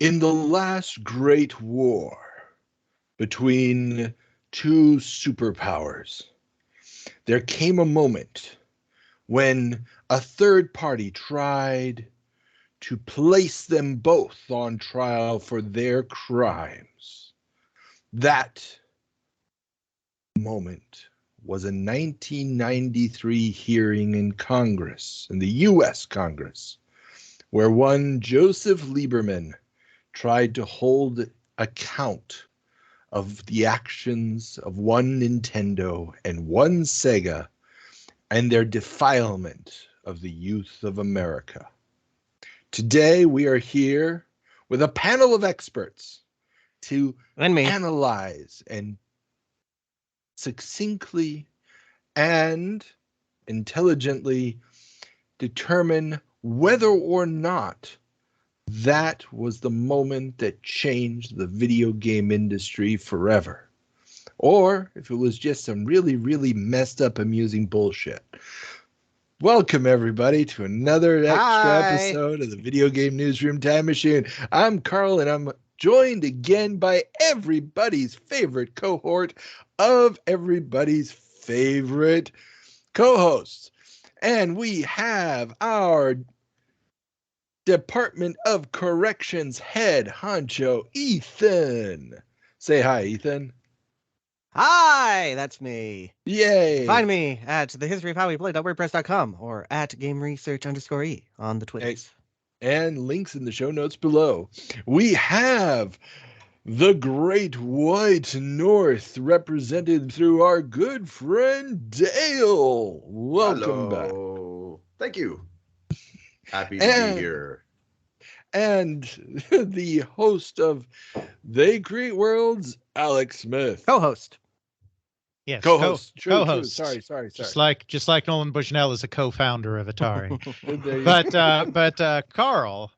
In the last great war between two superpowers, there came a moment when a third party tried to place them both on trial for their crimes. That moment was a 1993 hearing in Congress, in the U.S. Congress, where one Joseph Lieberman tried to hold account of the actions of one Nintendo and one Sega and their defilement of the youth of America. Today, we are here with a panel of experts to analyze and succinctly and intelligently determine whether or not that was the moment that changed the video game industry forever, or if it was just some really, really messed up, amusing bullshit. Welcome, everybody, to another extra episode of the Video Game Newsroom Time Machine. I'm Karl, and I'm joined again by everybody's favorite cohort of everybody's favorite co-hosts. And we have our Department of Corrections head honcho, Ethan. Say hi, Ethan. Hi, that's me. Yay. Find me at thehistoryofhowweplay.wordpress.com or at gameresearch_e on the Twitters. And links in the show notes below. We have the Great White North represented through our good friend Dale. Welcome back. Thank you. Happy to be here. And the host of They Create Worlds, Alex Smith. Co-host. Yes, co-host. Co-host. Sorry. Just like Nolan Bushnell is a co-founder of Atari. but Karl,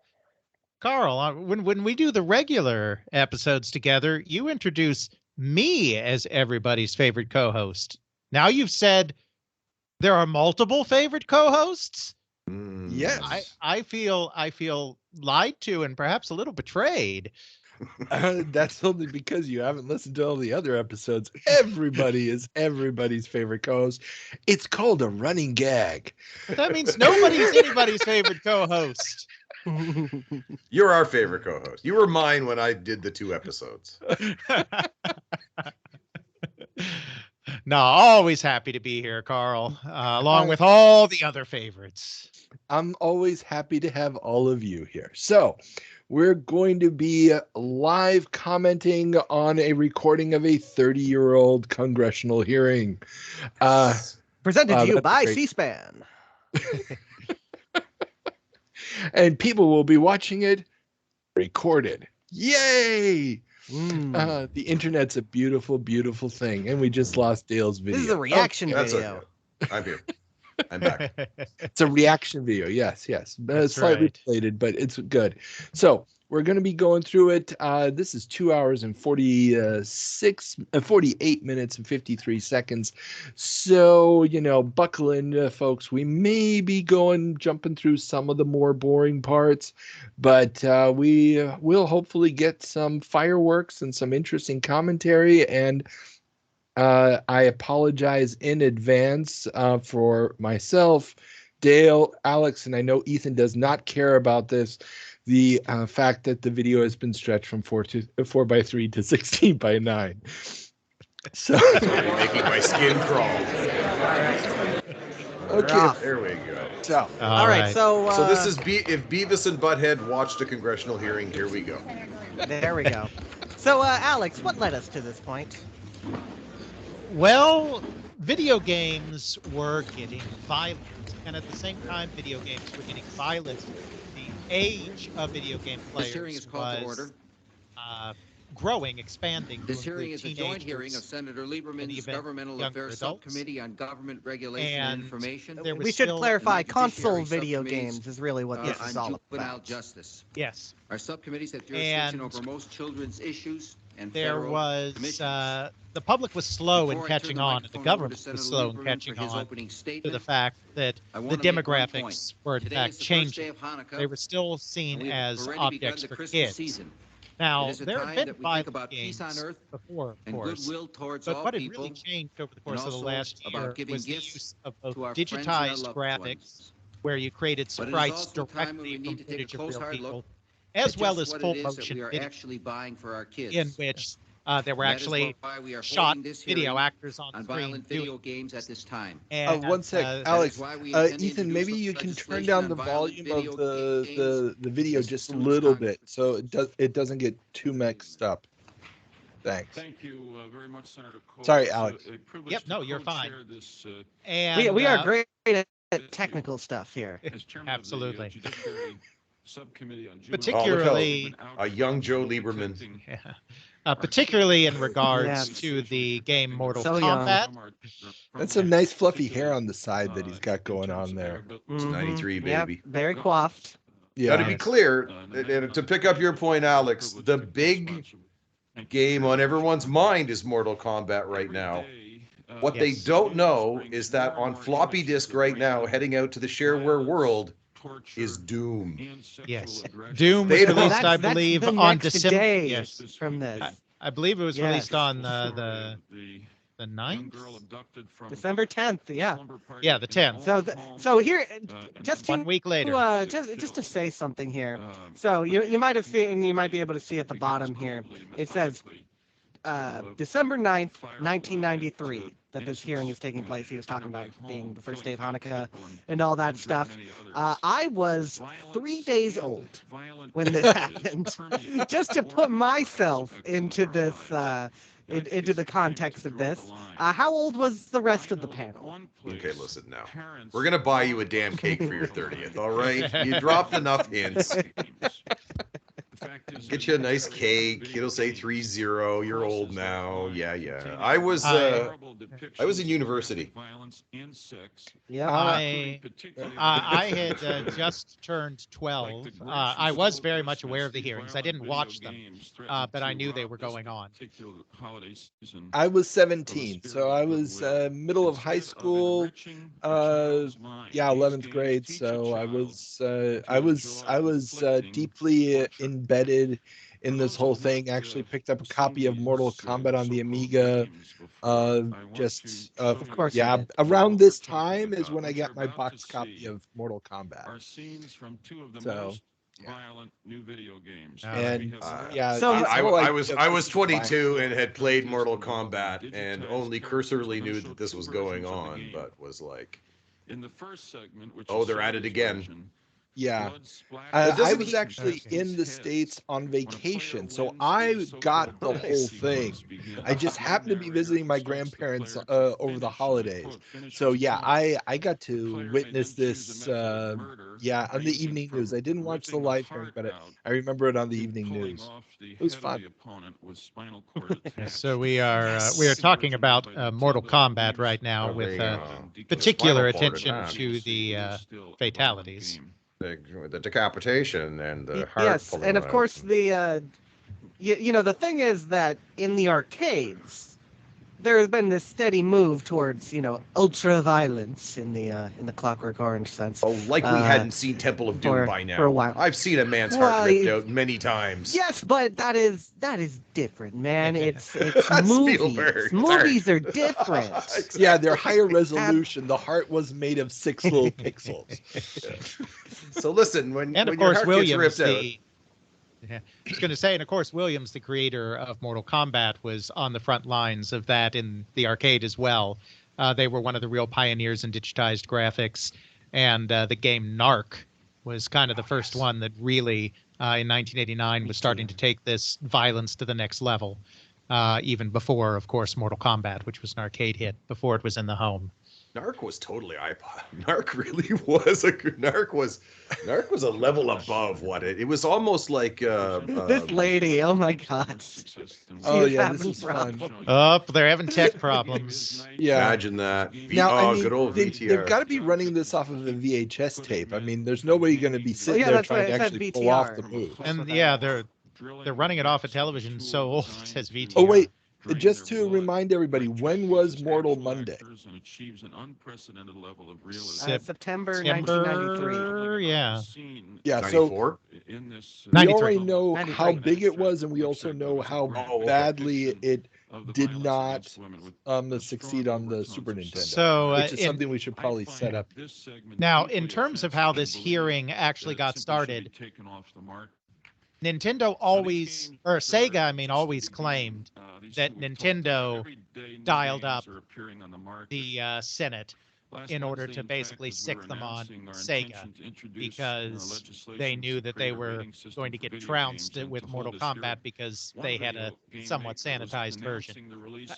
when we do the regular episodes together, you introduce me as everybody's favorite co-host. Now you've said there are multiple favorite co-hosts. Yes, I feel lied to and perhaps a little betrayed. That's only because you haven't listened to all the other episodes. Everybody is everybody's favorite co-host. It's called a running gag. But that means nobody's anybody's favorite co-host. You're our favorite co-host. You were mine when I did the 2 episodes. No, always happy to be here, Karl, along with all the other favorites. I'm always happy to have all of you here. So we're going to be live commenting on a recording of a 30-year-old congressional hearing. Presented to you by C-SPAN. And people will be watching it recorded. Yay! The internet's a beautiful, beautiful thing. And we just lost Dale's video. This is a reaction video. Okay. I'm here. I'm back. It's a reaction video. Yes. It's slightly related, but it's good. So we're going to be going through it. This is 2 hours and 48 minutes and 53 seconds. So, buckle in, folks. We may be jumping through some of the more boring parts, but we will hopefully get some fireworks and some interesting commentary. And I apologize in advance for myself, Dale, Alex, and I know Ethan does not care about this. The fact that the video has been stretched from 4:3 to 16:9. So making my skin crawl. Okay, there we go. So all right. So this is if Beavis and Butthead watched a congressional hearing. Here we go. There we go. So Alex, what led us to this point? Well, video games were getting violent, and at the same time, video games were getting violent. The age of video game players This hearing is called to order. growing, expanding. This to hearing include is a joint hearing of teenagers Senator Lieberman's even Governmental younger Affairs adults. Subcommittee on Government Regulation and And Information. there was We should still- clarify and the console Judiciary video subcommittees, games is really what this is on all juvenile about. justice. Yes. Our subcommittees have jurisdiction And over most children's issues and there federal was commissions. the public was slow in Before I turn catching the on, and the microphone over to government Senator was slow in Lieberman catching for his on opening to the statement, fact that I the want to make one demographics point. were in Today fact is the first day changing. of Hanukkah, They were still and seen we have as already begun objects the for Christmas kids. season. Now, It is a there time had been that we think violent about peace games on earth before, of and course, goodwill towards but all what had people, really changed over the and course of the also last about year giving was the gifts use of both to our friends and our digitized loved graphics, ones. where you created But it is sprites also a time when we directly need from to take a footage of close real hard look people, at as well just as what full it is that motion we are video, actually buying for our kids. in which there were And that is actually why we are shot holding this video hearing actors on on screen violent doing video games at this time. and One sec, That Alex. is why we intend to Ethan, introduce maybe you can turn legislation down on the violent volume video of games the video as just a soon as little Congress- bit, so it doesn't get too mixed up. Thanks. Thank you very much, Senator Cole. Sorry, It's Alex. a privilege Yep, to no, you're fine. co-chair this, and We are great at technical stuff here. as chairman Absolutely. of the Judiciary Subcommittee on Juvenile Particularly- Development A young Joe Outcomes, Lieberman. protecting particularly in regards Yeah. to the game Mortal So young. Kombat. That's some nice fluffy hair on the side that he's got going on there. It's 93, Yep, baby. very coiffed. Now, to Yeah. be clear, and to pick up your point, Alex, the big game on everyone's mind is Mortal Kombat right now. What they Yes. don't know is that on floppy disk right now, heading out to the shareware world, is Doom. Yes. Doom was They don't- released, I That's believe, the on next December. day Yes, from this. I believe it was Yes. released on the 9th. December 10th, yeah. Yeah, the 10th. So here, just 1 to week later. just to say something here. So you might have seen, you might be able to see at the bottom here. It says December 9th, 1993, that this hearing is taking place. He was talking about being the first day of Hanukkah and all that stuff. I was 3 days old when this happened. Just to put myself into this, into the context of this. How old was the rest of the panel? Okay, listen now. We're going to buy you a damn cake for your 30th, all right? You dropped enough hints. Get you a nice cake. It'll say 30. You're old now. Yeah. I was in university. Yeah. I had just turned 12. I was very much aware of the hearings. I didn't watch them, but I knew they were going on. I was 17, so I was middle of high school. 11th grade. So I was deeply embedded in this whole thing. Actually picked up a copy of Mortal Kombat on the Amiga. Of course. Around this time is when I got my box copy of Mortal Kombat. Are scenes from two of the So, most violent new video games. And So- I was 22 and had played Mortal Kombat and only cursorily knew that this was going on, but was like, in the first segment, which oh, is they're at it again. version, Yeah. blood splattered I doesn't was he- actually in the States on vacation, so I got the whole thing. I just happened to be visiting my grandparents over the holidays. So yeah, I got to witness this on the evening news. I didn't watch the live hearing, but I remember it on the evening news. It was fun. So we are talking about Mortal Kombat right now with particular spinal cord attention and to the fatalities. the decapitation and the heart. Yes, pulling and of out. course the the thing is that in the arcades there has been this steady move towards ultra violence in the Clockwork Orange sense. Oh, like we hadn't seen Temple of Doom for- by now. for a while. I've seen a man's Well, heart ripped out many times. Yes, but that is different, man. It's That's movies. Spielberg. Movies are different. Yeah, they're higher resolution. The heart was made of 6 little pixels. So listen, when And when of your course, heart Williams, gets ripped out, I was going to say, and of course, Williams, the creator of Mortal Kombat, was on the front lines of that in the arcade as well. They were one of the real pioneers in digitized graphics, and the game Narc was kind of the first one that really, in 1989, was starting to take this violence to the next level, even before, of course, Mortal Kombat, which was an arcade hit, before it was in the home. Narc was totally iPod. Narc really was Narc was a level above what it was almost like This lady, oh my God. Oh, She's yeah, this having is fun. problems. Oh, they're having tech problems. Yeah. imagine that. Now, I mean, good old they've VTR. got to be running this off of a VHS tape. I mean, there's nobody going to be sitting yeah, there that's trying what to it said, actually pull off the VTR. move. And yeah, they're running it off a television so old it says VTR. Oh, wait. Just to remind everybody, when was Mortal Monday? September 1993. Yeah. Yeah, so 94? we 93. already know how 93. big it was, and we also know how badly it did not succeed on the Super Nintendo, So, which is something we should probably set up. Now, in terms of how this hearing actually got started, Nintendo always, or Sega, I mean, always claimed that Nintendo dialed up the Senate in order to basically sick them on Sega, because they knew that they were going to get trounced with Mortal Kombat because they had a somewhat sanitized version.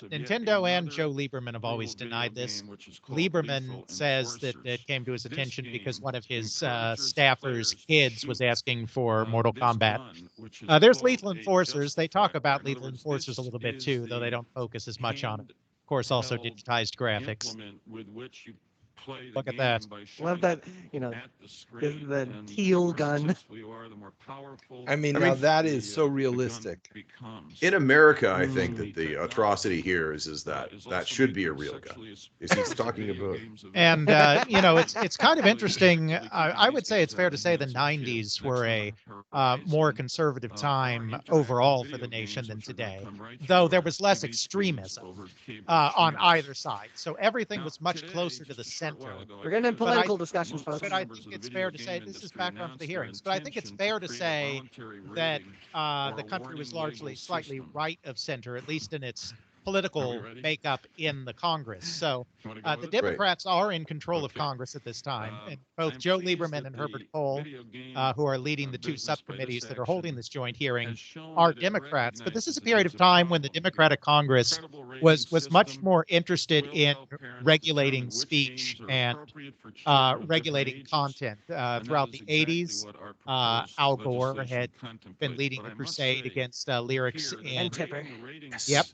Nintendo and Joe Lieberman have always denied this. Lieberman says that it came to his attention because one of his staffers' kids was asking for Mortal Kombat. There's Lethal Enforcers. They talk about Lethal Enforcers a little bit too, though they don't focus as much on it. Of course, also digitized graphics. Look at that. Love that, the teal gun. I mean, now that is so realistic. In America, I think that the atrocity here is that should be a real gun. Is he's talking about? And it's kind of interesting. I would say it's fair to say the 90s were a more conservative time overall for the nation than today, though there was less extremism on either side. So everything was much closer to the center. We're getting in political discussions, folks. But I think it's fair to say, this is background for the hearings, but I think it's fair to say that the country was largely slightly right of center, at least in its political makeup in the Congress. So the Democrats are in control of Congress at this time, and both Joe Lieberman and Herbert Kohl, who are leading the two subcommittees that are holding this joint hearing, are Democrats. But this is a period of time when the Democratic Congress was much more interested in regulating speech and regulating content. Throughout the 80s, Al Gore had been leading the crusade against lyrics in Tipper. Yep,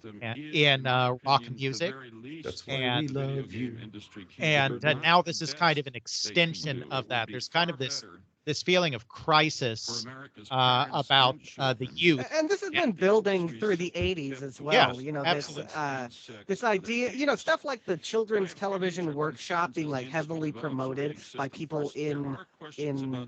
in rock music. That's why And- we love you. And now this is kind of an extension of that. There's kind of this feeling of crisis about the youth. And this has been building through the 80s as well. Yeah, This idea, stuff like the children's television workshop being like heavily promoted by people in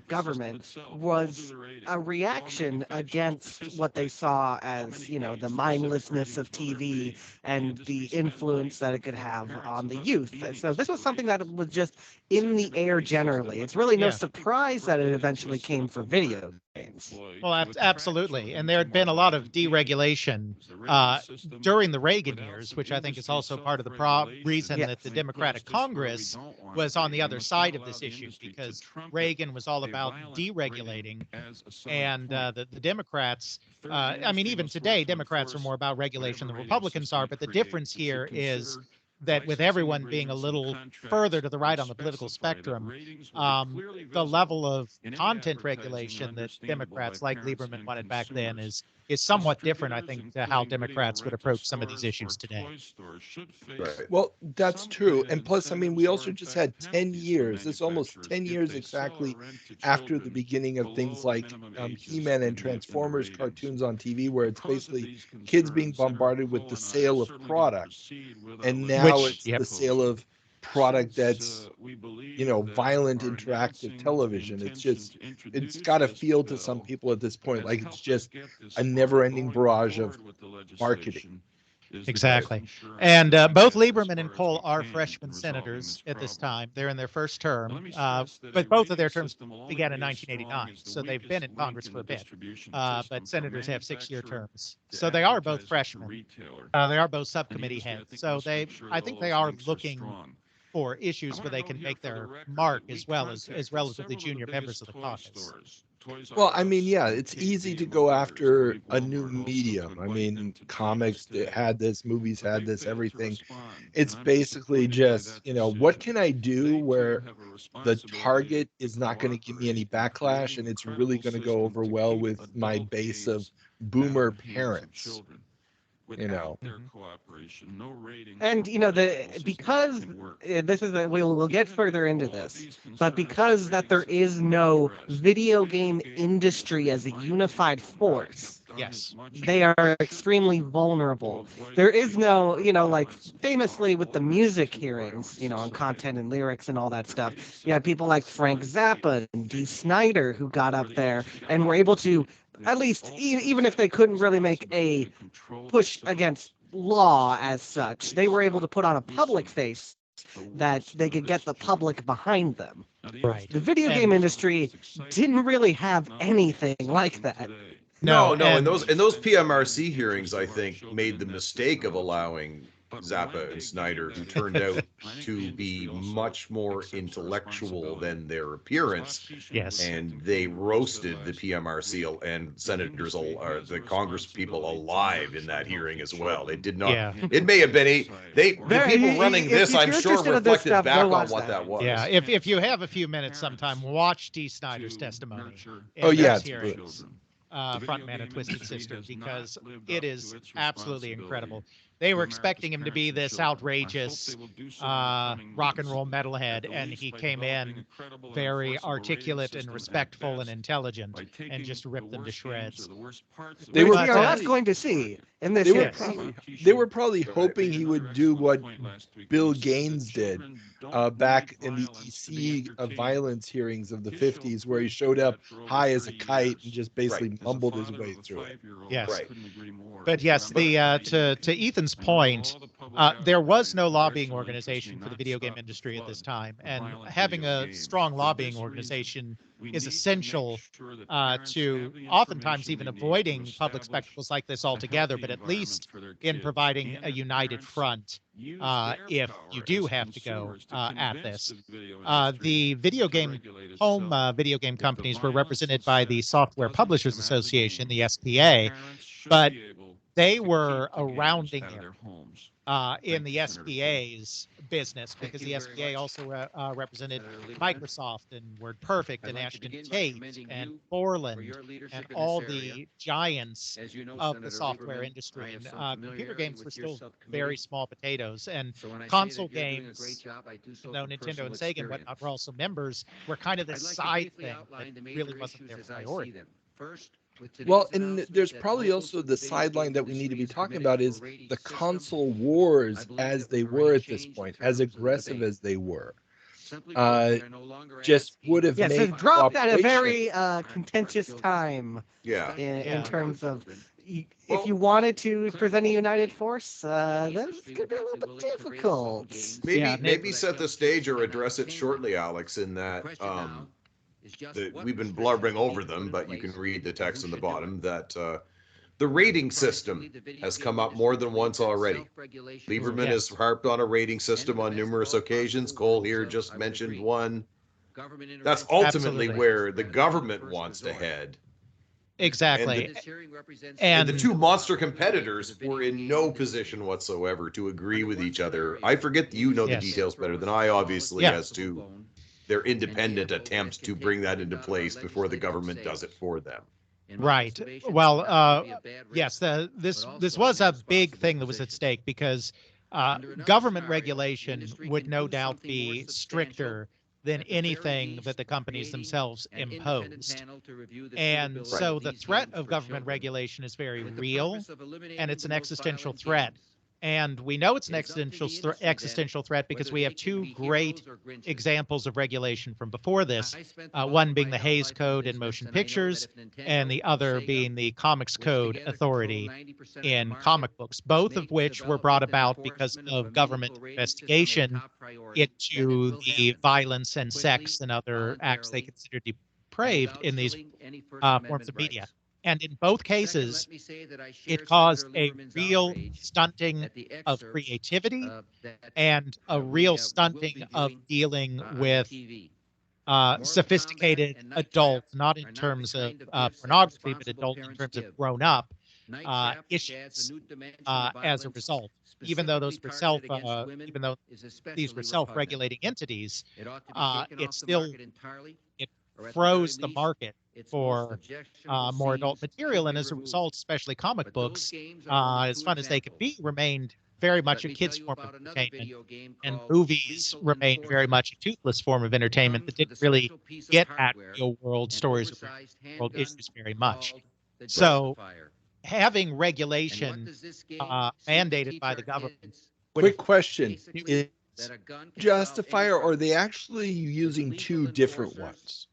government was a reaction against what they saw as, the mindlessness of TV and the influence that it could have on the youth. So this was something that was just in the air generally. It's really no surprise that it eventually came for video games. Well, absolutely. And there had been a lot of deregulation during the Reagan years, which I think is also part of the reason that the Democratic Congress was on the other side of this issue, because Reagan was all about deregulating, and the Democrats, I mean, even today, Democrats are more about regulation than Republicans are, but the difference here is that with everyone being a little further to the right on the political spectrum, the level of content regulation that Democrats like Lieberman wanted back then is somewhat different, I think, to how Democrats would approach some of these issues today. Right. Well, that's true. And plus, I mean, we also just had 10 years. It's almost 10 years exactly after the beginning of things like He-Man and Transformers cartoons on TV, where it's basically kids being bombarded with the sale of product. And now it's the sale of product that's, violent interactive television. It's got a feel to some people at this point like it's just a never-ending barrage of marketing. Exactly. And both Lieberman and Kohl are freshman senators at this time. They're in their first term, but both of their terms began in 1989, so they've been in Congress for a bit. But senators have 6-year terms, so they are both freshmen. They are both subcommittee heads, so I think they are looking for issues where they can make their mark as well as relatively junior members of the caucus. Well, I mean, yeah, it's easy to go after a new medium. I mean, comics had this, movies had this, everything. It's basically just, what can I do where the target is not going to give me any backlash and it's really going to go over well with my base of boomer parents. Their cooperation, no ratings And because this is we'll get further into this, but because that there is no video game industry as a unified force, Yes. they are extremely vulnerable. There is no, like famously with the music hearings, on content and lyrics and all that stuff, you had people like Frank Zappa and Dee Snider who got up there and were able to, at least even if they couldn't really make a push against law as such, they were able to put on a public face that they could get the public behind them. Right. The video game industry didn't really have anything like that. No, and and those PMRC hearings, I think, made the mistake of allowing Zappa and Snyder, who turned out to be much more intellectual than their appearance, yes. and they roasted the PMRC and senators, the Congress people alive in that hearing as well. They did not. Yeah. It may have been the people running this, if I'm you're sure, interested in this reflected stuff, back go on watch what that. that was. Yeah, if you have a few minutes sometime, watch Dee Snider's testimony. Oh, in yeah, those it's hearings, Frontman and Twisted Sister, because it is absolutely incredible. They were expecting him to be this outrageous rock and roll metalhead, and he came in very articulate and respectful and intelligent, and just ripped them to shreds. They were Which we are not probably- going to see in this They were, hearing. probably, they were probably hoping he would do what Bill Gaines did back in the EC violence hearings of the 50s, where he showed up high as a kite and just basically mumbled his way through it. Yes. Right. But yes, the to Ethan's point, there was no lobbying organization for the video game industry at this time, and having a strong lobbying organization is essential to oftentimes even avoiding public spectacles like this altogether, but at least in providing a united front if you do have to go at this. The video game video game companies were represented by the Software Publishers Association, the SPA, but they were a rounding error in the SPA's business, because the SPA also represented Microsoft and WordPerfect and Ashton Tate and Borland and all the giants of the software industry. And computer games were still very small potatoes, and console games, though Nintendo and Sega and whatnot were also members, were kind of this side thing that really wasn't their priority. Well, and there's probably also the sideline that we need to be talking about is the console wars as they were at this point, as aggressive as they were. Just would have Yes, made it dropped at a cooperation- very contentious time Yeah. in terms of if you wanted to present a united force, that's going to be a little bit difficult. Maybe set the stage or address it shortly, Alex, in that we've been blubbering over them, but you can read the text on the bottom, that the rating system has come up more than once already. Lieberman has harped on a rating system on numerous occasions. Cole here just mentioned one. That's ultimately where the government wants to head. Exactly. And the two monster competitors were in no position whatsoever to agree with each other. I forget the Yes. details better than I, obviously, as to their independent attempt to bring that into place before the government does it for them. Right. Well, yes, this was a big thing that was at stake, because government regulation would no doubt be stricter than anything that the companies themselves imposed. And so the threat of government regulation is very real, and it's an existential threat. And we know it's an existential threat because we have two great examples of regulation from before this, one being the Hays Code in motion pictures, and the other being the Comics Code Authority in comic books, both of which were brought about because of government investigation into the violence and sex and other acts they considered depraved in these forms of media. And in both cases, it caused a real stunting of creativity and a real stunting of dealing with sophisticated adult, not in terms of pornography, but adult in terms of grown up issues as a result. Even though those were even though these were self-regulating entities, it still it froze the market for more adult material, and as a result, especially comic books, as fun as they could be, remained very much a kid's form of entertainment, and movies remained very much a toothless form of entertainment that didn't really get at real world stories or real world issues very much. So having regulation mandated by the government. Quick question. Is justifier, or are they actually using two different ones?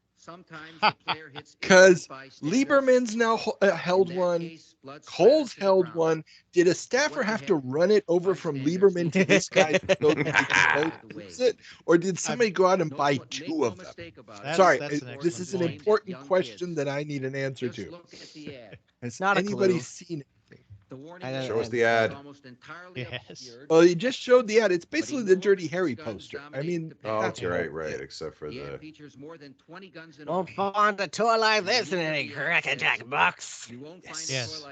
Because Lieberman's now held one, Cole's held one. Did a staffer have to run it over from Lieberman to this guy to go expose it? Or did somebody go out and buy two of them? Sorry, this is an important question that I need an answer to. Has anybody seen it? Show us the ad. Yes. Well, he just showed the ad. It's basically the Dirty Harry poster. I mean, Oh, you're right, except for the... Won't find a toy like this in any crack-a-jack box. Yes.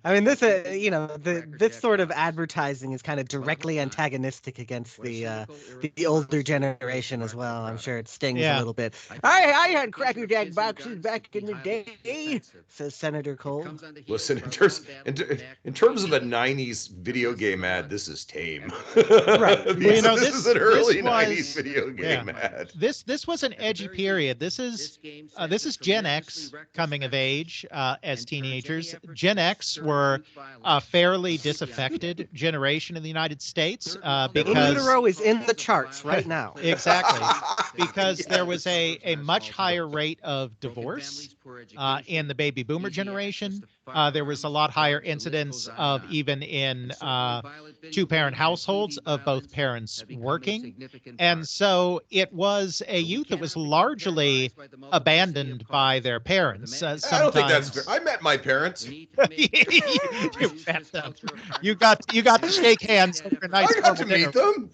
I mean, this, this sort of advertising is kind of directly antagonistic against the older generation as well. I'm sure it stings a little bit. I had Cracker Jack boxes back in the day, says Senator Cole. Listen, in terms of a '90s video game ad, this is tame. Right. This is an early '90s video game ad. This was an edgy period. This is Gen X coming of age as teenagers. Gen X were a fairly disaffected generation in the United States because Utero is in the charts right now. Exactly, because there was a much higher rate of divorce in the baby boomer generation. There was a lot higher incidence of, even in two-parent households, of both parents working. And so it was a youth that was largely abandoned by their parents. I don't think that's fair. I met my parents. You met them. You got to shake hands over a nice I got to dinner. meet them.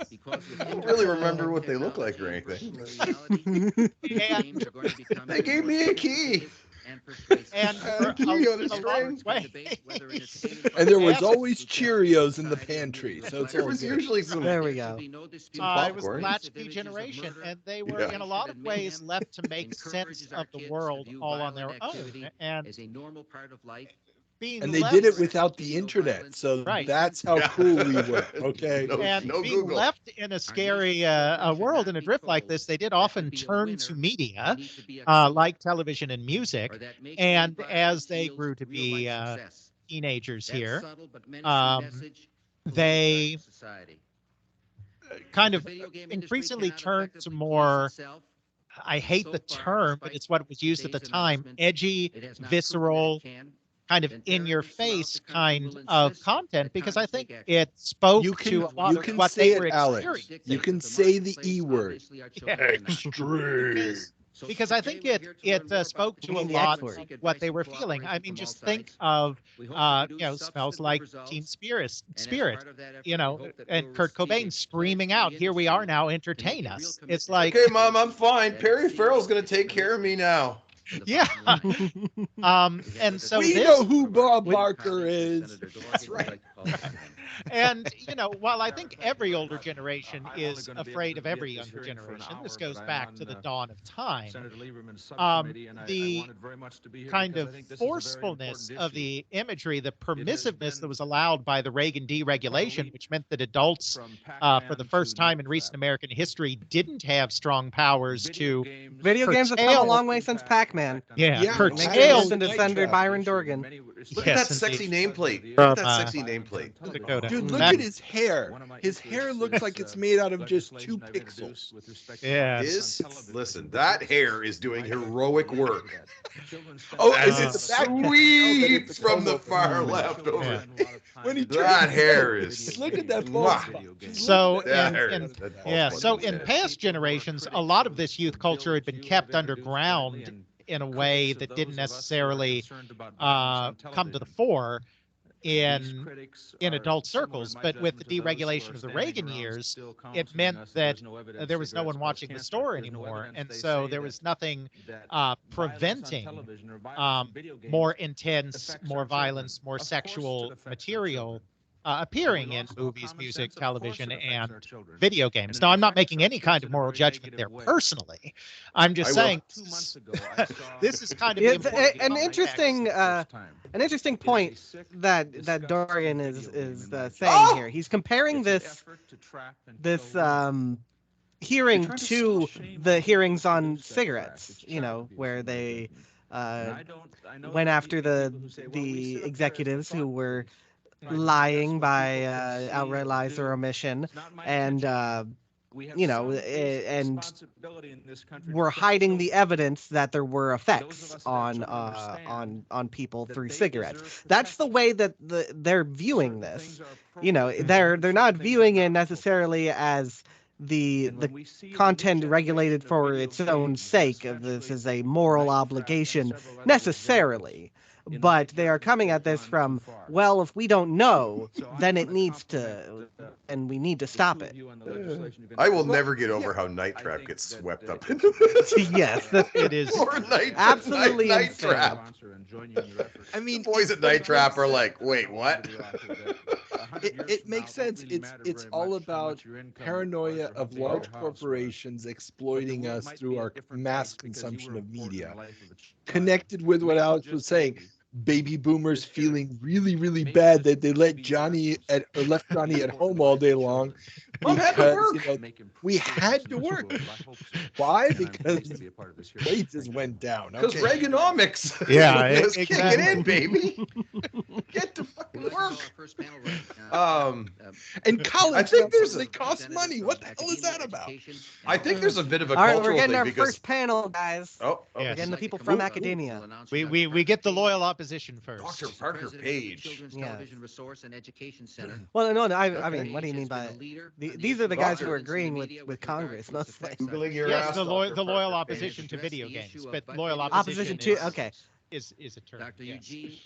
I don't really remember what they look like or anything. They gave me a key. And for a long way. And there was always Cheerios in the pantry, so it's There was usually some. There we go. It was the latchkey generation, and they were in a lot of ways left to make sense of the world all on their own. And they did it without the internet, so that's how cool we were. Okay, and being Google. left in a scary world in a drift like this, they did often turn to media like television and music. And as they grew to be teenagers here, they kind of increasingly turned to more, I hate the term, but it's what was used at the time, edgy, visceral, kind of in-your-face kind of content, because I think it spoke to a lot of what they were experiencing. You can say the E word. Extreme. Because I think it spoke to a lot of what they were feeling. I mean, just think of, Smells Like Teen Spirit, and Kurt Cobain screaming out, "Here we are now, entertain us." It's like, Okay, Mom, I'm fine. Perry Farrell's going to take care of me now. Yeah. And so we know who Bob Barker is. That's right. And, while I think every older generation is afraid of every younger generation, this goes back to the dawn of time. The kind of forcefulness of the imagery, the permissiveness that was allowed by the Reagan deregulation, which meant that adults, for the first time in recent American history, didn't have strong powers to Video games have come a long way since Pac-Man. Curtail and defender Byron Dorgan. Look at that sexy nameplate. Look at that sexy nameplate. Dude, look at his hair. His hair looks like it's made out of just 2 pixels. Yeah. Listen, that hair is doing heroic work. Oh, as it sweeps from the far left over. When he That hair is. Look at that So in past generations, a lot of this youth culture had been kept underground in a way that didn't necessarily come to the fore. in adult circles, but with the deregulation of the Reagan years, it meant that there was no one watching the store anymore, and so there was nothing preventing more intense, more violence, more sexual material appearing in movies, music, television, and video games. Now, I'm not making any kind of moral judgment there personally. I'm just saying this is kind of It's an an interesting point that Dorian is saying here. He's comparing this hearing to the hearings on cigarettes, where they went after the executives who were lying by outright lies or omission, and and we're hiding the evidence that there were effects on people through cigarettes. That's the way that they're viewing this. They're not viewing it necessarily as the content regulated for its own sake, of this as a moral obligation necessarily. But they are coming at this from, well, if we don't know, then it needs to, and we need to stop it. I will never get over how Night Trap gets swept up into this. Yes, it is absolutely Night insane. Trap. I mean, The boys at Night Trap are like, wait, what? It makes sense. It's all about paranoia of large corporations exploiting us through our mass consumption of media. Connected with what Alex was saying, baby boomers feeling really, really bad that they left Johnny at home all day long because we had to work. Why? Because wages went down. Because Reaganomics. Yeah, is exactly. kicking in, baby. Get to fucking work. And college, I think they cost money. What the hell is that about? I think there's a bit of a All right, cultural we're getting thing our because first panel, guys. oh, Yes. We're getting the people from academia. We get the loyal opposition first. Dr. Parker Page. Yeah. Resource and Education Center. Well, no, I mean, what do you mean by these are the guys who are agreeing with Congress, mostly. Googling your Yes, ass, the Dr. loyal Parker opposition Page. to video games, but loyal Opposition opposition to, okay. is a term. Dr. Yes. Eugene.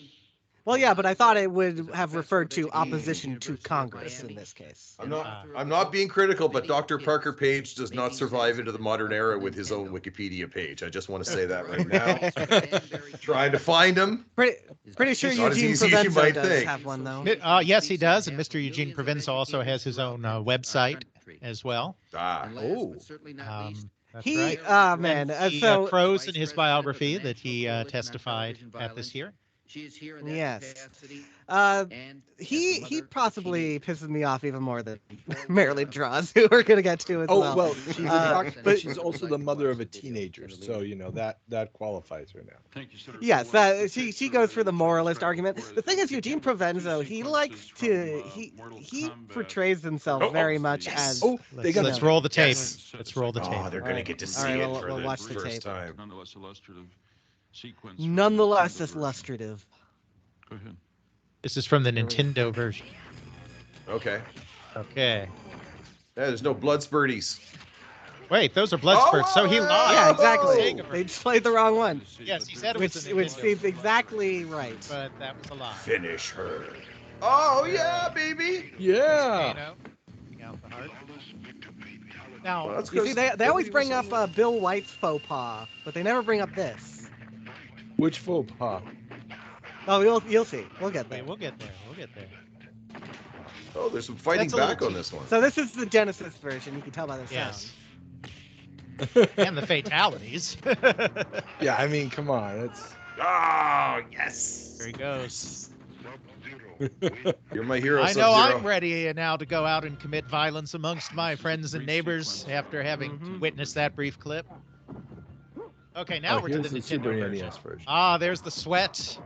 Well, yeah, but I thought it would have referred to opposition to Congress in this case. I'm not being critical, but Dr. Parker Page does not survive into the modern era with his own Wikipedia page. I just want to say that right now. Trying to find him. Pretty sure Not as Eugene easy as you Provenzo might does think. have one, though. Yes, he does, and Mr. Eugene Provenzo also has his own website as well. Ah. Oh. That's He, right. man, He so prose in his biography that he testified at this hearing. yes, he possibly pisses me off even more than Marilyn Draws, who we're gonna get to as well. Well, she's a doctor, but but she's also the mother of a teenager, so that qualifies her now. Thank you, sir. Yes, she goes for the moralist argument. The thing is, Eugene Provenzo, he likes to he portrays himself very much as. Oh, Let's roll the tape. Yes. Let's roll the tape. Oh, they're All gonna right. get to All see right, it we'll for the watch the first tape. time. Nonetheless illustrative sequence. Nonetheless, illustrative. Go ahead. This is from the Nintendo version. Okay. Okay. Yeah, there's no blood spurties. Wait, those are blood spurts. So he lied. Yeah, Oh! exactly. Sega They just played the wrong one, Yes, he said it which was a which Nintendo, seems exactly right. but that was a lie. Finish her. Oh yeah, baby. Yeah. Taking out the heart. Now, Well, that's You see, 'cause they always nobody bring was up on Bill White's faux pas, but they never bring up this. Which faux pas? Oh, you'll see. We'll get there. okay, we'll get there. We'll get there. Oh, there's some fighting That's a little back on too- this one. So this is the Genesis version. You can tell by the sound. Yes. And the fatalities. Yeah, I mean, come on. It's Oh yes. There he goes. You're my hero. I know Sub-Zero. I'm ready now to go out and commit violence amongst my friends and neighbors after having witnessed that brief clip. Okay, now we're to here's the the Super Nintendo version. NES version. Ah, there's the sweat.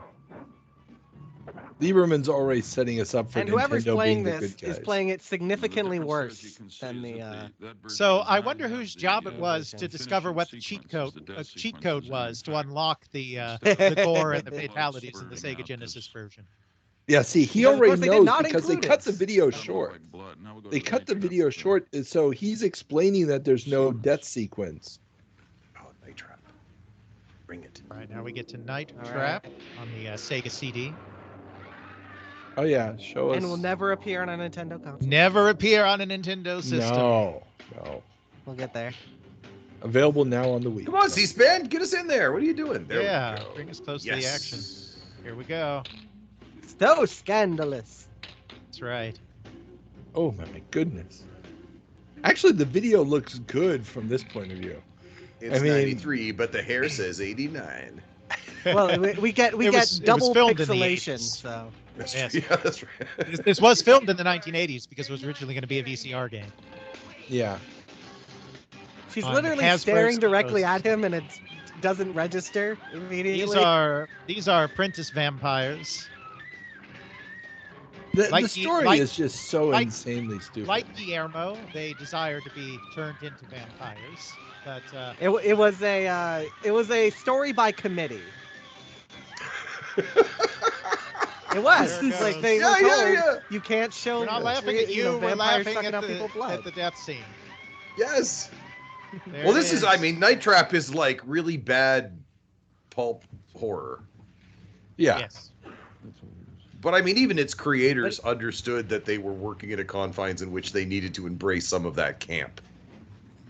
Lieberman's already setting us up for And whoever's Nintendo playing being the this good is guys. playing it significantly worse than the. So I wonder whose job it was to discover what the cheat code was to unlock the gore and the fatalities in the Sega Genesis version. Yeah, see, he Because, of already course, they did knows not because they include cut it. the video short. They cut the video short, so he's explaining that there's no death sequence. Oh, Night Trap. Bring it. All right, now we get to Night All right. Trap on the Sega CD. Oh yeah, show us. And will never appear on a Nintendo console. Never appear on a Nintendo system. No. We'll get there. Available now on the Wii. Come on, C-SPAN, get us in there. What are you doing? There we go. Bring us close to the action. Here we go. So scandalous. That's right. Oh my goodness. Actually, the video looks good from this point of view. It's 93, but the hair says 89. Well, we get double pixelation, so. Yes. Yeah, that's right. This was filmed in the 1980s because it was originally going to be a VCR game. Yeah. She's On literally Hasbro's staring directly Studios. at him, and it doesn't register immediately. These are apprentice vampires. The story is just so insanely stupid. Like Guillermo, they desire to be turned into vampires, but It was a story by committee. It was. There it It's like goes. they Yeah, were yeah, told yeah. you can't show. we're not laughing at you. We're vampires laughing sucking at out people's blood. the death scene. Yes. There Well, it this is, I mean, Night Trap is like really bad pulp horror. Yeah. Yes. But I mean, even its creators understood that they were working at a confines in which they needed to embrace some of that camp.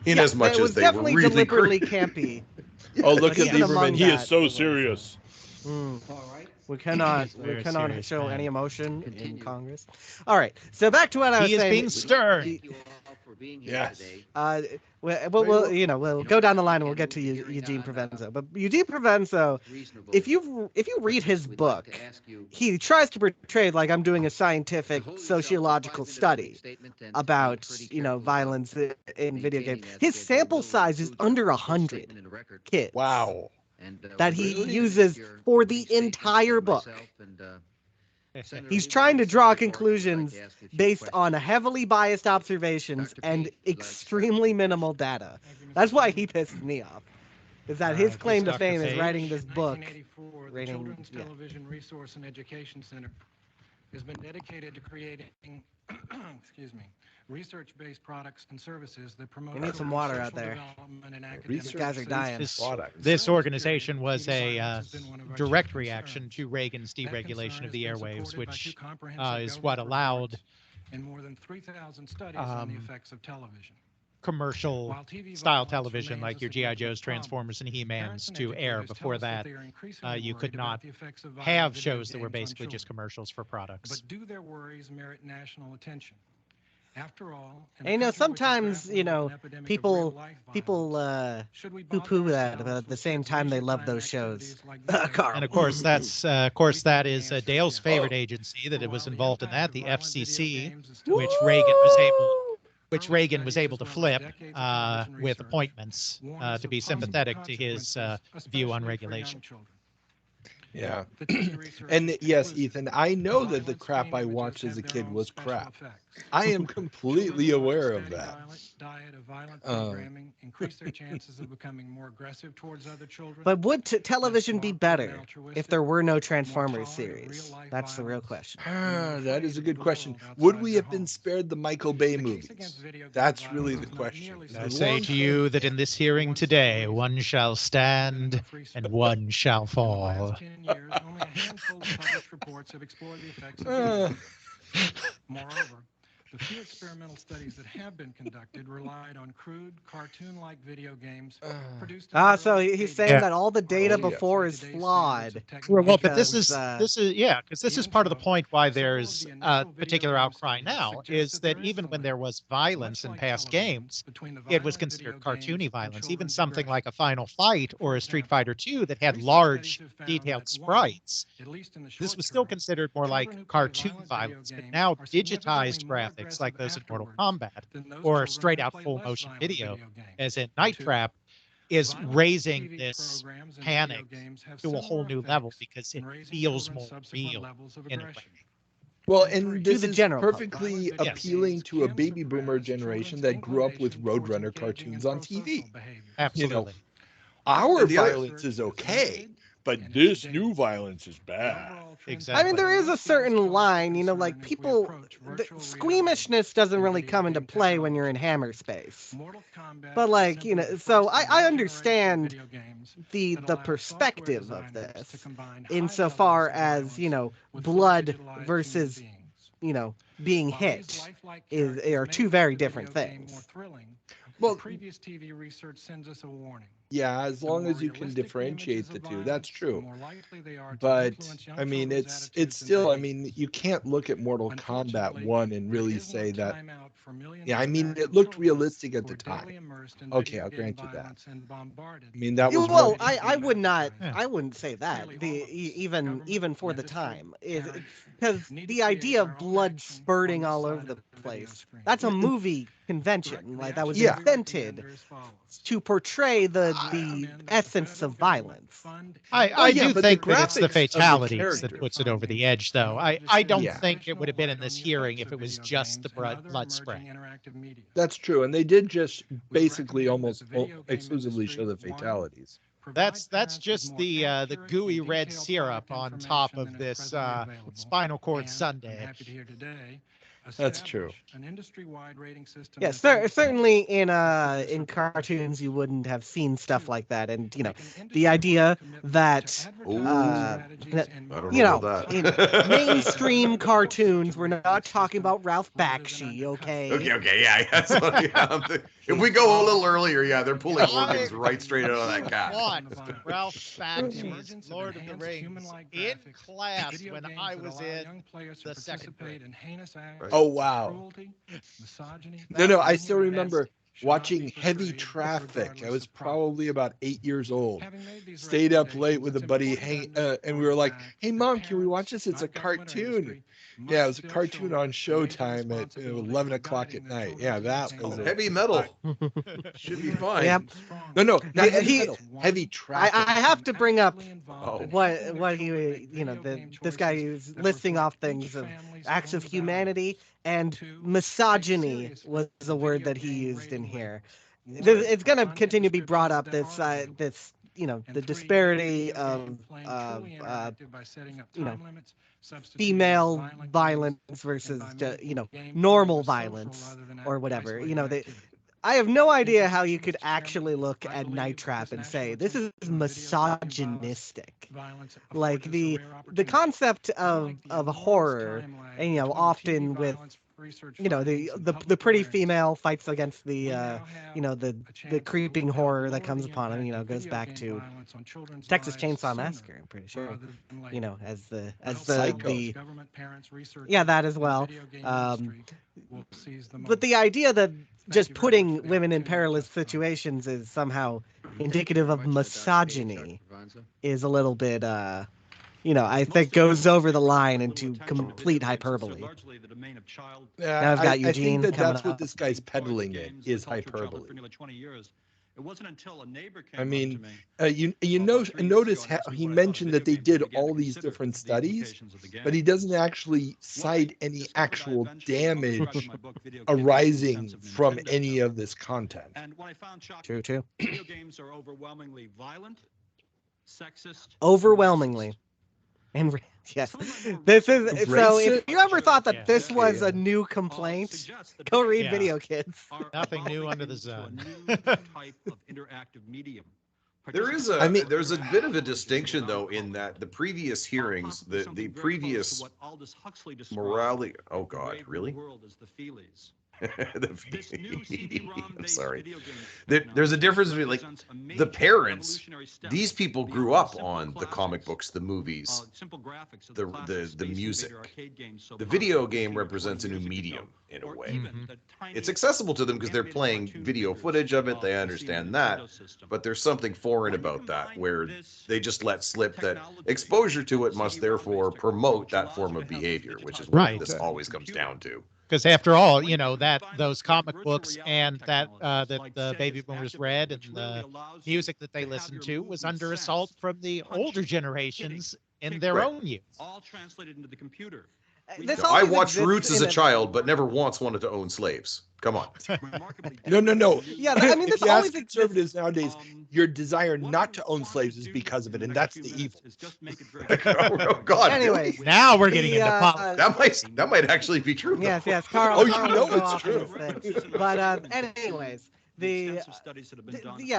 In as much it was as they definitely were really deliberately campy. Oh, look But at even among Lieberman. He is that, so it was- serious. Mm. We cannot Very serious show man. any emotion in Congress. All right, so back to what I was He is saying. being stern. Thank you all for being here Yes. today. We'll go down the line and we'll get to Eugene Provenzo. But Eugene Provenzo, Reasonable if you read his We'd like book, to ask you he tries to portray it like I'm doing a scientific to hold yourself to sociological 5-minute study statement and about speak pretty carefully violence in maintaining video that games. His schedule sample will size is include under your full 100 statement in the record. kids. Wow. And, That we he really uses appreciate your for the opening statement entire and book. myself and, Senator He's Lieberman, trying to Senator draw Barton, we'd like conclusions to ask you a few based on questions. heavily biased observations Dr. and Pete, would you like to start? extremely minimal data. That's why he pisses me off. Is that his claim to Dr. fame is Page. writing this book? 1984, the rating- Children's yeah. Television Resource and Education Center has been dedicated to creating, excuse me, research-based products and services that promote You need some children's water out social there. development and academic These guys are success. dying. This organization was a Has been one of our direct chief reaction concerns. to Reagan's That deregulation concern of the has been airwaves, supported by two which comprehensive is what government allowed reports and more than 3,000 studies on the effects of television. commercial While TV style violence television remains like a your G.I. significant Joes, problem, Transformers, and He-Mans parents and to air. educators tell Before us that that, they are increasingly you could worried about not the effects of violent have video shows that were games on basically just children. commercials for products. But do their worries merit national attention? After all, in And a you know, country which is sometimes, grappling with an epidemic of real-life people violence, should we bother poo-poo that, ourselves but at the with same kids' time they leisure love time those shows. activities like video Karl. And of games? course, that is The answer Dale's is favorite yes. agency that For it was while the involved in impact that, the of violent video FCC, games is still which a Reagan was able Woo! which Early Reagan was studies able as to well as flip decades of television with research appointments warn us to of be possible sympathetic to his consequences, view on especially for regulation. young children. Yeah. The TV research And is yes, conclusive. Ethan, I know that the Violent crap screen I images watched as have a their kid own was special crap. effects. I am completely Children aware on a of steady that. diet of violent programming increase their chances of becoming more aggressive towards other children. But would television be smart, better more if altruistic, there were no more Transformers tolerant of series? real-life That's the real violence, question. That is a good the question. world Would outside we their have been homes. spared the Michael Bay The case movies? against video game That's really violence the is not question. nearly I so say One to thing- you that in this hearing today, one shall stand and one shall In the fall. last 10 years, only a handful of published reports have explored the effects of Uh, video. Moreover, the few experimental studies that have been conducted relied on crude, cartoon-like video games produced in the So early he's 80s. saying Yeah. that all the data Oh, yeah. before is Today's flawed. standards of Well, but technology this because, is because this is even part of the so, point why several of there's the a initial video particular game outcry studies now suggest is that that there is even a when there link, was violence much in like past television, games, between the it was violent considered video games cartoony and violence. Even children's something aggression. like a Final Fight or a Street example, Fighter 2 that had recent large, studies have found detailed that, one, sprites. at least in the This short was still term, considered more children like who play cartoon violent video violence, but games now are significantly digitized more graphics aggressive like those in Mortal afterwards Kombat than those or children straight who out play full less motion violent video, video games. as in Night Two, Trap, is violent raising TV this programs and panic video games have to a whole similar new level effects because in it raising feels children's more subsequent real levels of in a way. aggression. Well, And and three, this the is general public. perfectly Violent video appealing games to a can baby boomer suppress generation children's that grew up with inclination towards Roadrunner engaging in cartoons on pro-social TV. behaviors. Absolutely. Our And the other- violence is okay, but and this its new days. violence is The bad. overall trend Exactly. I mean, there is a certain line, you know, concern like as we people, approach the virtual squeamishness doesn't reality really in come into video play game when you're in technology. Hammerspace. Mortal Kombat But is like, you simply know, the so first in I a new understand generation of video games the that allow perspective software of designers to this combine high insofar levels of as, you violence know, with fully blood digitalized human versus, beings. you know, being While these hit lifelike are characters two may very make the different video game more things. thrilling, Well, previous TV research sends us a warning. yeah, as The long more as you can realistic the differentiate images the of two, that's violence, the true. more likely they are to But influence young I mean, children's it's attitudes and still. I behaviors. mean, you can't look at Mortal Kombat Unfortunately, 1 and there really is no say that. timeout for millions Yeah, of I mean, American it looked children realistic at who the are daily time. immersed in Okay, video I'll game grant you that. violence and bombarded. I mean, that was Well, one. I would not, Yeah. I wouldn't say that. Clearly, The all of us, even government, for the industry, time is parents, because need to the create idea our of own blood action spurting on this all side over of the video place. screen. That's a And- movie The convention, like that was Yeah. invented to portray the essence of violence. I yeah, do but the think that it's the graphics of the fatalities that character- puts it over the edge, though. I don't Yeah. think it would have been in this hearing if it was just the blood spray. That's true, and they did just basically almost exclusively show the fatalities. That's just the gooey red syrup on top of this spinal cord sundae. That's true. An industry-wide rating system. Yeah, certainly in cartoons you wouldn't have seen stuff like that, and you know, the idea that I don't you know know, about in that. mainstream cartoons, we're not talking about Ralph Bakshi, okay? Okay, yeah. That's what, if we go a little earlier, yeah, they're pulling organs right straight out of that guy. Watched Ralph Bakshi's Lord of the Rings in class when I was in the second grade. Oh wow! No, I still remember watching Heavy Traffic. I was probably about 8 years old. Stayed up late with a buddy, and we were like, "Hey, Mom, can we watch this? It's a cartoon." Yeah, it was a cartoon on Showtime at 11 o'clock at night. Yeah, that was Heavy metal. Should be fine. Yep. No, not He- Heavy Traffic. I have to bring up Oh. what he, you know, this guy is listing off things of acts of humanity, and misogyny was the word that he used in here. It's going to continue to be brought up, this you know, the disparity of you know, female violence versus you know, normal violence or whatever. You know, I have no idea how you could actually look at Night Trap and say this is misogynistic. Like the concept of horror, and you know, often with, you know, the pretty female fights against the you know, the creeping horror that comes upon him, you know, goes back to Texas Chainsaw Massacre, I'm pretty sure, you know, as the yeah, that as well. But the idea that just putting women in perilous situations is somehow indicative of misogyny is a little bit you know, I think goes over the line into complete hyperbole. Yeah, Now I've got I Eugene think coming that's what up. this guy's peddling in is hyperbole. It wasn't until a neighbor came I mean, up to me you know, notice how he mentioned that they did all these different studies, but he doesn't actually cite any actual damage arising from any of this content. And what I found shocking, True. video games are overwhelmingly violent, sexist, Overwhelmingly. And yes, this is so. If you ever thought that Yeah. this was Yeah. a new complaint, go read Yeah. Video Kids. Nothing new under the sun. type of interactive medium. There's a bit of a distinction though in that the previous hearings, the previous morality. Oh God, really? I'm sorry. There's a difference between like the parents. These people grew up on the comic books, the movies, the music. The video game represents a new medium in a way. It's accessible to them because they're playing video footage of it. They understand that, but there's something foreign about that where they just let slip that exposure to it must therefore promote that form of behavior, which is what Right. this always comes down to. Because after all, you know, that those comic books and that the baby boomers read and the music that they listened to was under assault from the older generations in their Right. own youth. All translated into the computer. This I always watched exists Roots as a in child, but never once wanted to own slaves. Come on. No. Yeah, I mean, If this you always ask conservatives nowadays, your desire not to own slaves is because of it, and that's the evil. Oh, God. Anyways, Now we're getting the, into uh, politics. That might actually be true. Yes, though. yes, Karl. Oh, you Karl know will go it's off on true. this thing. But anyways, yeah,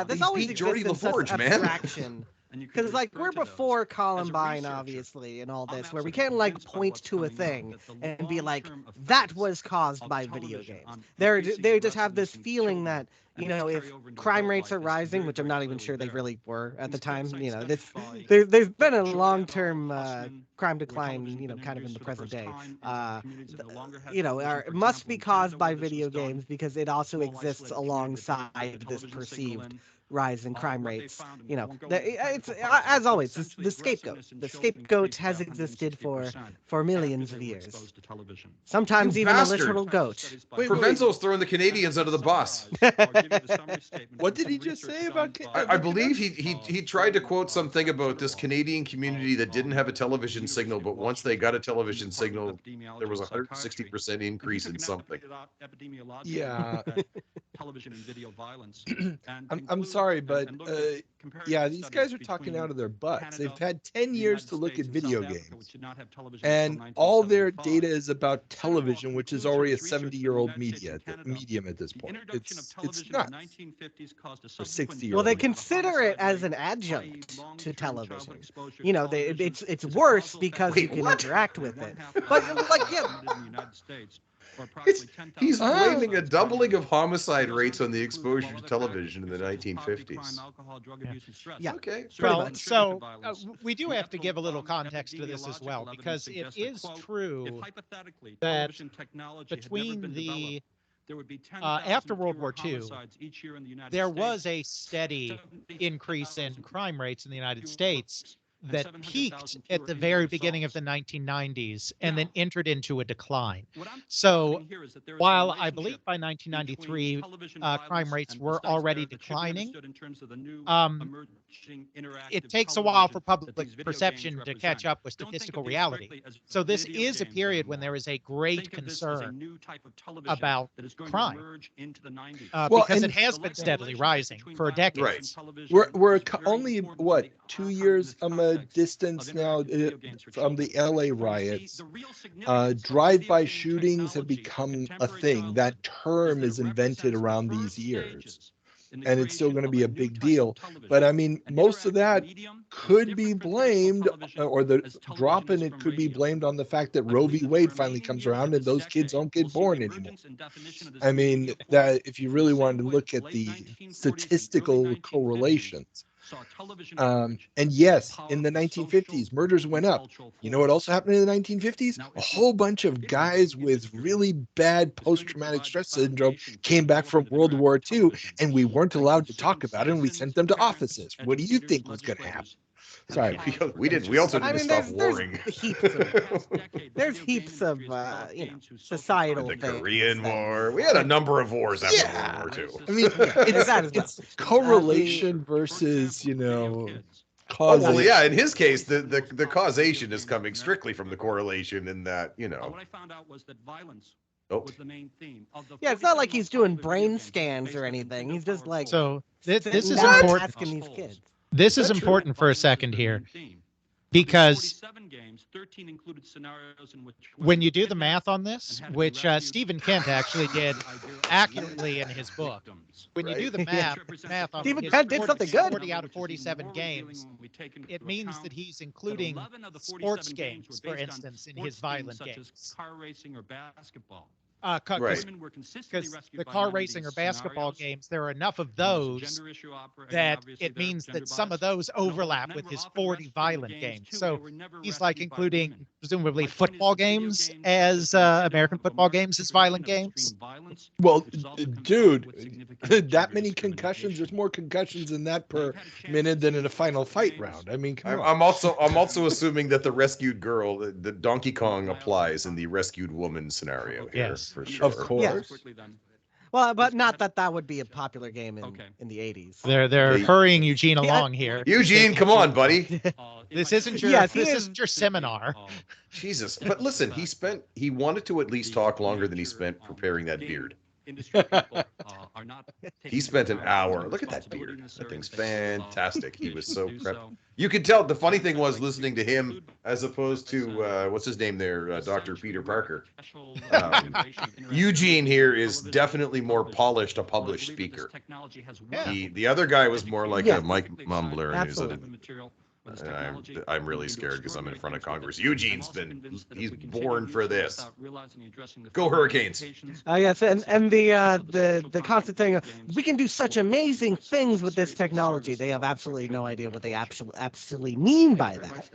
this He's always beat Geordie exists in such LaForge, man. abstraction. Because like we're before Columbine, obviously, and all this, where we can't like point to a thing and be like, that was caused by video games. They just have this feeling that, you know, if crime rates are rising, which I'm not even sure they really were at the time, you know, there's been a long-term crime decline, you know, kind of in the present day. You know, it must be caused by video games because it also exists alongside this perceived rise in crime rates. You know, it's as always the scapegoat. The scapegoat has existed for millions of years. Sometimes You even bastard. a literal goat. Provenzo's throwing the Canadians under the bus. What did he just say about? I believe he tried to quote something about this Canadian community that didn't have a television signal, but once they got a television signal, there was a 160% increase in something. Yeah. Television and video violence. I'm sorry, but yeah, these guys are talking out of their butts. They've had 10 years to look at video games, and all their data is about television, which is already a 70-year-old medium at this point. It's nuts. Or 60-year-old. Well, they consider it as an adjunct to television. You know, it's worse because you can interact with it. But like, yeah. He's blaming a doubling of homicide rates on the exposure to television in the 1950s. Yeah. Okay. Well, so we do have to give a little context to this as well, because it is true that between the after World War II, there was a steady increase in crime rates in the United States that peaked at the very beginning of the 1990s and then entered into a decline. So while I believe by 1993 crime rates were already declining, it takes a while for public perception to catch up with statistical reality. So this is a period when there is a great concern about crime, because it has been steadily rising for decades. Right. We're only, what, 2 years distance now from the LA riots. Drive-by shootings have become a thing. That term is invented around these years, and it's still going to be a big deal. But I mean, most of that could be blamed, or the drop in it could be blamed on the fact that Roe v. Wade finally comes around and those kids don't get born anymore. I mean, that if you really wanted to look at the statistical correlations. And yes, in the 1950s, murders went up. You know what also happened in the 1950s? A whole bunch of guys with really bad post-traumatic stress syndrome came back from World War II, and we weren't allowed to talk about it, and we sent them to offices. What do you think was going to happen? Sorry, we didn't. We also didn't stop warring. There's heaps of you know, societal the things. Korean War. We had a number of wars after World War II. I mean, it's correlation versus, you know, causation. Oh, well, yeah. In his case, the causation is coming strictly from the correlation in that, you know. What I found out was that violence was the main theme. Yeah, it's not like he's doing brain scans or anything. He's just like, so this is not important. asking these kids. This is important for a second here, because when you do the math on this, which Stephen Kent actually did accurately in his book, when you do the math on Stephen his Kent did something good. 40 out of 47 games, it means that he's including sports games, for instance, in his violent games. Car racing or basketball. Because the car racing or basketball games, there are enough of those that it means that some of those overlap with his 40 violent games. So he's like including presumably football games as American football games as violent games. Well, dude, that many concussions, there's more concussions in that per minute than in a final fight round. I mean, come on. I'm also assuming that the rescued girl, the Donkey Kong applies in the rescued woman scenario here. Yes. For sure. Of course. Well, but not that would be a popular game in the 80s. They're hurrying Eugene along here. Eugene, come on, buddy. This isn't your Yes, this isn't your seminar. Jesus. But listen, he wanted to at least talk longer than he spent preparing that beard. He spent an hour. Look at that beard. That thing's fantastic. He was so prepped. You could tell. The funny thing was listening to him as opposed to what's his name there, Dr. Peter Parker. Eugene here is definitely more polished, a published speaker. The other guy was more like a Mike Mumbler, and I'm really scared because I'm in front of Congress. He's born for this. Go Hurricanes. Yes, and the constant thing, we can do such amazing things with this technology. They have absolutely no idea what they absolutely mean by that.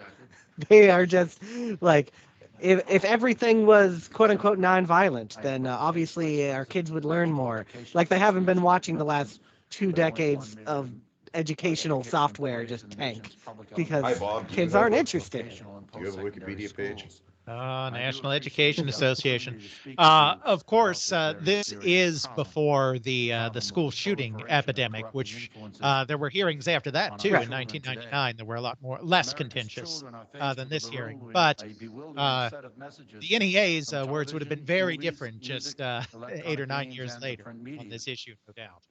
They are just like, if everything was quote unquote non-violent, then obviously our kids would learn more. Like they haven't been watching the last 2 decades of educational software just tank because Hi, Bob. kids aren't interested. Do you have a Wikipedia page? National Education Association. Of course, this is before the school shooting epidemic, which there were hearings after that too. In 1999, there were a lot less contentious than this hearing. But the NEA's words would have been very different just 8 or 9 years later on this issue, no doubt.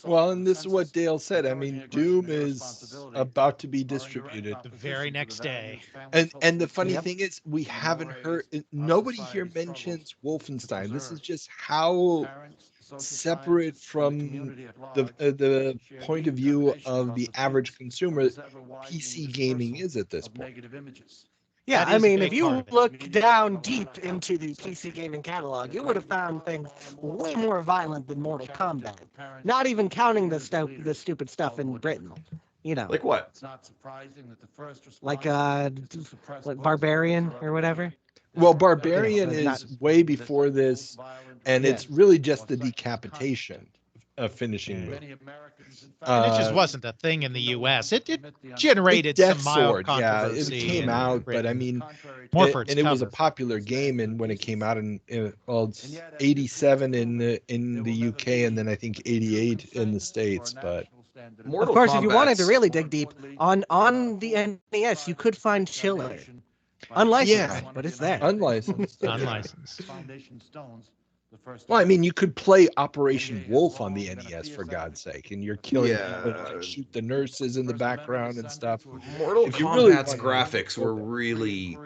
Well, and this is what Dale said. I mean, Doom is about to be distributed the very next day. And the funny thing is, we haven't heard. Nobody here mentions Wolfenstein. This is just how separate from the point of view of the average consumer PC gaming is at this point. Yeah, I mean, if you look down deep into the PC gaming catalog, you would have found things way more violent than Mortal Kombat. Not even counting the stupid stuff in Britain. You know, like what? It's not surprising that the first like Barbarian or whatever. Well, Barbarian is way before this, and it's really just the decapitation of finishing move. And it just wasn't a thing in the U.S. It generated some mild controversy. Yeah, it came out, but I mean, it was a popular game, and when it came out in it's 87 in the UK, and then I think 88 in the States, but. Of course, if you wanted to really dig deep, on the NES, you could find Chiller. Unlicensed, but it's there. Unlicensed. Unlicensed. Well, I mean, you could play Operation Wolf on the NES, for God's sake, and you're killing people, and shoot the nurses in the background and stuff. Mortal Kombat's graphics were really...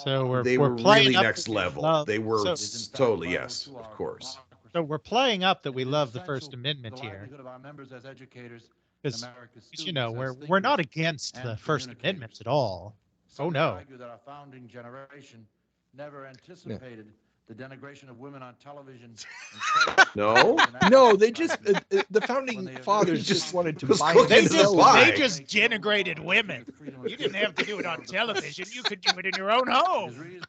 So we're really next level. They were totally, yes, of course. So we're playing up that we love the First Amendment here. Because, you know, we're not against the First Amendment at all. Oh, no. Our founding generation never anticipated the denigration of women on television. No, they just the founding fathers just wanted to buy. They just denigrated women. You didn't have to do it on television. You could do it in your own home.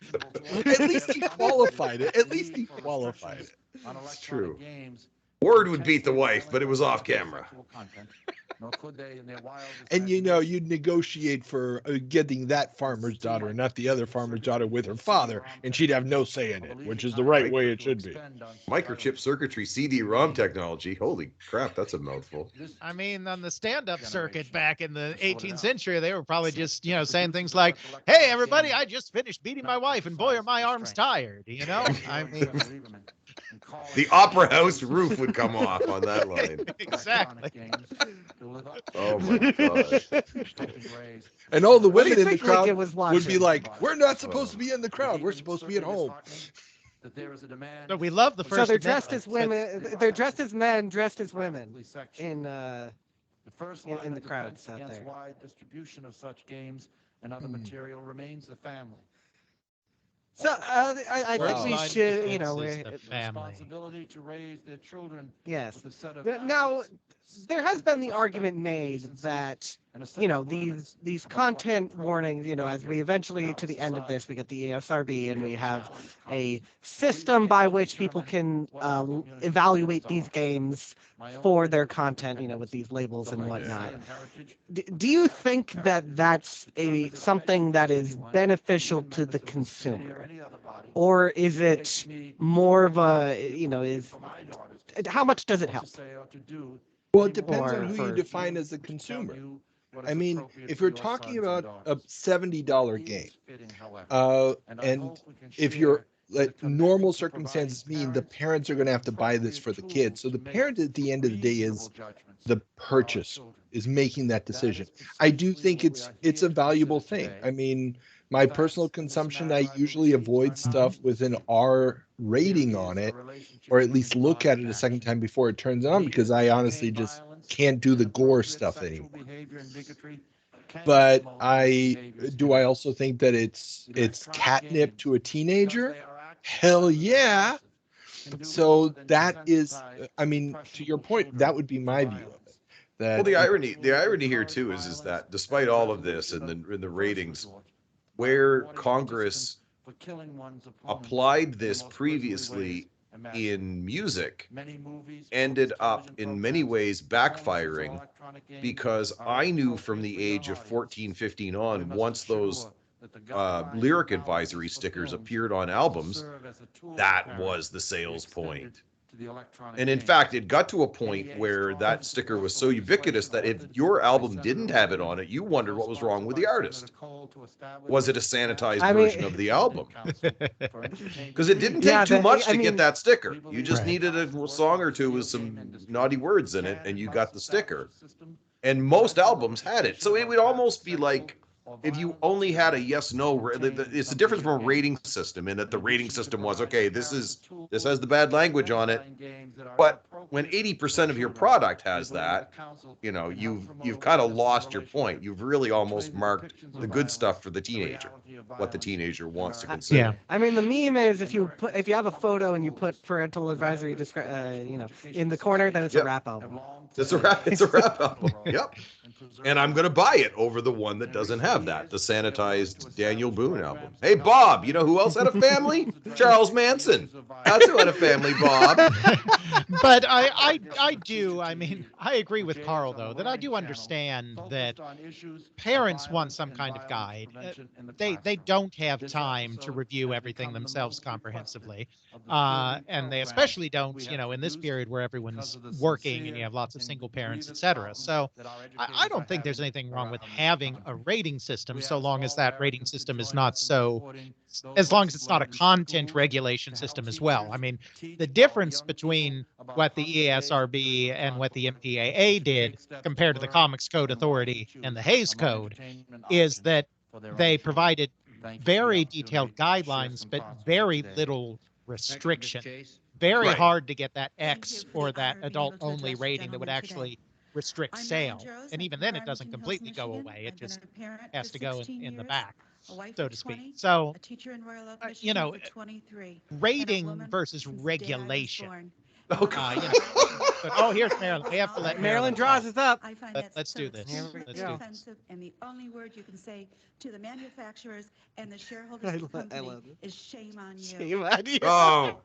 At least he qualified it. It's true. Word would beat the wife, but it was off camera. And you know, you'd negotiate for getting that farmer's daughter, not the other farmer's daughter with her father, and she'd have no say in it, which is the right way it should be. Microchip circuitry, CD-ROM technology. Holy crap, that's a mouthful. I mean, on the stand-up circuit back in the 18th century, they were probably just, you know, saying things like, "Hey, everybody, I just finished beating my wife, and boy, are my arms tired." You know, I mean. The opera house roof would come off on that line. Exactly. Oh my god. And all the women in the crowd would be like, "We're not supposed to be in the crowd. We're supposed to be at home." So we love the First So they're dressed as women. They're dressed as men, dressed as women in the crowds out there. Wide distribution of such games and other material remains the family. So I think we should, you know, responsibility to raise their children. Yes. Now, there has been the argument made that, you know, these content warnings, you know, as we eventually to the end of this, we get the ESRB and we have a system by which people can evaluate these games for their content, you know, with these labels and whatnot. Do you think that that's something that is beneficial to the consumer? Or is it more of a, you know, how much does it help? Well, it depends on who you define as a consumer. what is I mean, appropriate if for you're your talking sons and about a daughters. $70 It game, is fitting, however, and I hope we can if you're share in the like commitment normal to providing circumstances mean the parents are with going to have to buy this for the appropriate kids. So tools the to make parent at the end of the day is reasonable judgments the for our purchaser, children. is making that That decision. is I do precisely think what we it's are it's here a to valuable consider thing. today. I mean, my The facts personal of this consumption, matter, I I usually believe, avoid are stuff not with an disputed. R Here rating is on a it, relationship or at least between look God at and it a second action. time before it turns on, Legal because I to honestly contain just violence, can't do the gore inappropriate stuff sexual anymore. behavior and bigotry can But promote those I behaviors do I in also think that it's electronic catnip games to a because teenager? they are active Hell rather than yeah. passive, can do So more than that is, desensitize I mean, to your impressionable point, that children would be to my view of it. violence. Well, That the you know, irony here too is that despite all of this and the ratings, where Congress for killing one's opponent applied in the this most grisly previously ways imaginable. in music Many movies, ended books, up television in many programs, ways films, or backfiring electronic games because are I knew appropriate from the for young age of audiences. 14, 15 We on, must once those assure that the guidelines and lyric policies advisory for stickers films appeared on will albums, serve as a tool for that parents was the to be sales extended point. to the electronic And in games. fact, it got to a point NEA where strongly that sticker was so supports the ubiquitous that if legislation your authored album by didn't Senator have it Lieberman, on it, you wondered what was wrong with the co-sponsored by artist. Senator Cole to establish Was it a the sanitized I mean- version of the album? Council for Entertainment Because it didn't Yeah, take too much I to mean- get that sticker. We You believe just Right. needed a song or two with some naughty words in it, can and you must got the establish sticker. a system And most albums had it. So it would almost be like if you only had a yes/no. It's the difference from a rating system in that the rating system was, okay, this has the bad language on it, but when 80% of your product has that, you know, you've kind of lost your point. You've really almost marked the good stuff for the teenager, what the teenager wants to consume. Yeah. I mean, the meme is if you have a photo and you put parental advisory, in the corner, then it's a Yep. rap album. It's a rap album. Yep. And I'm gonna buy it over the one that doesn't have that, the sanitized Daniel Boone album. Hey Bob, you know who else had a family? Charles Manson. That's who had a family, Bob. But I do. I mean, I agree with Karl though that I do understand that parents want some kind of guide. They don't have time to review everything themselves comprehensively, and they especially don't, in this period where everyone's working and you have lots of single parents, etc. So I don't think there's anything wrong with having a rating system, so long as that rating system is not as long as it's not a content regulation system as well. I mean, the difference between what the ESRB and what the MPAA did compared to the Comics Code Authority and the Hays Code is that they provided very detailed guidelines, but very little restriction. Very Right. hard to get that X or that adult-only rating that would actually restrict sale. And even then, it doesn't completely go away. It just has to go in the back, so to speak. So, rating versus regulation. Oh, But, oh, here's Marilyn. We have to let Marilyn draws us up. Let's do this. Here we Let's go. do this. And the only word you can say to the manufacturers and the shareholders of the I company love it. is shame on you. Shame on you. Oh,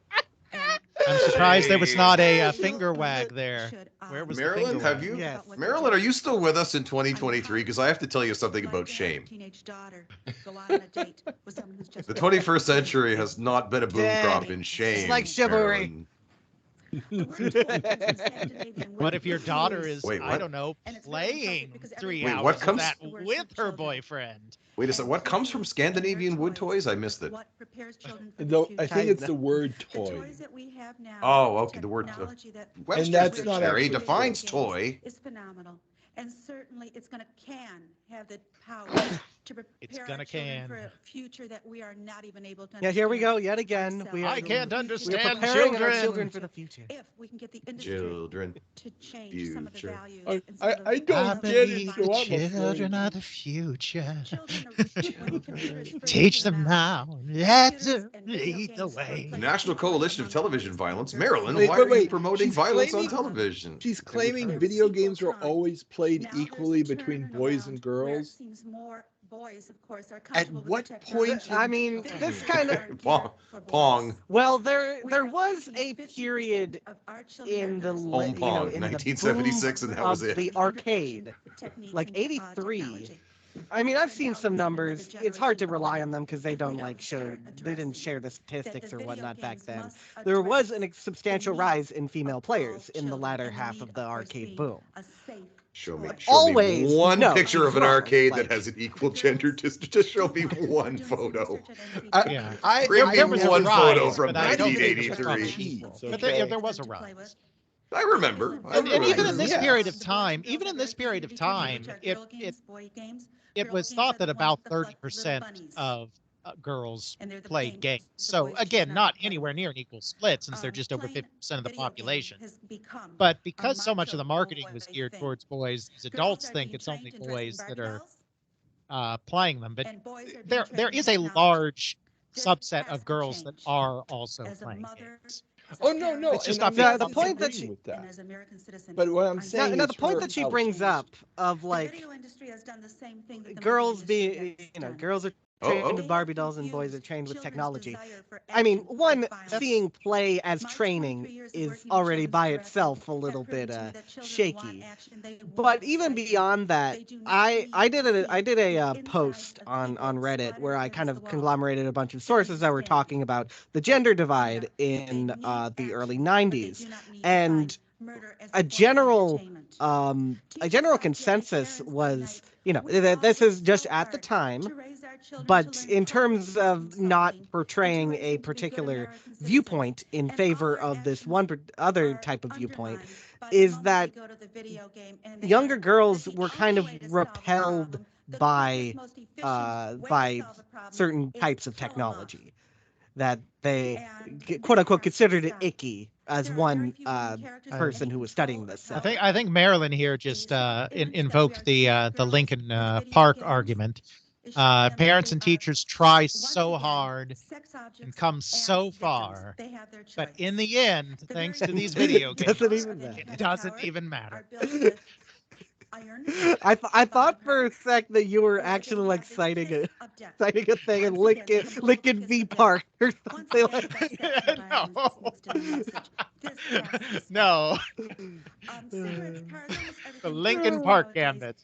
I'm surprised there was not a You finger wag there. should Where was the Marilyn, finger have wag? you? Yes. Marilyn, are you still with us in 2023? Because I have to tell you something about shame. Teenage daughter go out on a date with someone who's just The 21st century has not been a boom crop in shame. It's like chivalry. Marilyn. What if your daughter is, Wait, I what? don't know, playing 3 Wait, hours what of comes- that with her boyfriend? Wait a second. What comes from Scandinavian wood toys? I missed it. What prepares children for the though I future. think it's the word The toy. toys that we have now, Oh, okay, the word technology that Webster's that's not Dictionary actually defines games toy. is phenomenal, and certainly it's can have the power to It's prepare gonna our children can. for a future that we are not even able to. Yeah, here we go understand yet again. ourselves. We are, I can't we are understand preparing our children. children for the future. If we can get the industry Children. to change some of the Future. values. I- and some I- of the I don't I levels of get it, believe so the I'm afraid. children are the future. Children are, when computers first Teach came them out, now. Let computers them and video lead the games were way. The played National equally Coalition of among Television boys Violence. and girls. Marilyn, Wait, why wait, are you wait. promoting She's violence on claiming- television? She's There was claiming no video equal games were time. always played Now there's equally a between turnaround boys and where it girls. seems more boys, of course, are At comfortable with what the point? technology. I mean, Video this games kind of are geared Pong. for boys. Pong. well, We there are was looking a 50% period of our children in the are Home losing Pong, in the 1976, boom and that was of it. the arcade. techniques Like and, 83. technology. I mean, I've seen some numbers. It's hard to rely on them because they don't they didn't share the statistics or whatnot back then. There was a substantial rise in female players in the latter half of the arcade boom. Show me Always, one no, picture of an wrong, arcade like- that has an equal gender. Just show me one photo. Bring me was a one photo rise, from but I don't think it's 1983. equal. But there was a rise. I remember. And even in this Yeah. period of time, it was thought that about 30% of girls played games. So again, not anywhere near an equal split since they're just over 50% of the population. But because so much of the marketing was geared towards boys, these adults think it's only boys that are playing them. But there is a large subset of girls that are also playing games. Oh no! It's just and not I'm the point that disagreeing she- with that. But what I'm saying Now, is the point her that she outreach. brings up of like girls being, girls are trained with Barbie dolls and boys are trained with technology. I mean, one, seeing play as training is already by itself a little bit shaky. But even beyond that, I did a post on Reddit where I kind of conglomerated a bunch of sources that were talking about the gender divide in the early 90s, and a general consensus was, that this is just at the time, but in terms of not portraying a particular viewpoint in favor of this one other type of viewpoint, is that younger girls were kind of repelled by certain types of technology that they quote unquote considered it icky, as one person who was studying this said. I think Marilyn here just invoked the Lincoln Park argument. Parents and teachers try so hard and come so far, but in the end, thanks to these video games, it doesn't even matter. I thought for a sec that you were actually like citing a thing in Lincoln v. Park or something like that. No. The Lincoln Park gambit.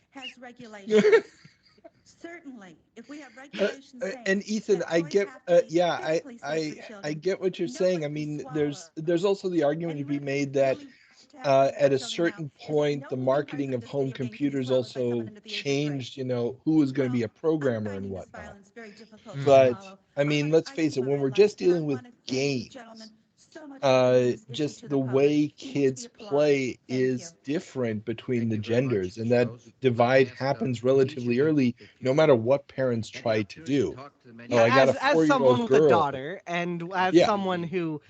Certainly, if we have regulations and Ethan, I get, I get what you're saying. I mean, there's also the argument to be made that at a certain point, the marketing of home computers also changed, who was going to be a programmer and whatnot. But I mean, let's face it, when we're just dealing with games, just the way kids play is different between the genders, and that divide happens relatively early, no matter what parents try to do. Yeah, I got a as 4-year-old someone with girl. a daughter, and as someone who,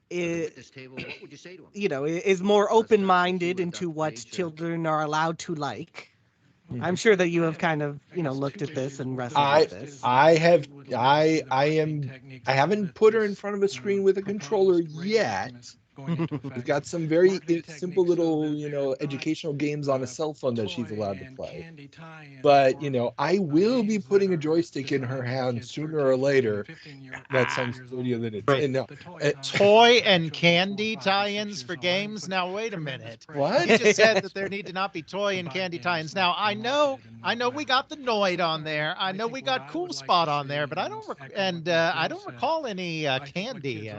is more open-minded into what children are allowed to like. I'm sure that you have kind of, looked at this and wrestled with this. I haven't put her in front of a screen with a controller yet. We've got some very simple little, educational games on a cell phone that she's allowed to play. But, I will be putting a joystick in her hand sooner or later. That sounds studio than it's no. Toy and candy tie-ins for games? Now, wait a minute. What? You just said that there need to not be toy and candy tie-ins. Now, I know we got the Noid on there. I know we got Cool Spot on there, but I don't recall any candy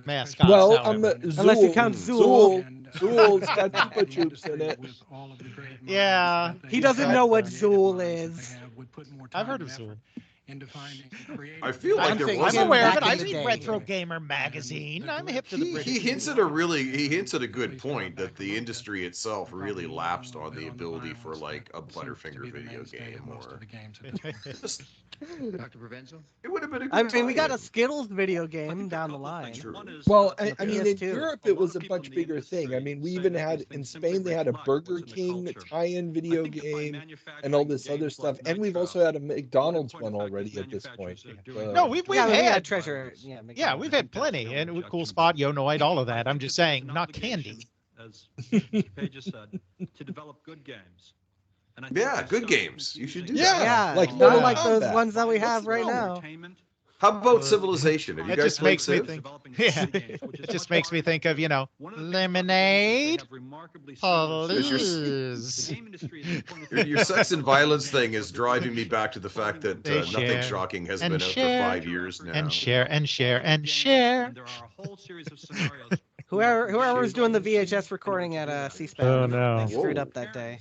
mascots. Well, unless you count Zool. Zool's got Chupa Chups in it. Yeah. He doesn't know what Zool is. I've heard of Zool. I feel like there was. I'm aware of it. I read Retro Gamer magazine. I'm hip to the British. He hints at a good point that the industry itself really lapsed on the ability for like a Butterfinger video game or. Dr. Provenzo? It would have been a good I mean, we got a tie-in. Skittles video game down the line. Well, I mean, in PS2. Europe, it was a much bigger thing. I mean, we even had, in Spain, they had a Burger King tie-in video game and all this other stuff. And we've also had a McDonald's one already at this point. No, we've we had had treasure. Yeah, we've had plenty. And Cool Spot, Yonoid, all of that. I'm just saying, not candy. As Paige just said, to develop good games. And I think Yeah, there's good still games. You should do Yeah. that. Yeah, like not Mortal like those Kombat. ones that we have right now. Entertainment, How about Civilization? Have you That guys just played makes me Civ? think. developing Yeah, good games, which is it just much makes me harder think to of, do. One of the things about lemonade. games is they have remarkably similar Please. The game industry is at one of the- Your sex and violence thing is driving me back to the fact that They nothing share shocking has and been out share for 5 years now. And share and share and share. And there are a whole series of scenarios. Whoever was doing the VHS recording at C-SPAN. Oh, no. They screwed Whoa. up that day.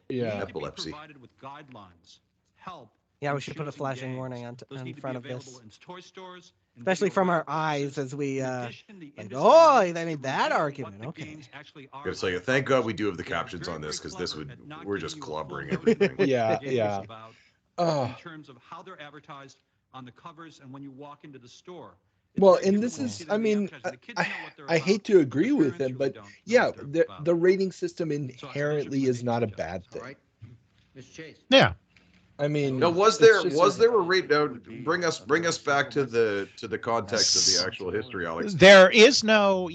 Yeah. Epilepsy. Provided with guidelines, help. Yeah, we should put a flashing warning in Those front of available this. in toy stores, in Especially video from our rental eyes boxes. as we, In like, addition, the industry oh, needs they to made that reveal argument, what the okay. games actually are Gotta tell you, on the thank God covers. we do have the They are captions very, on this very because this clever would at not we're just giving you a full clobbering version of everything. what the Yeah, game is yeah. about Oh. in terms of how they're advertised on the covers and when you walk into the store. Well, and this is, I mean, I hate to agree with him, but yeah, the rating system inherently is not a bad All thing. right. Mr. Chase. Yeah. I mean, Now, was it's there just a rate? Now, bring us back to the context of the actual history, Alex. There is no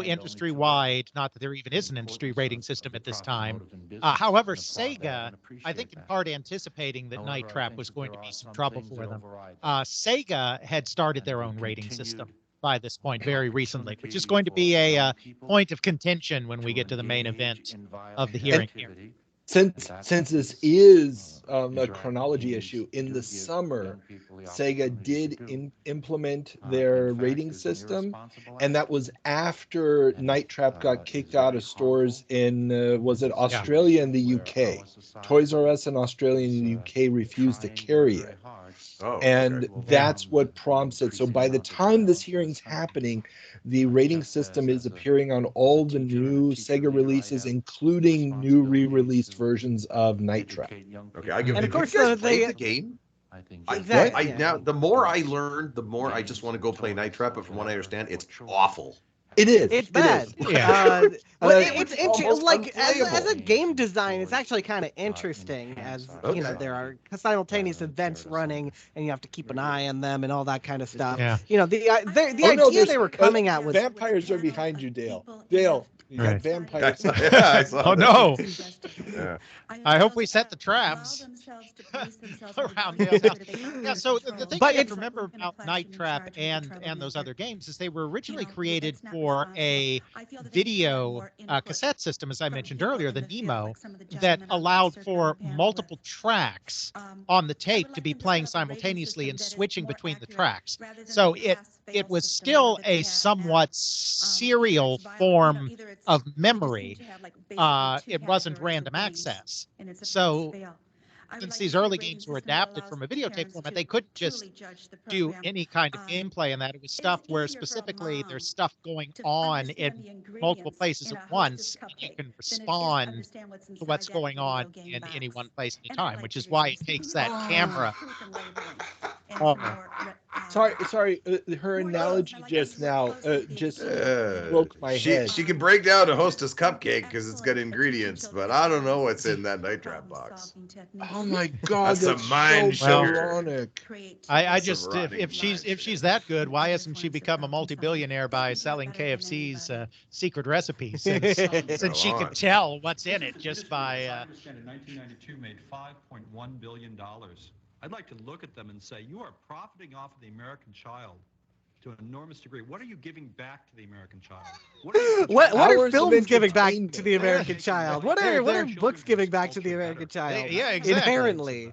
industry-wide, not that there even is an industry rating system at this time. However, Sega, I think in part anticipating that Night Trap was going to be some trouble for them, Sega had started their own rating system by this point very recently, which is going to be a point of contention when we get to the main event of the hearing here. since this is a chronology issue, in the summer, Sega did implement their rating system, and that was after Night Trap got kicked out of stores in was it Australia and the UK? Toys R Us in Australia and the UK refused to carry it. Oh, And okay. that's what prompts it. So by the time this hearing's happening, the rating system is appearing on all the new Sega releases, including new re-released versions of Night Trap. Okay, I give. And of Have course, you guys they played the game? Exactly. Now, the more I learn, the more I just want to go play Night Trap. But from what I understand, it's awful. It is. It's bad. Yeah. Well, It's almost like as unplayable. a game design, it's actually kind of interesting. As you know, Okay. there are simultaneous events running, and you have to keep an eye on them and all that kind of stuff. Yeah. You know, the Oh, no, idea they there's- were coming at was Vampires are behind you, Dale. Dale, you got Right. vampires. Yeah, I saw Oh, that. no. Yeah. I hope we set the traps around Dale's house. Yeah, so the thing But you have it's- to remember about Night Trap and those other games is they were originally created for a video cassette system, as I mentioned earlier, the Nemo, that allowed for multiple tracks on the tape to be playing simultaneously and switching between the tracks. So it was still a somewhat serial form of memory. It wasn't random access. So since these early games were adapted from a videotape format, they couldn't just do any kind of gameplay in that. It was stuff where specifically there's stuff going on in multiple places at once, and you can respond to what's going on in any one place at a time, which is why it takes that camera. Sorry. Her analogy just now just broke my head. She can break down a Hostess cupcake because it's got ingredients, but I don't know what's in that Night Trap box. Oh my God, That's that's some mind so sugar. ironic. I Some just rotting if she's that good, why hasn't she become a multi-billionaire by selling KFC's secret recipes? Since she can tell what's in it just by. In 1992 made $5.1 billion. I'd like to look at them and say, you are profiting off of the American child to an enormous degree. What are you giving back to the American child? What are Hours of films giving back to entertainment. the American child? What are books giving back to the American child? Yeah, exactly. Inherently.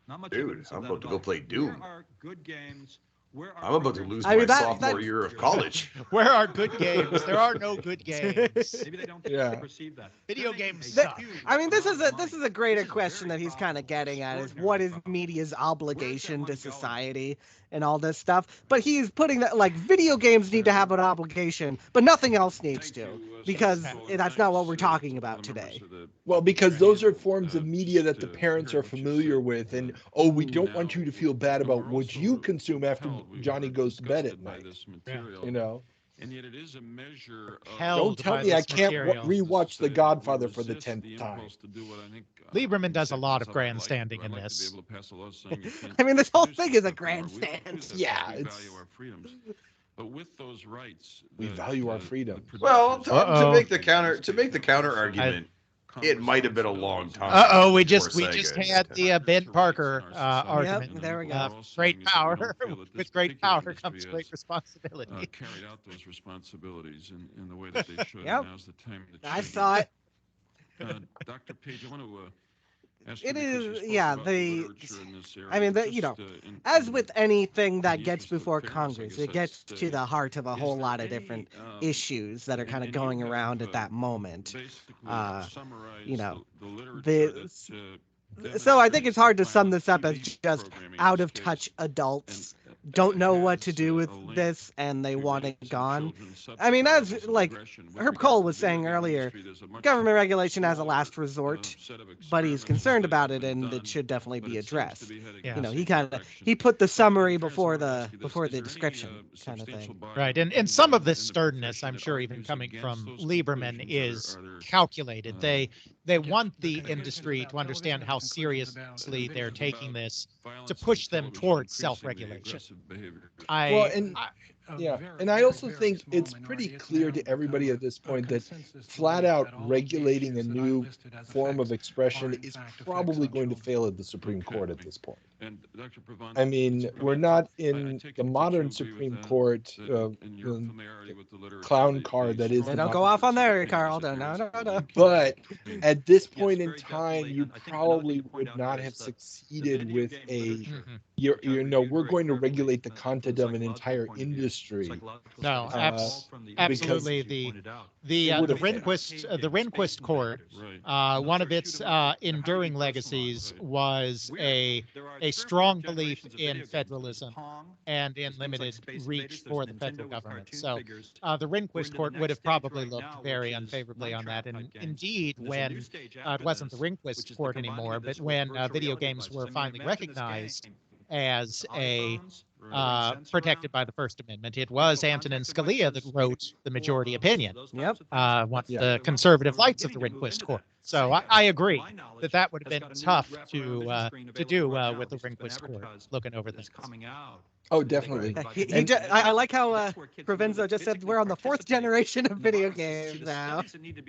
Not much Dude, evidence of I'm that about to at go all. play Doom. Where are good games? Where are I'm about to great lose games? my mean, that- sophomore that- year of college. Where are good games? There are no good games. Maybe they don't Yeah. perceive that. Video games That- suck. I mean, this is a greater question that he's kind of getting at is what is media's obligation to society and all this stuff. But he's putting that like video games need to have an obligation, but nothing else needs to, because that's not what we're talking about today. Well, because those are forms of media that the parents are familiar with, and we don't want you to feel bad about what you consume after Johnny goes to bed at night. You know, And yet it is a measure of don't tell me I can't rewatch The Godfather for the 10th time. Lieberman does a lot of grandstanding in this. I mean, this whole thing is a grandstand. Yeah, we it's- value our freedoms. But with those rights, We value our freedom. Well, to Uh-oh. make the counter argument, it might have been a long time. We before just Sega had the Ben Parker argument. Yep, there we go. Great power, with great power comes great responsibility. carried out those responsibilities in the way that they should. Yep. Now's the time that I saw it. Dr. Page, I want to it is, yeah, I mean, as with anything that gets before Congress, it gets to the heart of a whole lot of different issues that are kind of going around at that moment. You know, so I think it's hard to sum this up as just out of touch adults don't know what to do with this and they want it gone. I mean, as like Herb Cole was saying earlier, government regulation as a last resort, but he's concerned about it and it should definitely be addressed. Yeah. You know, he put the summary before the description kind of thing. Right, and some of this sternness, I'm sure, even coming from Lieberman, is calculated. They want the industry to understand how seriously they're taking this to push them towards self-regulation. And I also think it's pretty clear to everybody at this point that flat out regulating a new form of expression is probably going to fail at the Supreme Court at this point. I mean, we're not in the modern Supreme Court clown car that is. Don't go off on there, Karl. No. But at this point in time, you probably would not have succeeded with we're going to regulate the content of an entire industry. No, absolutely. The Rehnquist court, one of its enduring legacies was a strong belief in federalism and in limited reach for the federal government. So the Rehnquist court would have probably looked very unfavorably on that. And indeed, when it wasn't the Rehnquist court anymore, but when video games were finally recognized as protected by the First Amendment, it was Antonin Scalia that wrote the majority opinion. Yep. One of the conservative lights of the Rehnquist court. So I agree that would have been tough to do with the Rehnquist court looking over this. Oh, definitely. I like how Provenzo just said we're on the 4th generation of video games now.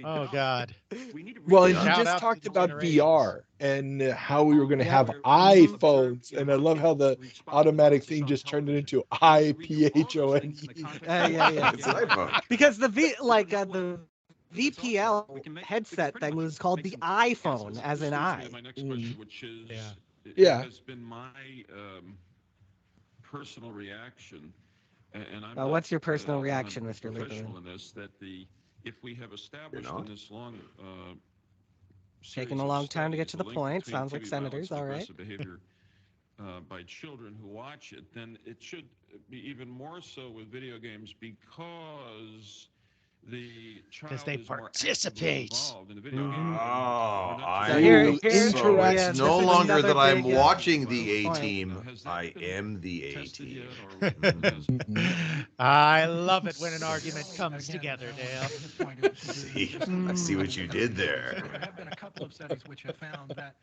Oh, God. Well, and he just talked about VR and how we were going to have iPhones. And I love how the automatic thing just turned it into iPhone. Yeah. Because the VPL headset thing was called the iPhone, as in I. My next question, which is, yeah, has been my personal reaction, and I'm what's your personal reaction, Mr. Lieberman? In this, that if we have established in this long taking a long time to get to the point, sounds like senators, all right. Behavior by children who watch it, then it should be even more so with video games because the child they participate. In the video game. It's no longer that I'm watching the A-Team. I am the A-Team. I love it when an argument comes together, Dale. I see what you did there. There have been a couple of studies which have found that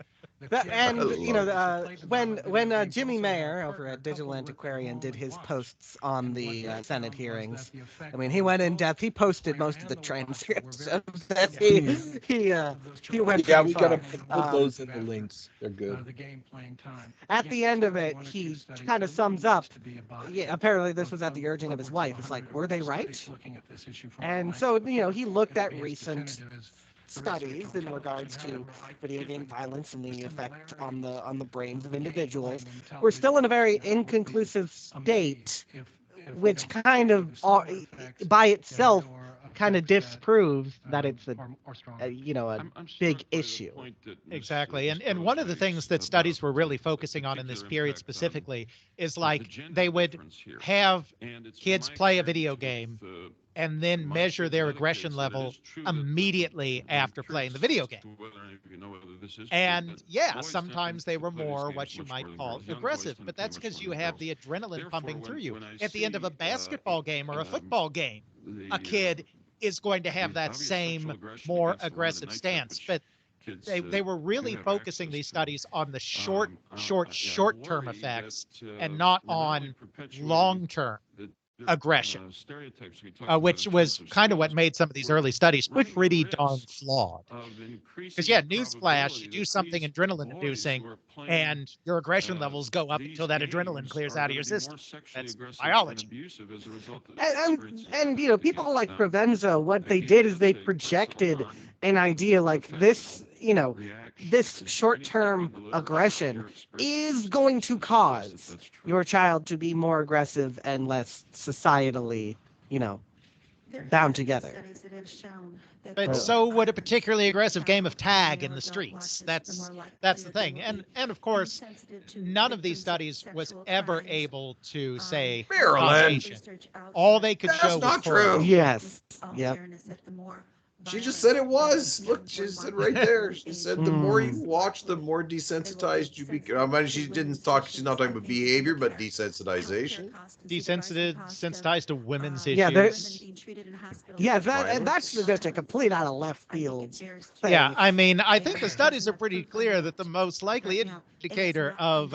when Jimmy Mayer over at Digital Antiquarian did his posts on the Senate hearings, I mean, he went in depth. He posted most of the transcripts of that. He went. Yeah, we gotta put those in the links. They're good. At the end of it, he kind of sums up. Yeah, apparently this was at the urging of his wife. It's like, were they right? And so he looked at recent studies in regards to video game violence and the effect on the brains of individuals. We're still in a very inconclusive state, which kind of by itself kind of disproves that it's a big issue. Exactly. And one of the things that studies were really focusing on in this period specifically is like they would have kids play a video game and then measure their aggression level immediately after playing the video game. And yeah, sometimes they were more what you might call aggressive, but that's because you have the adrenaline pumping through you. At the end of a basketball game or a football game, a kid is going to have that same more aggressive stance. But they were really focusing these studies on the short-term effects and not on long-term aggression, which was kind of what made some of these early studies pretty darn flawed. Because yeah, newsflash, you do something adrenaline-inducing, and your aggression levels go up until that adrenaline clears out of your system. That's biology. And people like Provenzo, what they did is they projected an idea like this this short-term aggression is going to cause your child to be more aggressive and less societally, bound together. But so would a particularly aggressive game of tag in the streets. That's the thing. And of course, none of these studies was ever able to say Marilyn. causation. All they could That's show was not true. correlation. Yes. Yep. She just said it was. Look, she said right there. She said the more you watch, the more desensitized you become. I mean, she didn't talk. She's not talking about behavior, but desensitization. Desensitized to women's issues. That's just a complete out of left field thing. Yeah, I mean, I think the studies are pretty clear that the most likely indicator of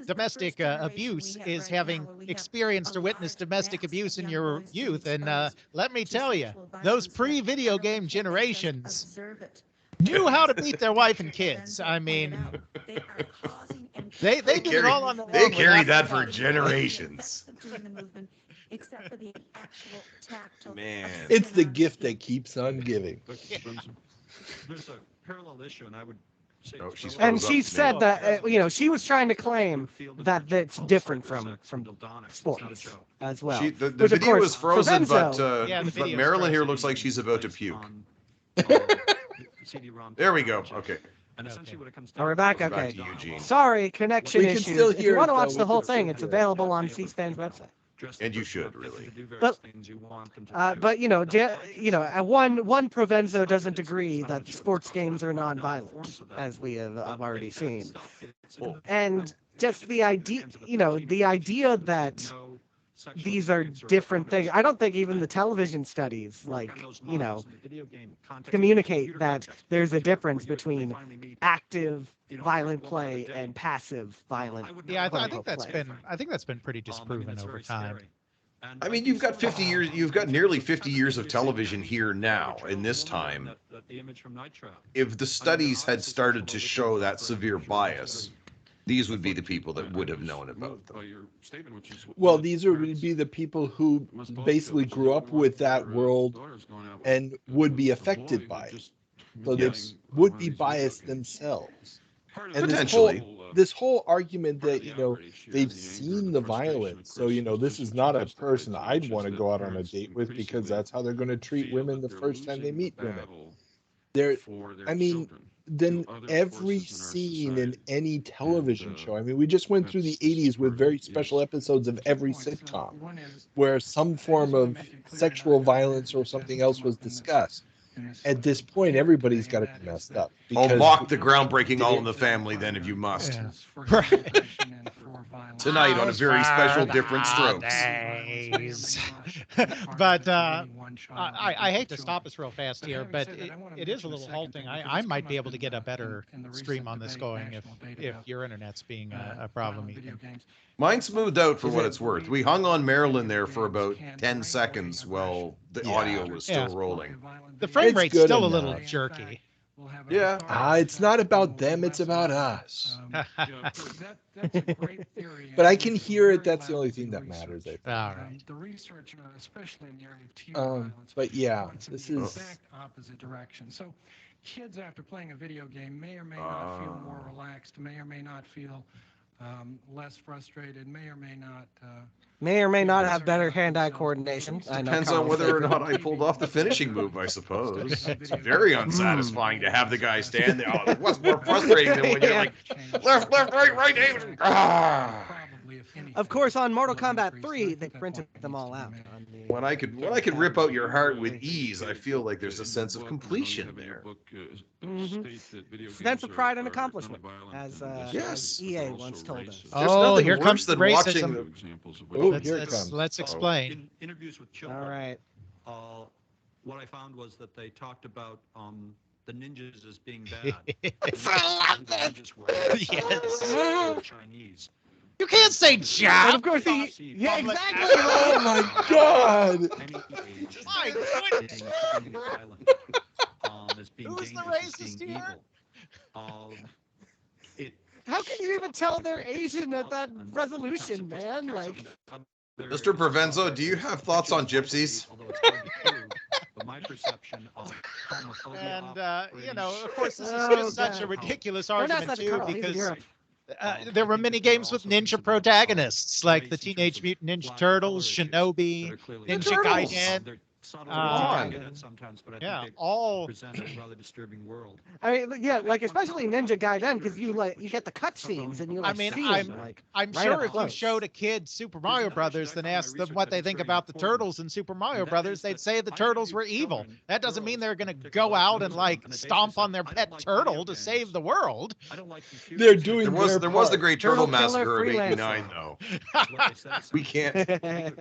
domestic abuse is having experienced or witnessed domestic abuse in your youth. And let me tell you, those pre-video game generations knew how to beat their wife and kids. I mean, they did it all on their own. They carried that for generations. Man, it's the gift that keeps on giving. There's a parallel issue, and I would say. And she said that she was trying to claim that it's different from sports as well. The video was frozen, but Marilyn here frozen. looks like she's about to puke. There we go. Okay. And essentially what it comes Are we back? Okay. Back to Eugene. Sorry, connection We can issues. still If hear you want it, to watch though. the We whole can still thing, it's hear it. available on C-SPAN's website. And you should, really. But one provenzo doesn't agree that sports games are non-violent, as we have already seen. And just the idea, that these are different things. I don't think even the television studies, communicate that there's a difference between active violent play and passive violent. Yeah, I think that's been pretty disproven over time. I mean, you've got nearly 50 years of television here now in this time. If the studies had started to show that severe bias, these would be the people that would have known about them. Well, these would be the people who basically grew up with that world and would be affected by it. So they would be biased themselves. And this whole argument that, they've seen the violence. So, this is not a person I'd want to go out on a date with because that's how they're going to treat women the first time they meet women. Then every scene in any television show, we just went through the 80s with very special episodes of every sitcom where some form of sexual violence or something else was discussed. At this point, everybody's got to be messed up. Mock the groundbreaking All in the Family then if you must. Yeah. Right. Tonight on a very special Different Strokes. But I hate to stop us real fast here, but it is a little halting. I might be able to get a better stream on this going if your internet's being a problem. Mine smoothed out for what it's worth. We hung on Marilyn there for about 10 seconds while the audio was still rolling. The frame rate's still a little jerky. Yeah. It's not about them, it's about us. But I can hear it. That's the only thing that matters, I think. All right. The research, especially in the area of teen violence, but yeah, points in this the is exact opposite direction. So kids after playing a video game may or may not feel more relaxed, may or may not feel less frustrated, may or may not have better hand-eye coordination. Depends on whether or not I pulled off the finishing move, I suppose. It's very unsatisfying to have the guy stand there. Oh, what's more frustrating than when you're like, left, right, aim. Of course, on Mortal Kombat 3, they printed them all out. When I could rip out your heart with ease, I feel like there's a sense of completion there. Sense of pride and accomplishment, as EA once told us. Oh, here comes the racism. Let's explain. In interviews with children, all right. What I found was that they talked about the ninjas as being bad. I love this. Yes. Chinese. You can't say job. Of course, yeah, exactly. Oh my God. My goodness. Who's the racist here? How can you even tell they're Asian at that resolution, man? Mr. Provenzo, do you have thoughts on gypsies? But my perception of And, homophobia you know, of course, this is Oh, just such a God. ridiculous Don't ask argument, that to too, Karl. He's in because Europe. there were many games with ninja protagonists, like the Teenage Mutant Ninja Turtles, Shinobi, Ninja Turtles! Gaiden. Sometimes, but I Yeah, think they all. present a rather disturbing world. I mean, yeah, like especially Ninja Gaiden, because you get the cutscenes and you like I mean, see them, like I'm right sure up if you close. showed a kid Super Mario Brothers and asked them what they think about the turtles in Super Mario Brothers, they'd say the turtles were evil. That doesn't mean they're going to go out and like stomp on their pet turtle to save the world. They're doing There was the Great Turtle Turtle Killer Massacre of Freelancer. '89, though.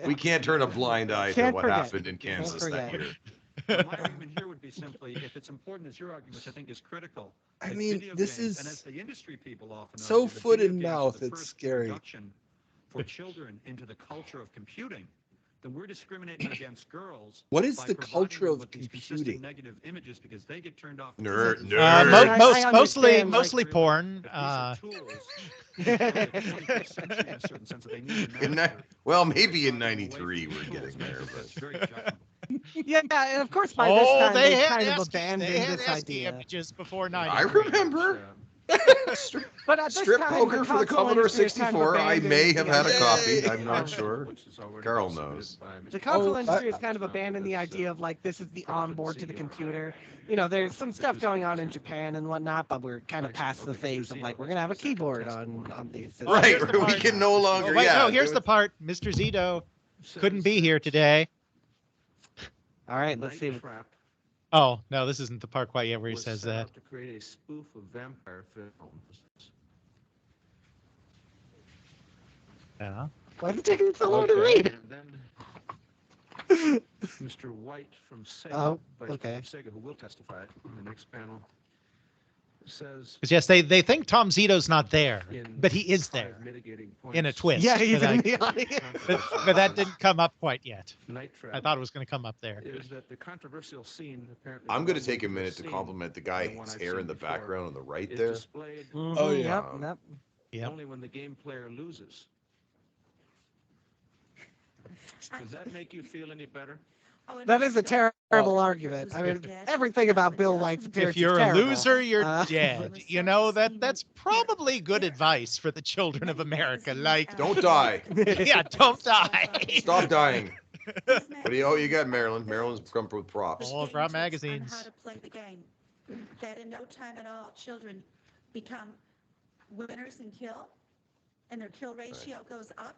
We can't turn a blind eye to Can't what forget. happened in Can't Kansas that forget. year. My argument here would be simply, if it's important as your argument, which I think is critical. I that mean, video this games, is and as the industry people often so argue, that foot video in games are mouth, the it's first scary. introduction for children into the culture of computing, then we're discriminating against girls. What is by the providing culture them of with these computing? persistent negative images because they get turned off. Nerd. I understand, Mostly like- porn. Well, maybe in '93 we're getting there, but Yeah, and of course by this time they they had kind of ASCII. abandoned They had this ASCII idea. images before 90. I remember. But at this Strip time, poker for the console Commodore industry has kind of 64. I abandoned may have the had a idea- copy. I'm not sure. Carl knows. The console Oh, industry has kind of abandoned the idea of like this is the onboard to the computer. You know, there's some stuff going on in Japan and whatnot, but we're kind of past the phase of like we're gonna have a keyboard on these systems. Right, here's the we part. can no longer. Oh, wait, yeah, no, here's the part. Mr. Zito couldn't be here today. All right, let's see. Oh, no, this isn't the part quite yet where he says that. To create a spoof of vampire films. Yeah. Why is it taking so long to read? And then Mr. White from Sega, Oh, Vice okay. President of Sega, who will testify in the next panel, says. Because yes, they think Tom Zito's not there, but he is there in a twist. Yeah, he's but in I- the audience. but that didn't come up quite yet. Night I Travel thought it was going to come up there. is that the controversial scene apparently. I'm going to take a minute to compliment the guy's hair in the background on the right is there. displayed Oh, yeah. Yep. Yep. only when the game player loses. Does that make you feel any better? That is a terrible argument. I mean, everything about Bill White's appearance If you're is a terrible. loser, you're Uh, dead. You know, that's probably good advice for the children of America. Like, Don't die. yeah, don't die. Stop dying. What do you? Oh, you got Maryland. Maryland's come with props. All brought magazines. On how to play the game. That in no time at all, children become winners in kill, and their kill ratio goes up.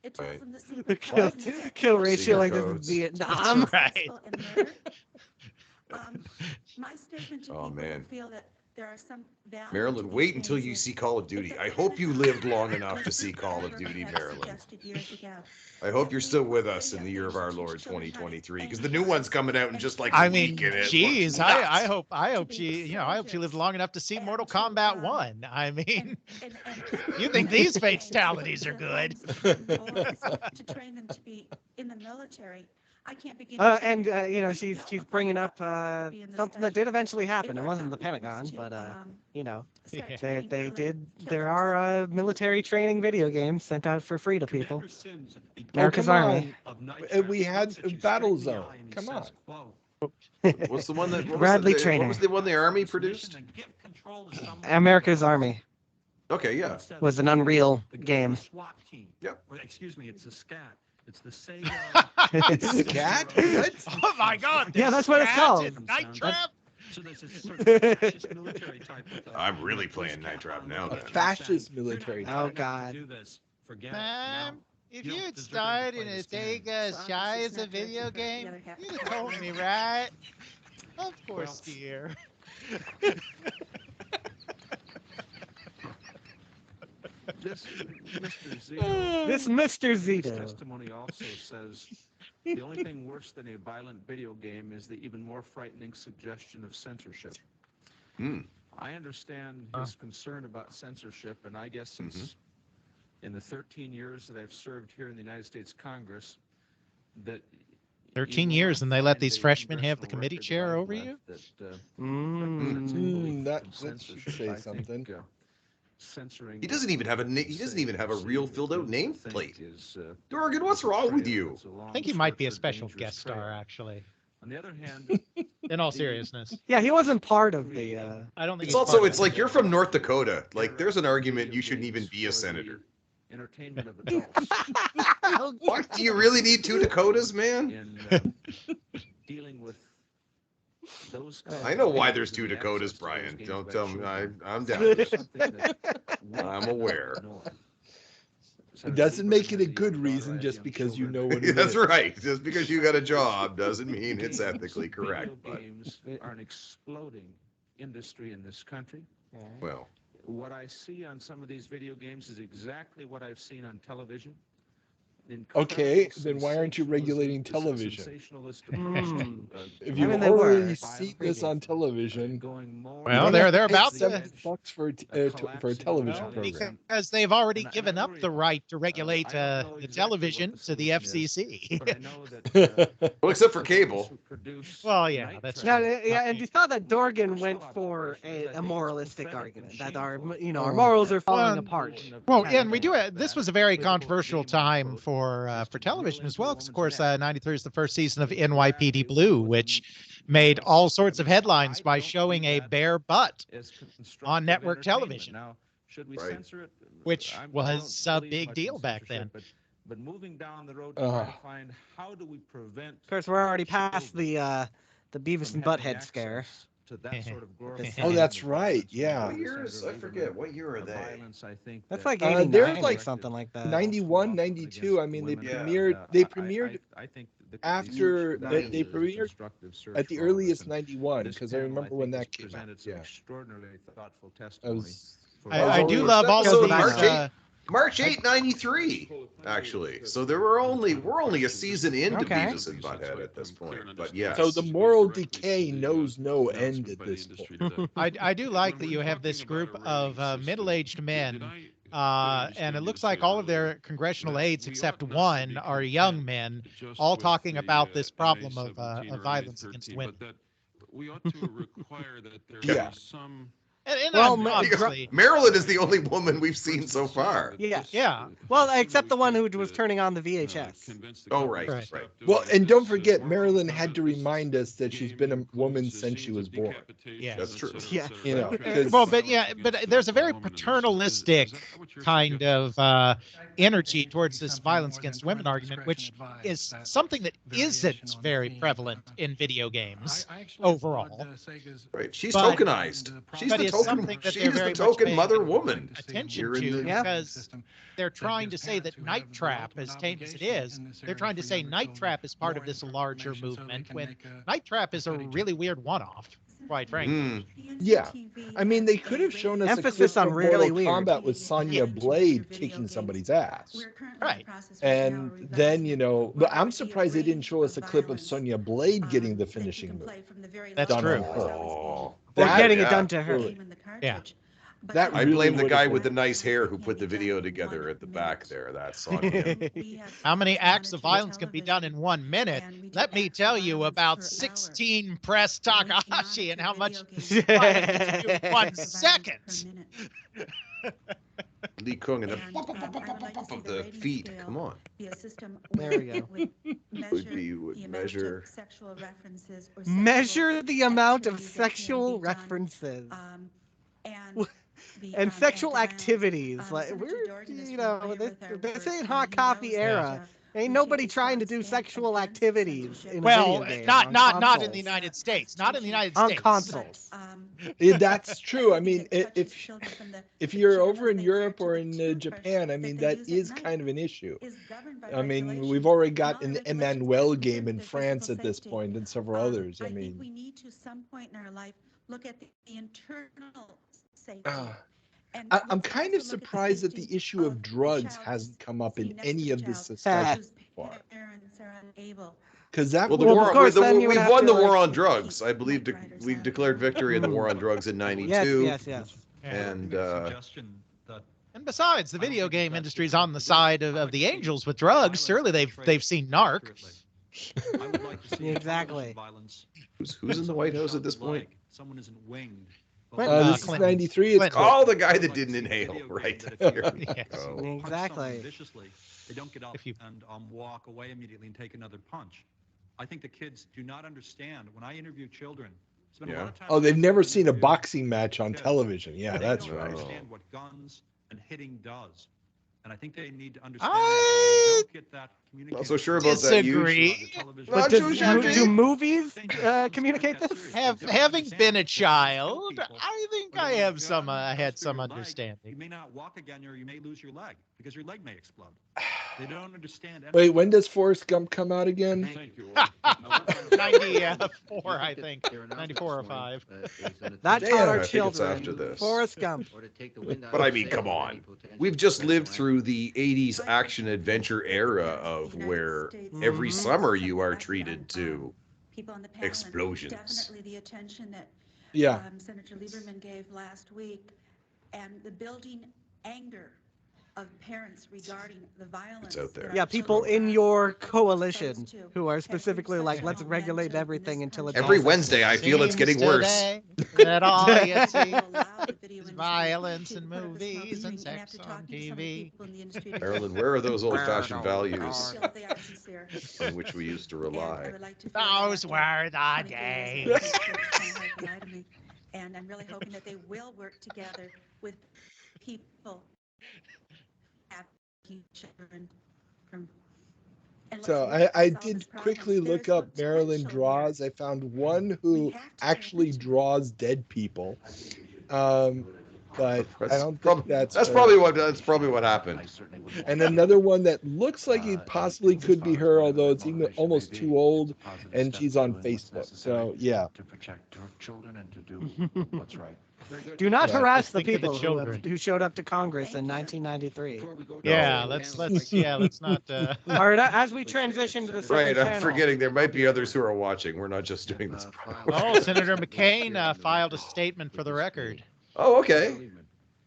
It tells Right. them the The secret kill, codes and kill ratio like this codes. is Vietnam. That's right. and murder. My statement to Oh, people man. who feel that there are some value Maryland, to wait these until games you is see Call of if Duty. the I hope you internet lived long has enough to see Call of Lieberman Duty, had Maryland. suggested years ago. I hope you're still with us in the year of our Lord 2023, because the new one's coming out in just like a I mean, week, and it geez, looks I nuts. hope she, I hope she lived long enough to see Mortal Kombat 1. I mean, you think these fatalities are good? To train them to be in the military. I can't begin. And you know, she's bringing up something that did eventually happen. It wasn't the Pentagon, but you know, they did. There are military training video games sent out for free to people. America's come Army. And we had Battlezone. Come on. What's the one that? What Bradley was the, Trainer. What was the one the Army produced? America's Army Okay, yeah. was an Unreal game. Yep. Excuse me, it's a SCAT. It's the Sega. Scat? What? Oh my God! Yeah, that's what it's Scat called. and Night Trap. So there's a sort of fascist military type of, I'm really playing Night Trap now. Then. Fascist military. Oh God. do this. Forget it. Ma'am, if You you don't had deserve to started play in a this game. Sega Shy as a video game, you'd have told me, right? Of course, dear. This Mr. Zito. This Mr. His Zito. testimony also says the only thing worse than a violent video game is the even more frightening suggestion of censorship. Hmm. I understand his concern about censorship, and I guess since in the 13 years that I've served here in the United States Congress, that 13 years, and they let these freshmen have the committee chair over you? That, Mm. That should say something. censoring. He doesn't even have a he doesn't even have a real filled out nameplate. Is, Dorgan, what's wrong with you? I think he might be a special guest star, actually. On the other hand, in all seriousness, yeah, he wasn't part of the. I don't think it's also it's like you're from North Dakota. Like, there's an argument you shouldn't even be a senator. Entertainment of adults. What? Do you really need 2 Dakotas, man? In dealing with those. I know why there's 2 Dakotas, Brian. Don't tell me. I'm down. I'm aware. It doesn't make it a good reason just because you know what it is. That's right. Just because you got a job doesn't mean it's ethically correct. Video games are an exploding industry in this country. Well, what I see on some of these video games is exactly what I've seen on television. Okay, then why aren't you regulating television? If you've they already were. seen this on television, Well, they're about to. $7 for a television program. Because they've already given up the right to regulate the television to the FCC. well, except for cable. Well, yeah, that's Yeah, true. yeah, and you saw that Dorgan went for a moralistic argument that our morals are falling apart. Well, and we do. This was a very controversial time for television as well, because of course, '93 is the first season of NYPD Blue, which made all sorts of headlines by showing a bare butt on network television, Should we censor it? which was a big deal back then. But moving down the road to try to find how do we prevent. Of course, we're already past the Beavis and Butthead scare. To that sort of Oh, that's right. Yeah. What year is, I forget, what year are they? Violence, I think That's like they're 89 like or something like that. 91, 92. I mean, they premiered. They premiered after they premiered at the earliest 91, because I remember when that came out. Yeah. Extraordinarily thoughtful I testimony. was. I do love all of these. March 8, 93, actually. So we're only a season into Beavis and Butthead at this point. But yes. So the moral decay knows no end at this point. I do like that you have this group of middle-aged men, and it looks like all of their congressional aides except one are young men, all talking about this problem of violence against women. We ought to require that there Yeah. be some. And Well, obviously, Marilyn is the only woman we've seen so far. Yeah. Well, except the one who was turning on the VHS. Oh, right. Well, and don't forget, Marilyn had to remind us that she's been a woman since she was born. Yeah, That's true. Yeah. You know, because well, but there's a very paternalistic kind of energy towards this violence against women argument, which is something that isn't very prevalent in video games overall. Right. She's But- tokenized. She's but the it's token. something that She they're is the very much token paying mother woman. attention You're in to, the- because they're trying to say that Night Trap, as tame as it is, they're trying to say Night Trap is part of this larger movement, when Night Trap is a really weird one-off, quite frankly. Yeah, I mean, they could have shown us Emphasis a clip on from really Mortal weird. Kombat with Sonya Blade kicking somebody's ass. Right. And then, but I'm surprised they didn't show us a clip of Sonya Blade getting the finishing move. That's done true. on her. Oh, Or That- getting yeah. it done to her. Really. Yeah. That I really blame the would've guy been- with the nice hair who put the video together at the back there. That's on him. How many acts of violence can be done in 1 minute? Let me tell you about 16 press Takahashi and how much violence you do in 1 second. Lee Kung and the feet. Come on. There we go. Would be would measure. Measure the amount of sexual references and sexual activities. Like we're, this ain't hot coffee era. Ain't nobody trying to do sexual activities in a Well, video game not on not in the consoles. United States. Not in the United On States. consoles. Yeah, that's true. I mean, if you're over in Europe or in Japan, I mean, that is kind of an issue. I mean, we've already got an Emmanuel game in France at this point, and several others. I think we mean, need to some point in our life look at the internal safety. And I'm let's kind of also look at the surprised that the safety issue of the drugs child hasn't come up who's in sitting next any to of the this child discussion whose so far. parents are unable. Because that Well, the would Well, war. of course, the- then you would we've have won to, the war like- on drugs. I believe we've declared victory in the war on drugs in '92. Yes. And And besides, the video game industry's on the side of the angels with drugs. Surely they've seen Narc. I would like to see Exactly. violence. who's in the White House at this Someone's point? leg, someone isn't winged. This is 93. It's Oh, the guy that didn't inhale, right? Here we Yes. go. Exactly. Viciously, they don't get up and walk away immediately and take another punch. I think the kids do not understand. When I interview children, spend a lot of time. Oh, they've never seen a boxing match on television. Yeah, they that's don't right. understand what guns and hitting does. And I think they need to understand that they don't get that communication. Not so sure about that. Disagree. But do movies communicate this? Having been a child, I think I have some. I had some understanding. You may not walk again, or you may lose your leg because your leg may explode. They don't understand. Wait, when does Forrest Gump come out again? 94, I think. 94 or 5. That Damn, taught I our think it's children. after this. Forrest Gump. But I mean, come on. We've just lived through the 80s action adventure era of where every summer you are treated to People on the panel, and explosions. definitely the attention that Senator Lieberman gave last week, and the building anger of parents regarding the violence. It's out there. Yeah, people in your coalition who are specifically like, let's regulate everything until it's Every all Wednesday, I feel it's getting Seems worse. today That all you see is violence in movies and sex on TV. Marilyn, where are those old-fashioned values on which we used to rely? Those were the days. And I'm really hoping that they will work together with people children from. So I did quickly look up Marilyn draws. I found one who actually draws dead people, but I don't think that's probably what happened. And another one that looks like it possibly could be her, although it's even almost too old, and she's on Facebook. So yeah. To protect children and to do what's right. Do not harass the Think of the people children. who showed up to Congress in 1993. Yeah, let's not. All right, as we transition to the second Right, I'm channel. forgetting there might be others who are watching. We're not just doing this. Oh, Senator McCain filed a statement for the record. Oh, okay.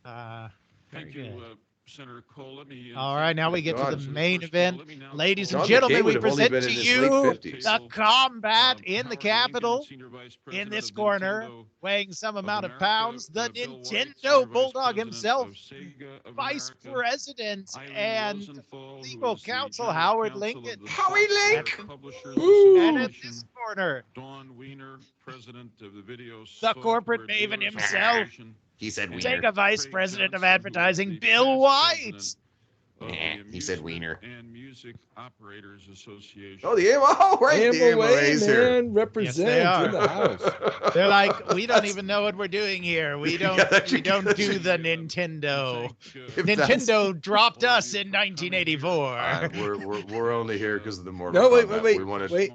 Thank you, Senator Cole. Let me, All right, now we get to the main event. Ladies and John gentlemen, McCain we would have only present been to in his you late 50s. the combat in the Howard Capitol. Lincoln, Senior Vice In President this of corner, Nintendo weighing some amount of America, pounds, the Bill White, Nintendo Senior Vice Bulldog President himself, of Sega of Vice America, President Eileen and Rosenthal, who legal is the counsel General Howard Counsel of Lincoln. the Howie Software Link! Publishers And in Association, this corner, Dawn Wiener, President of the Video the corporate Software maven Dealers himself, Association, He said and wiener. Sega Vice Craig President of Johnson, who is Advertising, the Bill past White. president of the He said Amusement wiener. and Music Operators Association. Oh, the right, the AMOA's here. Man, represent Yes, they in the house. They're like, we don't even know what we're doing here. We don't that's we don't good. do the Nintendo. If that's- Nintendo dropped us in 1984. We're only here because of the Mortal No, wait, Kombat. wait, We wanted- wait.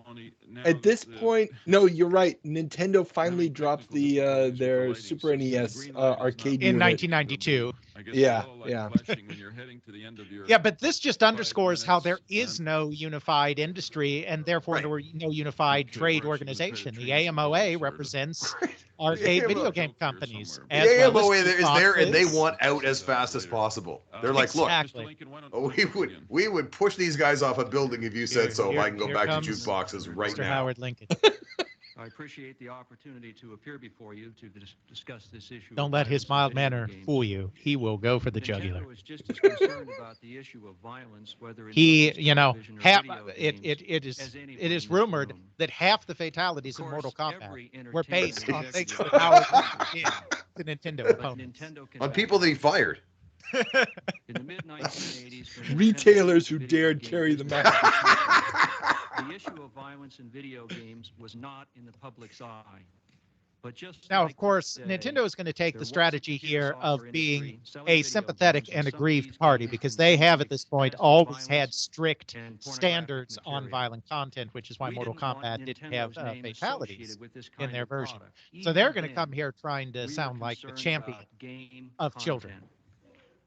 At this point, no, you're right. Nintendo finally dropped their Super NES arcade In unit. 1992. Yeah. Yeah, but this just underscores how there is no unified industry and therefore no unified trade organization. The AMOA represents arcade video game companies. The as well AMOA as is there, and they office. want out as fast as possible. They're like, Exactly. look, we would push these guys off a building if you said so. If I can go Here back to comes jukeboxes right Mr. now. Howard Lincoln. I appreciate the opportunity to appear before you to discuss this issue. Don't let his mild manner fool you. He will go for the jugular. Nintendo is just as concerned about the issue of violence, whether in He, movies, you know, television, or half video it games, as it anyone is in this rumored room. that half the fatalities in Of Mortal course, Kombat every were based on entertainment things executive that Howard has Lincoln did to Nintendo but opponents. Nintendo can On back people that he fired. In the mid-1980s, when Retailers Nintendo who video dared games carry the was mask. the issue of violence in video games was not in the public's eye. But just Now, like of course, today, Nintendo is going to take there the was a strategy computer here of software being industry selling a video sympathetic games, and some of aggrieved these party games because they have at this point contained always violence had strict and pornographic standards on material. violent content, which is why We Mortal didn't want Kombat didn't have Nintendo's name fatalities associated with this in kind their of version. product. So they're Even going to come then, here trying to we were sound like the concerned champion about game of children. content.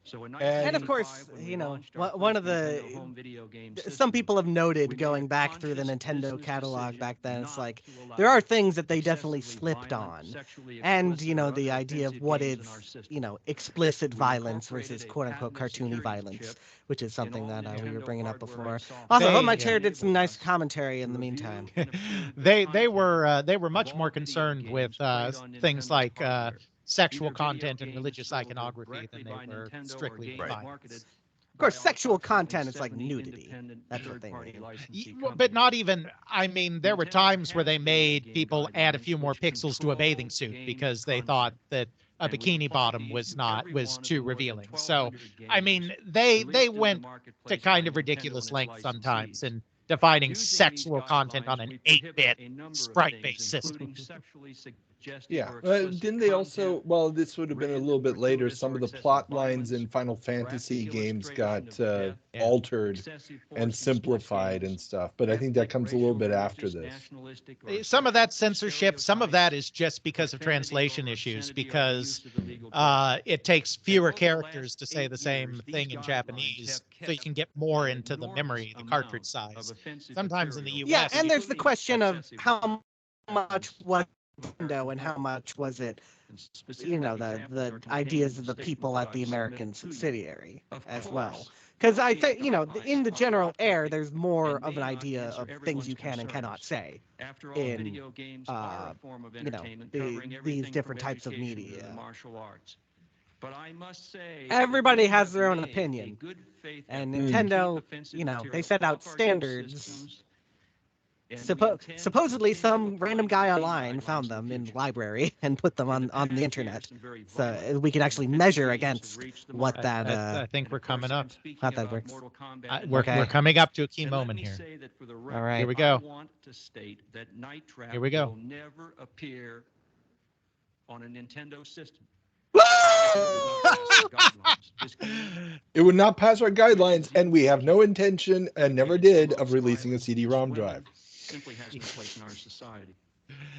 So in And of 1985, course, when we you know, launched our one first of the Nintendo home video game some system, people have we noted made going a back through the conscious Nintendo business catalog decision back then. It's not like to allow there are things that they definitely excessively slipped violent, on, sexually and explicit you know or the other idea of offensive what games in is our system. you know explicit We violence incorporated versus a quote unquote patented cartoony security violence, chip which is something all that we were Nintendo bringing up hardware before. and software. Also, I hope They, my It chair did some nice enabled us commentary in to the review meantime. and approve the they content were of much all more video concerned games with played on things Nintendo's like hardware. sexual content and religious iconography than they were strictly Right. violence. Of course, sexual content is like nudity. That's what they mean. But not even, I mean, there were times where they made people add a few more pixels to a bathing suit because they thought that a bikini bottom was too revealing. So, I mean, they went to kind of ridiculous lengths sometimes in defining sexual content on an 8-bit sprite-based system. Yeah. Didn't they also, well, this would have been a little bit later, some of the plot lines in Final Fantasy games got altered and simplified and stuff, but I think that comes a little bit after this. Some of that censorship, some of that is just because of translation issues, because it takes fewer characters to say the same thing in Japanese, so you can get more into the memory, the cartridge size. Sometimes in the US. Yeah, and there's the question of how much was Nintendo and how much was it, you know, the ideas of the people at the American subsidiary as well. Because I think, you know, in the general air, there's more of an idea of things you can and cannot say in, you know, these different types of media. Everybody has their own opinion, and Nintendo, you know, they set out standards. Supposedly, some random guy online found them in the library and put them on the internet, so we can actually measure against what that. I think we're coming up. How that works. We're coming up to a key moment here. All right. Here we go. Here we go. Never appear on a Nintendo system. It would not pass our guidelines, and we have no intention, and never did, of releasing a CD-ROM drive. Simply has no place in our society.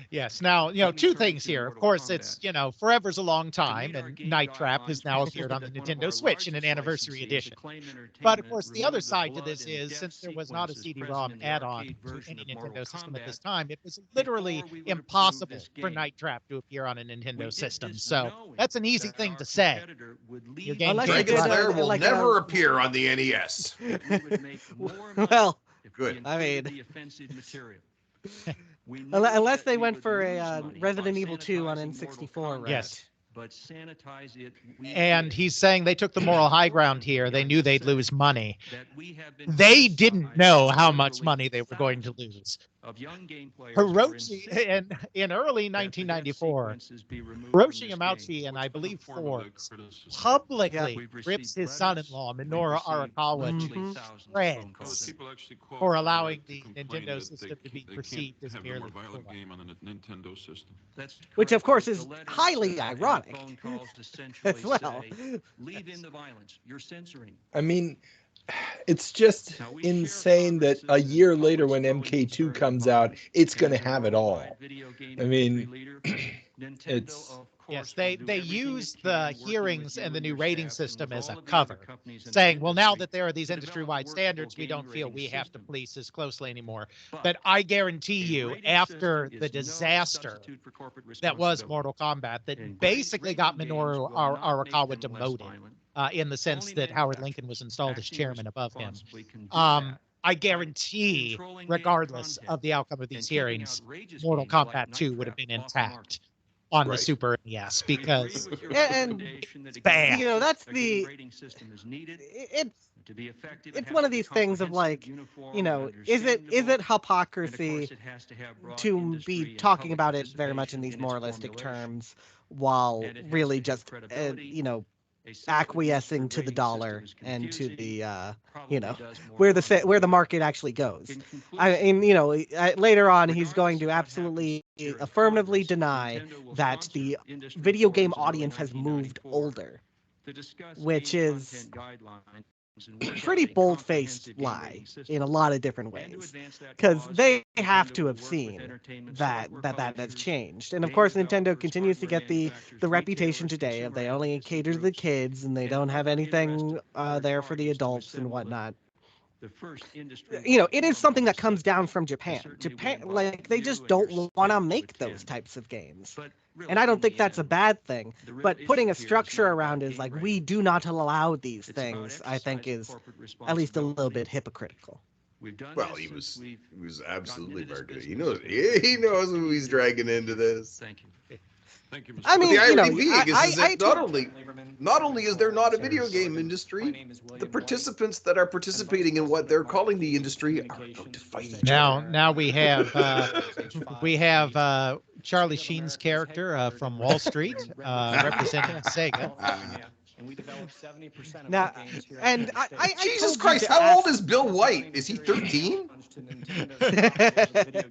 Yes. Now, you know, two things here. Of course, it's, you know, forever's a long time, and Night Trap has now appeared on the Nintendo Switch in an anniversary edition. But of course, the other side to this is, since there was not a CD-ROM add-on to any Nintendo system at this time, it was literally impossible for Night Trap to appear on a Nintendo system. So that's an easy thing to say. Your game Dragon's will never appear on the NES. Well, good. I mean, unless they went for a Resident Evil 2 on N64, right? Yes. But sanitize it. And he's saying they took the moral high ground here. They knew they'd lose money. They didn't know how much money they were going to lose. Hiroshi, in early 1994, Hiroshi Yamauchi and I believe Forbes publicly rips his son-in-law, Minoru Arakawa, to shreds for allowing the Nintendo system to be perceived as merely which, of course, is highly ironic as well. Leave in the violence. You're censoring. I mean, it's just insane that a year later when MK2 comes out, it's going to have it all. I mean, it's... Yes, they use the hearings and the new rating system as a cover, saying, well, now that there are these industry-wide standards, we don't feel we have to police as closely anymore. But I guarantee you, after the disaster that was Mortal Kombat, that basically got Minoru Arakawa demoted, in the sense that Howard Lincoln was installed as chairman above him. I guarantee, regardless of the outcome of these hearings, Mortal Kombat 2 would have been intact on the Super NES, because it's bad. You know, that's the it's one of these things of like, you know, is it hypocrisy to be talking about it very much in these moralistic terms while really just you know, acquiescing to the dollar and to the you know, where the market actually goes. And you know, later on he's going to absolutely affirmatively deny that the video game audience has moved older, which is pretty bold-faced lie in a lot of different ways, because they have to have seen that has changed. And of course, Nintendo continues to get the reputation today of they only cater to the kids and they don't have anything there for the adults and whatnot. You know, it is something that comes down from Japan. Japan, like, they just don't want to make those types of games. And I don't think that's a bad thing. But putting a structure around is like, we do not allow these things, I think is at least a little bit hypocritical. Well, he was absolutely very good. He knows who he's dragging into this. Thank you. Thank you, Mr. I mean, the you know, irony being is that I not only is there not a video game industry, the participants that are participating in what they're calling the industry are out to fight each other. Now we have Charlie Sheen's character from Wall Street representing Sega. And we developed 70% of Now, our games here. and I Jesus told you Christ, to how ask- old is Bill White? Is he 13?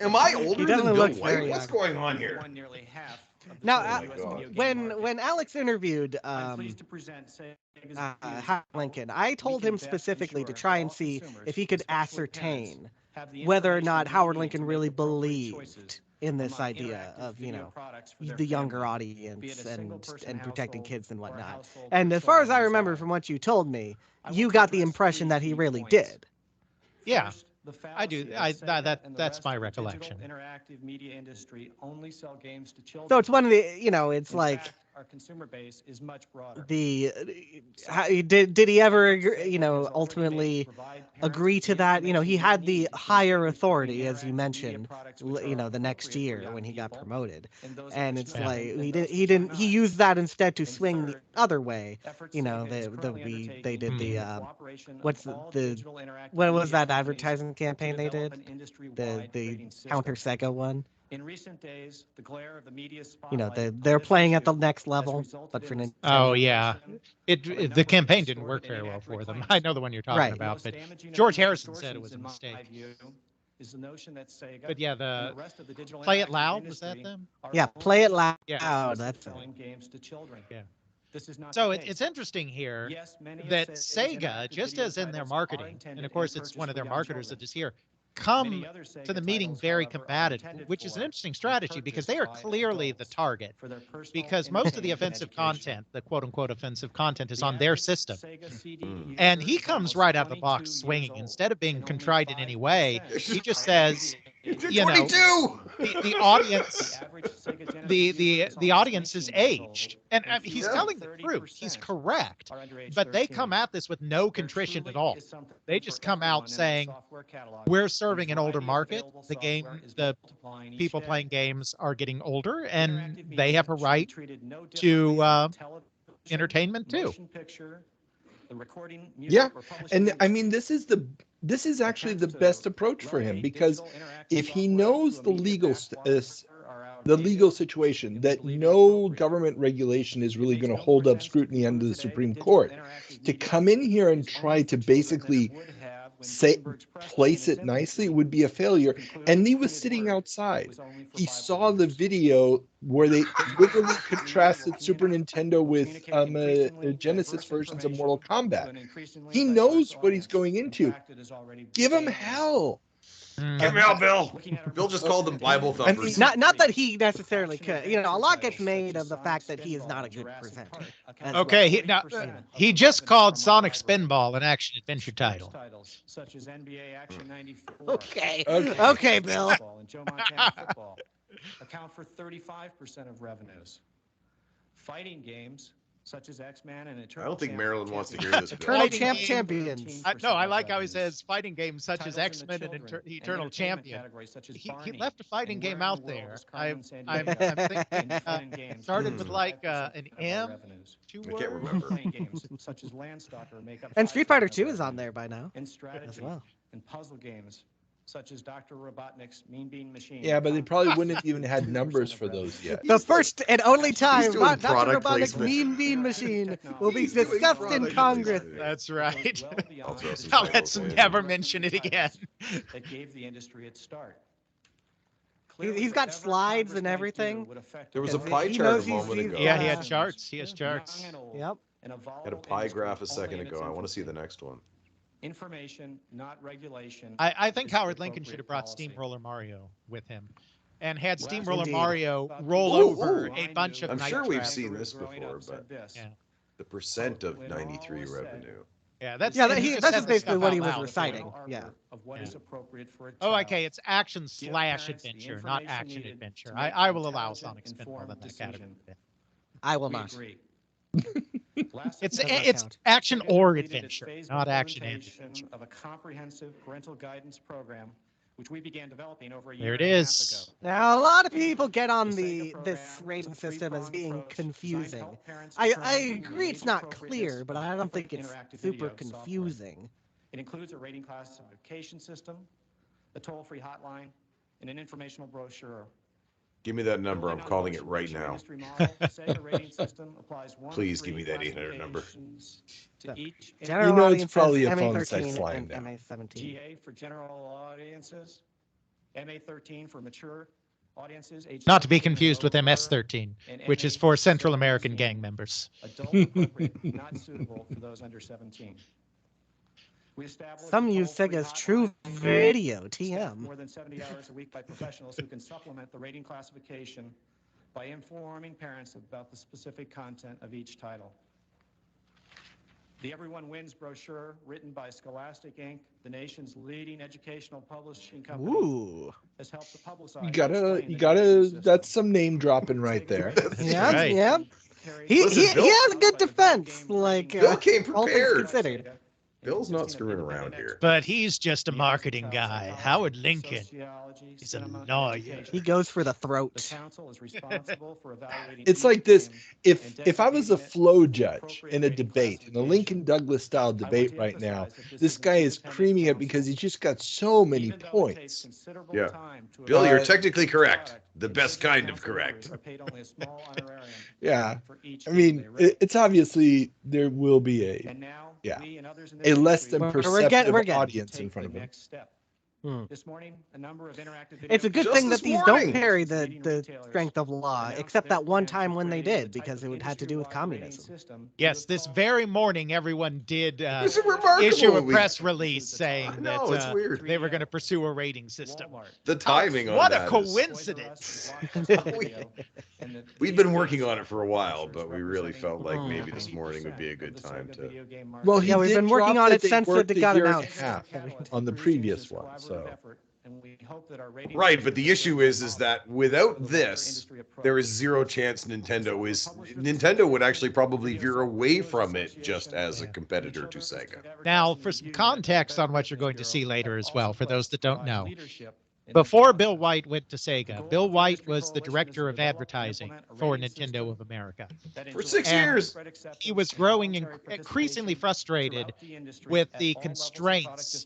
Am I older than definitely Bill looks very White? What's young. going on here? Won nearly half of the Now, total US video game market. when Alex interviewed I'm pleased to present Sega's Howard Lincoln, I told him specifically to try and see if he could ascertain have the whether or information not they Howard need Lincoln to really make appropriate believed choices in this among idea interactive of, you video know, products for their the younger family, audience be it a and single-person protecting household kids and or a whatnot. household And with as far as I children remember inside. from what you told me, I you want to got the address impression three that he key really points. did. Yeah, First, the I do. fallacy and the That's rest my of the recollection. digital interactive media industry only sell games to children. So it's one of the, you know, it's In like fact, our consumer base is much broader. did he ever, you know, ultimately agree to that? You know, he had the higher authority, as you mentioned, you know, the next year when he got promoted, and it's like he used that instead to swing the other way. You know, they did the what was that advertising campaign they did? The counter Sega one. In recent days, the glare of the media You know, spotlight they're on this playing at the issue next has level, resulted but for in the Nintendo. Oh yeah, of a the campaign number didn't of work distorted very well and for them. inaccurate I know the one you're talking Right. about, Most but damaging of George these Harrison said it distortions, was a in my mistake. view, is the notion that Sega But yeah, and the the rest of the digital Play It interactive Loud, was that industry them? are Yeah, only Play It Loud. Yeah. That's selling games to children. Yeah. This is not So the case. it's interesting here Yes, many of that Sega's Sega, interactive just video as in their titles are marketing, intended and of course and it's one of purchased their for young marketers children. that is here, Many come other to Sega the meeting titles, very however, are combative, intended which is an for interesting and strategy because they are purchased by clearly the adults target. for their personal Because most of the entertainment and offensive education. content, the quote unquote offensive content, is The on their average system. Sega CD And user he is comes almost right out of the 22 box years swinging. old, Instead of being and only contrite in any way, 5% he just are says, under You're you know, 22! the audience, The average Sega Genesis the user is the almost audience is 19 years old, aged, and he's fewer telling than the truth. He's 30% correct, are under age but they 13. come at this with no There contrition at truly all. is something They for just come everyone out in our saying, software catalog, we're and serving the an older variety of market. available The software is the multiplying each people day. playing games are getting older, and Interactive they media have a should be right treated no differently to than television, entertainment too. motion picture, the recording, music, Yeah, or publishing and I mean industry. this is actually the Attempts to best approach for him relegate because digital interactive if he software knows to a the media legal backwater are the legal outrageous situation and we that believe no inappropriate. government regulation is It really makes going to no hold more up sense to scrutiny conclude under the today Supreme that digital Court, interactive to media come in here and is try only to for children than it basically would have when say Gutenberg's press place in it its nicely infancy. would be a failure. To conclude, And he was printed sitting word outside. was only for He Bible saw the readers. video where they literally Media contrasted will Super Nintendo with communicate increasingly Genesis diverse versions of Mortal information Kombat. to an increasingly He diverse knows what he's audience. going In into. fact, it is already Give him beginning. hell. Give me out, Bill! Looking at our Bill just called them Bible I mean, thumpers. Not that he necessarily could. You know, a lot gets made of the fact that he is not a good presenter. as Okay, well. he just called Sonic Spinball an action adventure title. Titles such as NBA Action 94. Okay. Okay. Okay, Bill. And Joe Montana Football account for 35% of revenues. Fighting games such as X-Men and Eternal I don't think Champ Maryland wants to hear this. Bill. Eternal Fighting Champ game- Champions. No, I like how he says fighting games such as Titles in the X-Men and children and Eternal entertainment Champion. categories such as He Barney left a fighting and game Where in out the World there. is Carmen I'm Sandiego? thinking In fun and games, started with like 35% an of our M, revenues. 2 I can't words. remember. Playing games such as Landstalker make up And Street Fighter 5% of 2 is on revenue. there by now. And strategy as well. and puzzle games such as Dr. Robotnik's Mean Bean Machine. Yeah, but they account probably for wouldn't have even had 2% numbers of for revenue. those yet. The first and only time doing Dr. product Robotnik's placement. Mean Bean Machine will be He's doing discussed in product Congress. placement. That's right. Well beyond I'll throw the some Now titles let's in. never mention it again. that gave the industry its start. He's got slides and everything. There was a He pie knows chart a he's- moment he's ago. Yeah, he got had charts. He has charts. Yep. Had a pie graph a second ago. I want to see the next one. Information, not regulation. I think is the Howard Lincoln should have brought appropriate policy. Steamroller Mario with him, and had Well, Steamroller indeed. Mario About roll the- over Ooh, a bunch of I'm night sure we've traffic. seen this Growing before, up said but this, Yeah. the percent of When all 93 was said, revenue. Yeah, that's Yeah, and he that's said just this basically stuff what out he was loud. reciting. arbiter Yeah. Of what is appropriate for a Oh, child. okay. It's action Give slash parents the adventure, not information action needed adventure. to make I will allow intelligent, Sonic Spinball informed in that decision. category. I will We not. agree. It's Doesn't it's count. action Sega or completed its adventure, phased not action and implementation adventure. of a comprehensive parental guidance program which we began developing over a There year it and a half is. ago. Now, a lot of people get on The Sega this program rating is a system as three-pronged being approach designed to confusing. help parents I determine the agree it's not age-appropriateness clear, but of I don't think different it's interactive super video software. confusing. It includes a rating classification system, a toll-free hotline, and an informational brochure. Give me that number. I'm Building on calling Bush it right initial now. industry model, the Sega rating system applies one Please of give three me that 800 number. classifications to each General You know it's audiences, probably a phone sex MA13 line and now. MA17. GA for general audiences, MA13 for mature audiences, age Not to be 17 and confused with over, MS-13, and which is for Central American MA17, gang members. adult appropriate, not suitable for those under 17. We established Some a use toll-free Sega's hotline True Video, staffed TM. more than 70 hours a week by professionals who can supplement the rating classification by informing parents about the specific content of each title. The Everyone Wins brochure, written by Scholastic Inc., the nation's leading educational publishing company, Ooh. has helped to publicize. You and gotta, explain you the rating gotta. system. That's some name dropping right Sega's there. rating system Yeah, right. yeah. carries He Bill- has a good defense, like Bill came all things prepared. considered. Bill's not screwing around here. But he's just a marketing guy. Howard Lincoln is a lawyer. He goes for the The throat. council is responsible for evaluating It's each like this. game If I was a designating it flow with the judge appropriate in a rating debate, in a classification. Lincoln Douglas style I want debate to right now, emphasize that this this is an guy is independent creaming it counsel. because he's just got so many Even though it takes points. considerable Yeah. time to Bill, you're Uh, technically correct. product, The best individual kind of council correct. members are paid only a small honorarium Yeah, for each I game mean, they rate. it's obviously there will be And now, yeah, we and others in a this less industry than We're perceptive getting- audience take in front the of him. next step. Hmm. This morning, a number of interactive video It's a good Just thing this that these morning. don't carry leading the retailers strength of law, announced except their that one plans time for when they creating did, the type because of it would have to do with industry-wide rating communism. system Yes, you this call very morning, everyone did This is remarkable. issue a We- press release I saying know, that it's weird. they were going to pursue a rating system. Walmart. The timing on What a that is- coincidence! We've been working on it for a while, but we really felt like maybe this morning would be a good time to. Well, he Yeah, we've did been working drop on that it they since worked it a got year and a announced. half on the previous one. So Right, but the issue is that without this, there is zero chance Nintendo would actually probably veer away from it just as a competitor to Sega. Now, for some context on what you're going to see later as well, for those that don't know, before Bill White went to Sega, Bill White was the director of advertising for Nintendo of America. For 6 And years. he was growing increasingly frustrated with the constraints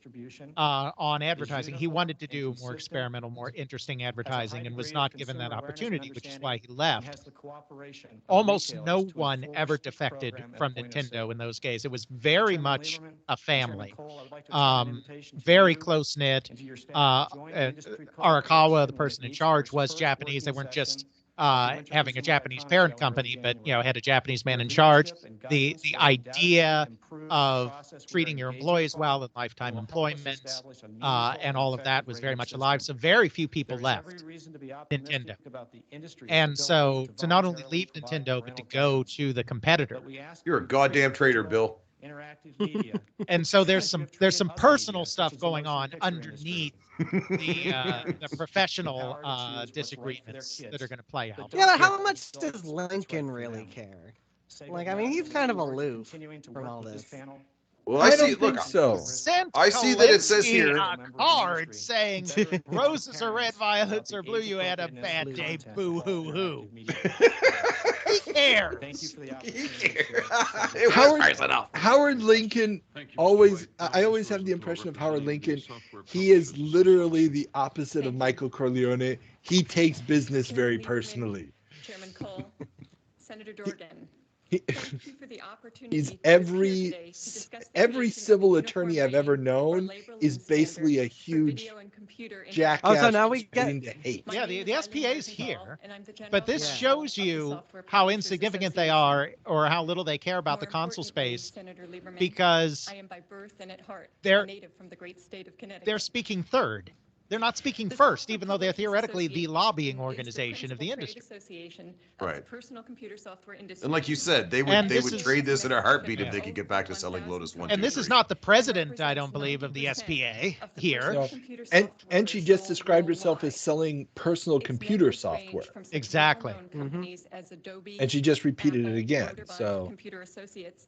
on advertising. He wanted to do more experimental, more interesting advertising, and was not given that opportunity, which is why he left. Almost no one ever defected from Nintendo in those days. It was very much a family, very close-knit. Arakawa, the person in charge, was Japanese. They weren't just having a Japanese parent company, but had a Japanese man in charge. The idea of treating your employees well and lifetime employment and all of that was very much alive. So very few people left Nintendo. And so to not only leave Nintendo, but to go to the competitor. You're a goddamn traitor, Bill. Interactive media. And so there's some personal stuff going on underneath the professional disagreements that are going to play out. Yeah, but how much does Lincoln really care? Like, I mean, he's kind of aloof from all this. Well, I I don't see. Look, think so. Sent I see that it says Kalinske here- a card saying roses are red, violets are blue. You had a bad day. Boo hoo hoo. He cares. Thank you for the Howard, Howard Lincoln always, I always have the impression of Howard Lincoln. He is literally the opposite of Michael Corleone. He takes business very personally. Chairman Cole, Senator Dorgan. He- Thank you for the opportunity He's to appear every today to discuss the every creation of civil a attorney uniform I've ever rating for known labor is and basically a standards for huge video and computer jackass. Oh, so now we get- waiting to hate. My Yeah, name the is SPA is Eileen Rosenthal, here, and I'm the general but this counsel shows of the you Software how Publishers insignificant they Association. are or how little they care about the More console importantly, space Senator Lieberman, because I am by birth and at heart they're- a native from the great state of Connecticut. they're speaking third. They're not speaking The first, Software even though they're Publishers theoretically the Association lobbying is the organization of the principal trade industry. association of Right. the personal computer software industry. And like you said, they would And they this would is- trade this in a heartbeat if Yeah. they could get back to selling Lotus 1, And 2, this is 3. not the president, I don't believe, of the SPA here. No. And she just described herself as selling personal computer software. Exactly. Companies as Adobe, And she just repeated it Apple, again. Motorbot, So Computer Associates,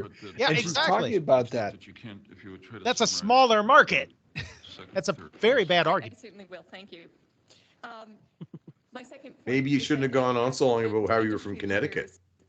here. Yeah, and she's talking about that. That's a smaller market. That's a very bad argument. I certainly will. Thank you. My second point Maybe you is shouldn't have that gone on so long about how you were from Connecticut.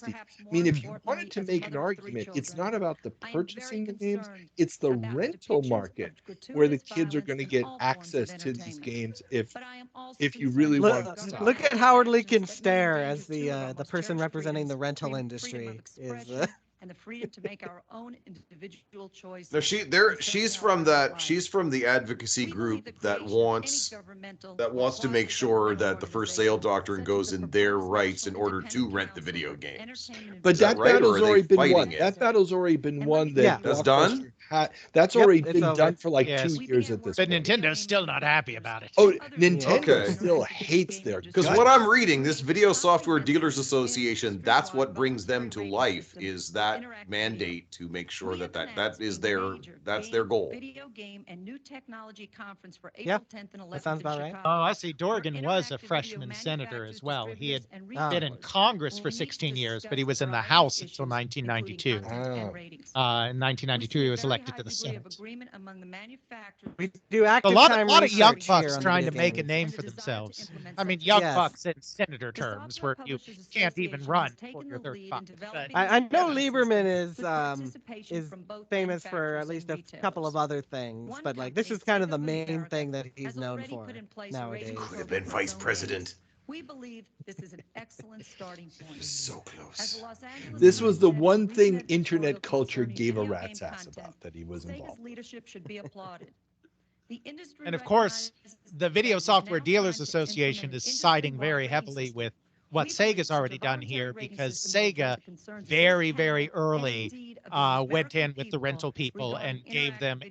nasty. I mean, if you wanted to make an argument, it's not about the purchasing of games, it's the rental market where the kids are going to get access to these games if you really want to stop. Look at Howard Lincoln's stare as the person representing the rental industry is. and the freedom to make our own individual choices. No, she's from the advocacy group that wants to make sure that the first sale doctrine goes in their rights in order to rent the video games. But that right, battle's or are already they been won. fighting it? That battle's already been won. That That's done? That's Yep, already it's been over. done for like Yes. 2 years at this But point. Nintendo's still not happy about it. Oh, Nintendo Okay. still hates their Because guts. what I'm reading, this Video Software Dealers Association, that's what brings them to life, is that mandate to make sure that is that's their goal. Video game and new technology conference for Yeah, April 10th and 11th that sounds about in right. Chicago. Oh, I see. Dorgan Where was a interactive freshman video senator as well. He had manufacturers, been in Congress for 16 years, but he was in the House until 1992. In 1992, he was elected to the Senate. We do A active lot, time of young research here bucks on trying to video make a games. name for themselves. I mean, young Yes. bucks in senator terms, where you can't even run for your 35. But I know Lieberman is famous for at least a couple of other things, but like this is kind of the main thing that he's known for nowadays. Could have been vice president. We believe this is an excellent starting point. So close. This was the one thing internet culture gave a rat's ass about, that he was involved. Leadership should be applauded. The industry And of course, the Video Software Dealers Association is siding very heavily with what Sega's already done here, because Sega very, very early went in with the rental people and gave them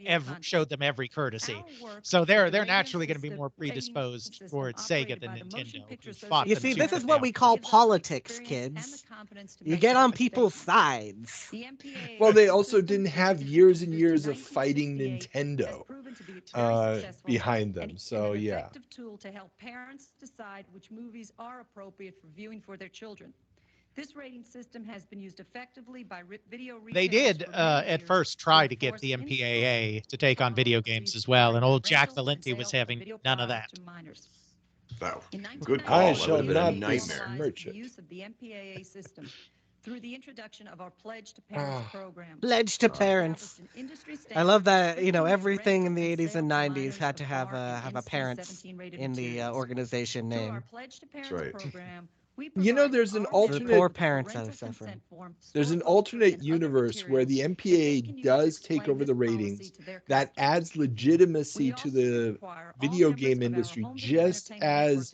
showed them every courtesy. So they're naturally going to be more predisposed towards Sega than Nintendo. who fought You them see, tooth this is and what nail. we call politics, kids. You get on people's sides. Well, they also didn't have years and years of fighting Nintendo behind them. So yeah. Effective tool to help parents decide which movies are appropriate for viewing for their children. This rating system has been used effectively by video retailers. They did for many at years first try to get the MPAA to take on video games as well, and old Jack Valenti was having none of that. Wow. Good I call. That shall would have been a not nightmare. besmirch The it. use of the MPAA system through the introduction of our Pledge to Parents program. Pledge to parents. I love that, you know, everything in the 80s and 90s had to have a parents in the organization name. That's right. You know, there's an The alternate poor parents that are suffering. There's an alternate universe where the MPAA does take over the ratings that adds legitimacy to the video game industry, just as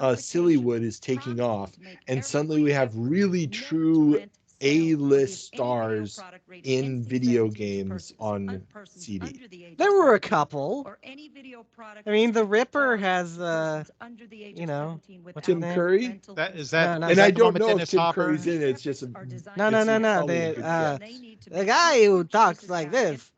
Sillywood is taking off, and suddenly we have really true A-list stars in video games on CD. There were a couple. I mean, the Ripper has, you know, what's his Tim name? Curry? That is that. No, is And that I the one don't with know if Dennis Tim Hopper? Curry's in it. It's just a No. The guy who talks like this.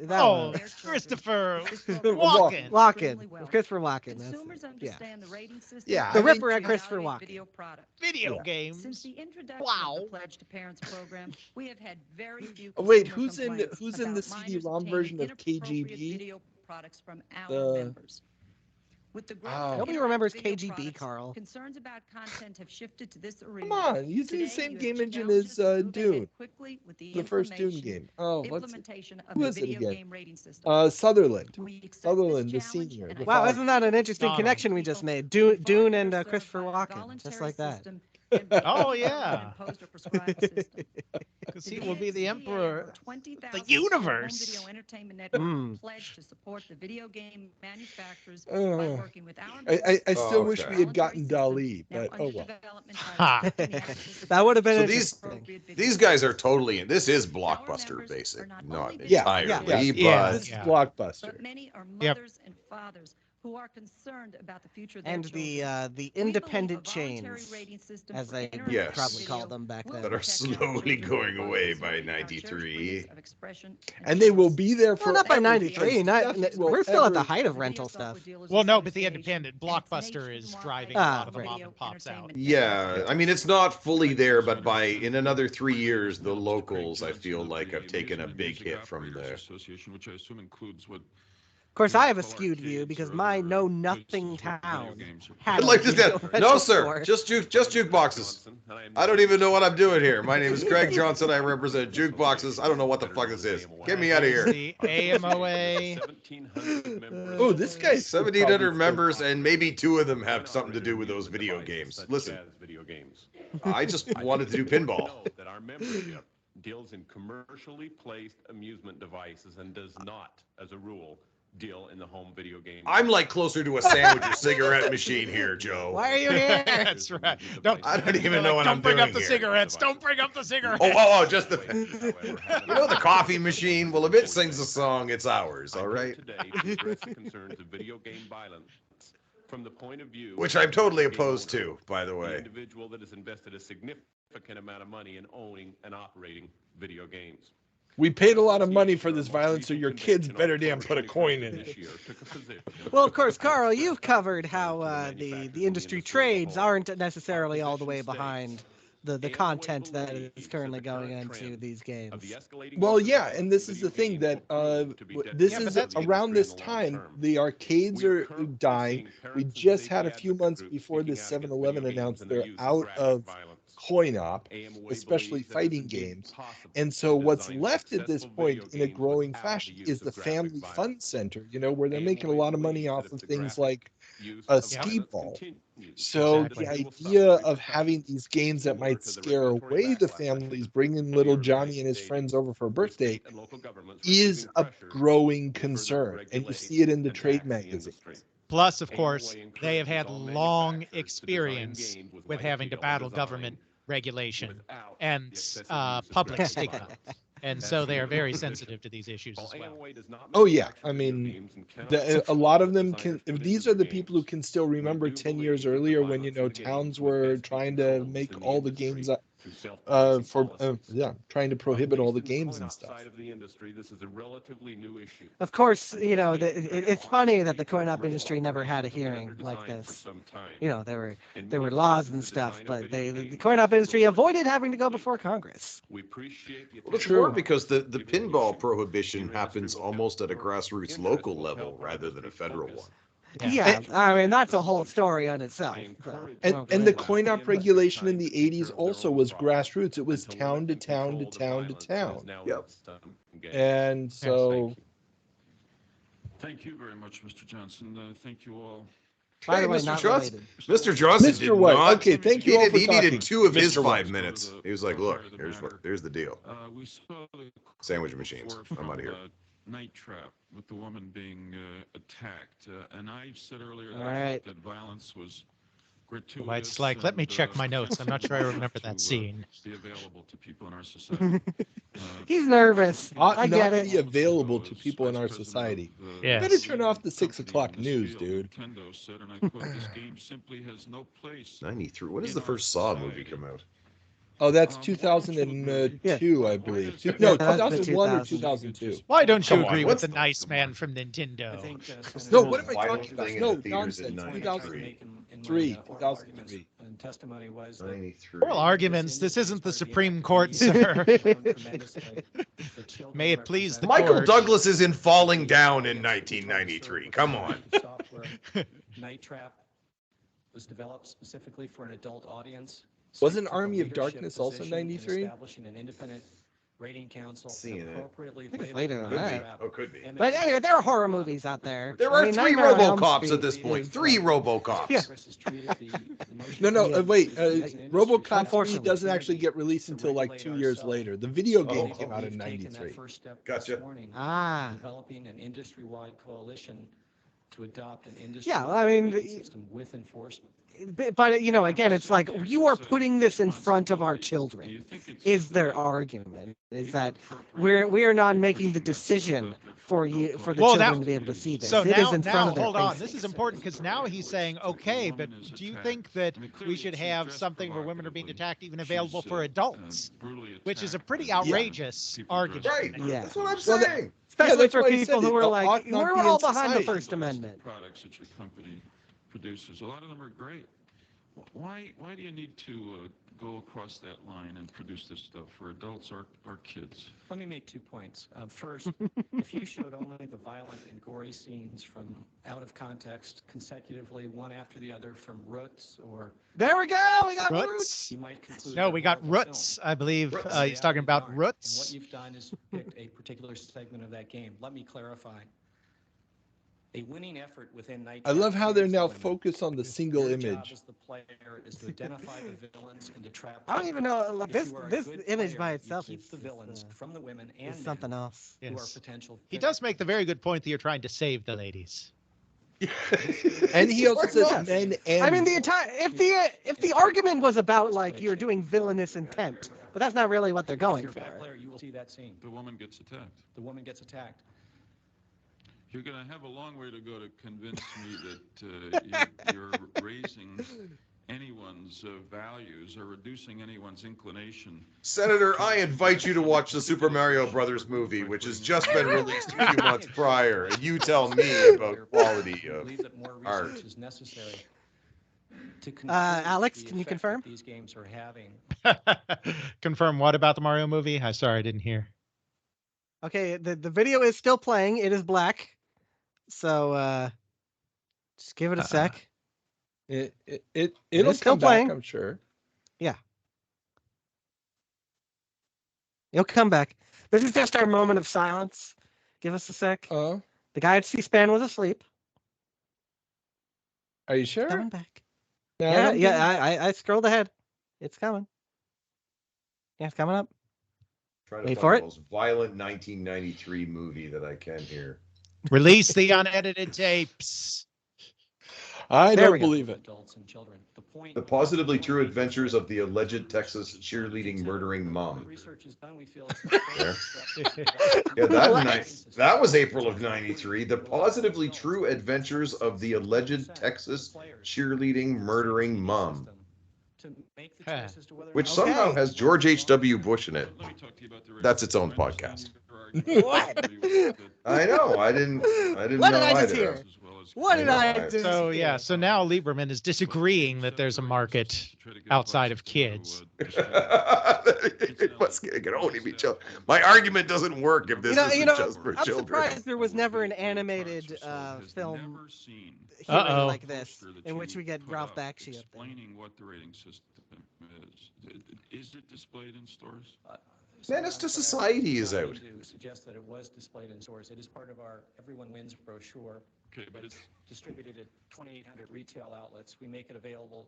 That Oh, one. Christopher Walken. Walken. Christopher Walken. That's Consumers it. Yeah. understand the rating system. Yeah, The I mean, Ripper and Christopher Walken. Video product. Video Yeah. games. Since the introduction Wow. of the Pledge to Parents program, we have had very few Oh, wait, consumer who's in complaints the about CD-ROM minors version of obtaining inappropriate KGB? video products from our The- members. With the growth of Nobody interactive remembers video KGB, products, Carl. Concerns about content have shifted to this arena. Come on, using the Today, same you game have engine challenges as to move ahead Dune, quickly with the first Dune game. Oh, what's it? implementation of Who the is it video again? game rating system. Sutherland. We accept this Sutherland, the challenge senior. and the Wow, father. isn't that an interesting Donald. connection we just made? Dune and Christopher Walken, just like that. Oh, yeah. Because he will be the emperor. The universe. Pledge to support the video game manufacturers by Oh. working with our I still Oh, wish okay. we had gotten Dali, but oh well. Ha. That would have been So interesting. these guys are totally in. This is Blockbuster, basic, not Yeah, entirely, yeah, but this is Blockbuster. But many are Yep. mothers and fathers who are concerned about the future of And their the children. the We believe independent a voluntary chains, rating system as for they interactive Yes. probably called video them back will then. that are protect our slowly children going while away preserving by our cherished 93. freedoms of expression And they will choice. be there for Well, not by 93. We're still at the height of rental stuff. Well, no, but the independent Blockbuster is driving a lot of the right. mom and pops out. Yeah, I mean it's not fully there, but in another 3 years, the locals I feel like have taken a big hit from there. Association, which I assume includes what. Of course, I have a skewed view because my know-nothing town had I'd like a to video say, rental no sir, store. just jukeboxes. I don't even know what I'm doing here. My name is Craig Johnson. I represent jukeboxes. I don't know what the fuck this is. Get me out of here. The AMOA. Oh, this guy's 1,700 members, and maybe 2 of them have something to do with those video games. Listen, I just wanted to do pinball. That our membership deals in commercially placed amusement devices and does not, as a rule, deal in the home video game. I'm like closer to a sandwich or cigarette machine here, Joe. Why are you here? That's right. I don't even know what I'm doing. Don't bring up the here. cigarettes. Don't bring up the cigarettes. Just the. You know the coffee machine? Well, if it sings a song, it's ours. All right. Today to address the concerns of video game violence from the point of view, Which I'm totally opposed to, by the the way. individual that has invested a significant amount of money in owning and operating video games. We paid a lot of money for this violence, so your kids better damn put a coin in it. Well, of course, Karl, you've covered how the industry trades aren't necessarily all the way behind the content that is currently going into these games. Well, yeah, and this is the thing that this is around this time the arcades are dying. We just had a few months before this 7-Eleven announced they're out of coin-op, especially fighting games. And so what's left at this point in a growing fashion is the family fun center, you know, where they're making a lot of money off of things like a skee ball. So the idea of having these games that might scare away the families, bringing little Johnny and his friends over for a birthday, is a growing concern. And you see it in the trade magazines. Plus, of course, they have had long experience with having to battle government regulation and public stigma. And so they are very sensitive to these issues as well. Oh, yeah. I mean, a lot of them can, if these are the people who can still remember 10 years earlier when, you know, towns were trying to make all the games trying to prohibit all the games and stuff. Of course, you know, it's funny that the coin-op industry never had a hearing like this. You know, there were laws and stuff, but the coin-op industry avoided having to go before Congress. Well, it's more because the pinball prohibition happens almost at a grassroots local level rather than a federal one. Yeah, I mean, that's a whole story on itself. And the coin-op regulation in the 80s also was grassroots. It was town to town to town to town. Yep. And so... Thank you very much, Mr. Johnson. Thank you all. By the way, Mr. Johnson. Mr. Johnson did White. not. Okay, thank you all for He talking. needed 2 of his Mr. 5 White. minutes. He was like, look, here's the deal. Sandwich machines. I'm out of here. Night Trap with the woman being attacked, and I said earlier that violence was gratuitous. White's like, let me check my notes. I'm not sure I remember that scene. Be available to people in our society. He's nervous. I get it. Be available to people in our society. Yes. Better turn off the 6 o'clock news, dude. Nintendo said, and I quote, this game simply has no place. 93. When does the first Saw movie come out? Oh, that's 2002, I believe. No, 2001 or 2002. Why don't you agree with the nice man from Nintendo? No, what am I talking about? No, nonsense. 2003. 2003. And testimony was 93. Oral arguments. This isn't the Supreme Court, sir. May it please the Michael court. Douglas is in Falling Down in 1993. Come on. Night Trap was developed specifically for an adult audience. Wasn't Army of Darkness also 93? Establishing an independent rating council appropriately later than that. Could be. But anyway, there are horror movies out there. There are 3 RoboCops at this point. 3 RoboCops. Yeah. No, wait. RoboCop 3 doesn't actually get released until like 2 years later. The video game came out in 93. Gotcha. Developing an industry-wide coalition to adopt an industry system with enforcement. But, you know, again, it's like you are putting this in front of our children, is their argument, is that we are not making the decision for the children to be able to see this. So it is in front of their hold on. faces. This is important because now he's saying, okay, but do you think that we should have something where women are being attacked even available for adults? Which is a pretty outrageous argument. Right. Yeah. That's what I'm saying. Especially for people who are like, we're all behind the First Amendment. Products that your company produces, a lot of them are great. Why do you need to go across that line and produce this stuff for adults or kids? Let me make 2 points. First, if you showed only the violent and gory scenes from out of context consecutively, one after the other from Roots or... There we go! We got Roots! You might conclude no, we got Roots, I believe. He's talking about Roots. And what you've done is picked a particular segment of that game. Let me clarify. A winning effort within night. I love how they're now focused on the single Your image. job as the player is to identify the villains and to trap. I don't even know If this you are a this good image by player, you itself keep is the villains from the women and is men something else. who are Yes. potential. He does make the very good point that you're trying to save the ladies. And he also says men and. I mean, the entire if the argument was about like you're doing villainous intent, but that's not really what they're going If you're a bad for. player, you will see that scene. The woman gets attacked. The woman gets attacked. You're going to have a long way to go to convince me that you're raising anyone's values or reducing anyone's inclination. Senator, I invite you to watch the Super Mario Brothers movie, which has just been released a few months prior, and you tell me about quality of art. Is necessary to Alex, can you confirm? These games are having. Confirm what about the Mario movie? I'm sorry, I didn't hear. Okay, the video is still playing. It is black. So just give it a sec. It'll still come playing. back, I'm sure. Yeah. It'll come back. This is just our moment of silence. Give us a sec. The guy at C-SPAN was asleep. Are you sure? Coming back. No, I scrolled ahead. It's coming. Yeah, it's coming up. Trying to Wait find for the it. most violent 1993 movie that I can here. Release the unedited tapes. I There don't we go. believe it. Adults and children. The point. The positively true adventures of the alleged Texas cheerleading murdering mom. Research is done. We feel There. Yeah, that was April of '93. The positively true adventures of the alleged Texas cheerleading murdering mom, which somehow has George H.W. Bush in it. That's its own podcast. What? I know. I didn't What know did I just either. hear? What did I do? So yeah, so now Lieberman is disagreeing that there's a market outside of kids. It must get hold of each other. My argument doesn't work if this isn't just for I'm children. surprised there was never an animated film Uh-oh. like this, in which we get Ralph Bakshi up there. Explaining what the rating system is. Is it displayed in stores? Menace to Society is out. To suggest that it was displayed in stores. It is part of our Everyone Wins brochure. Okay, but it's distributed at 2,800 retail outlets. We make it available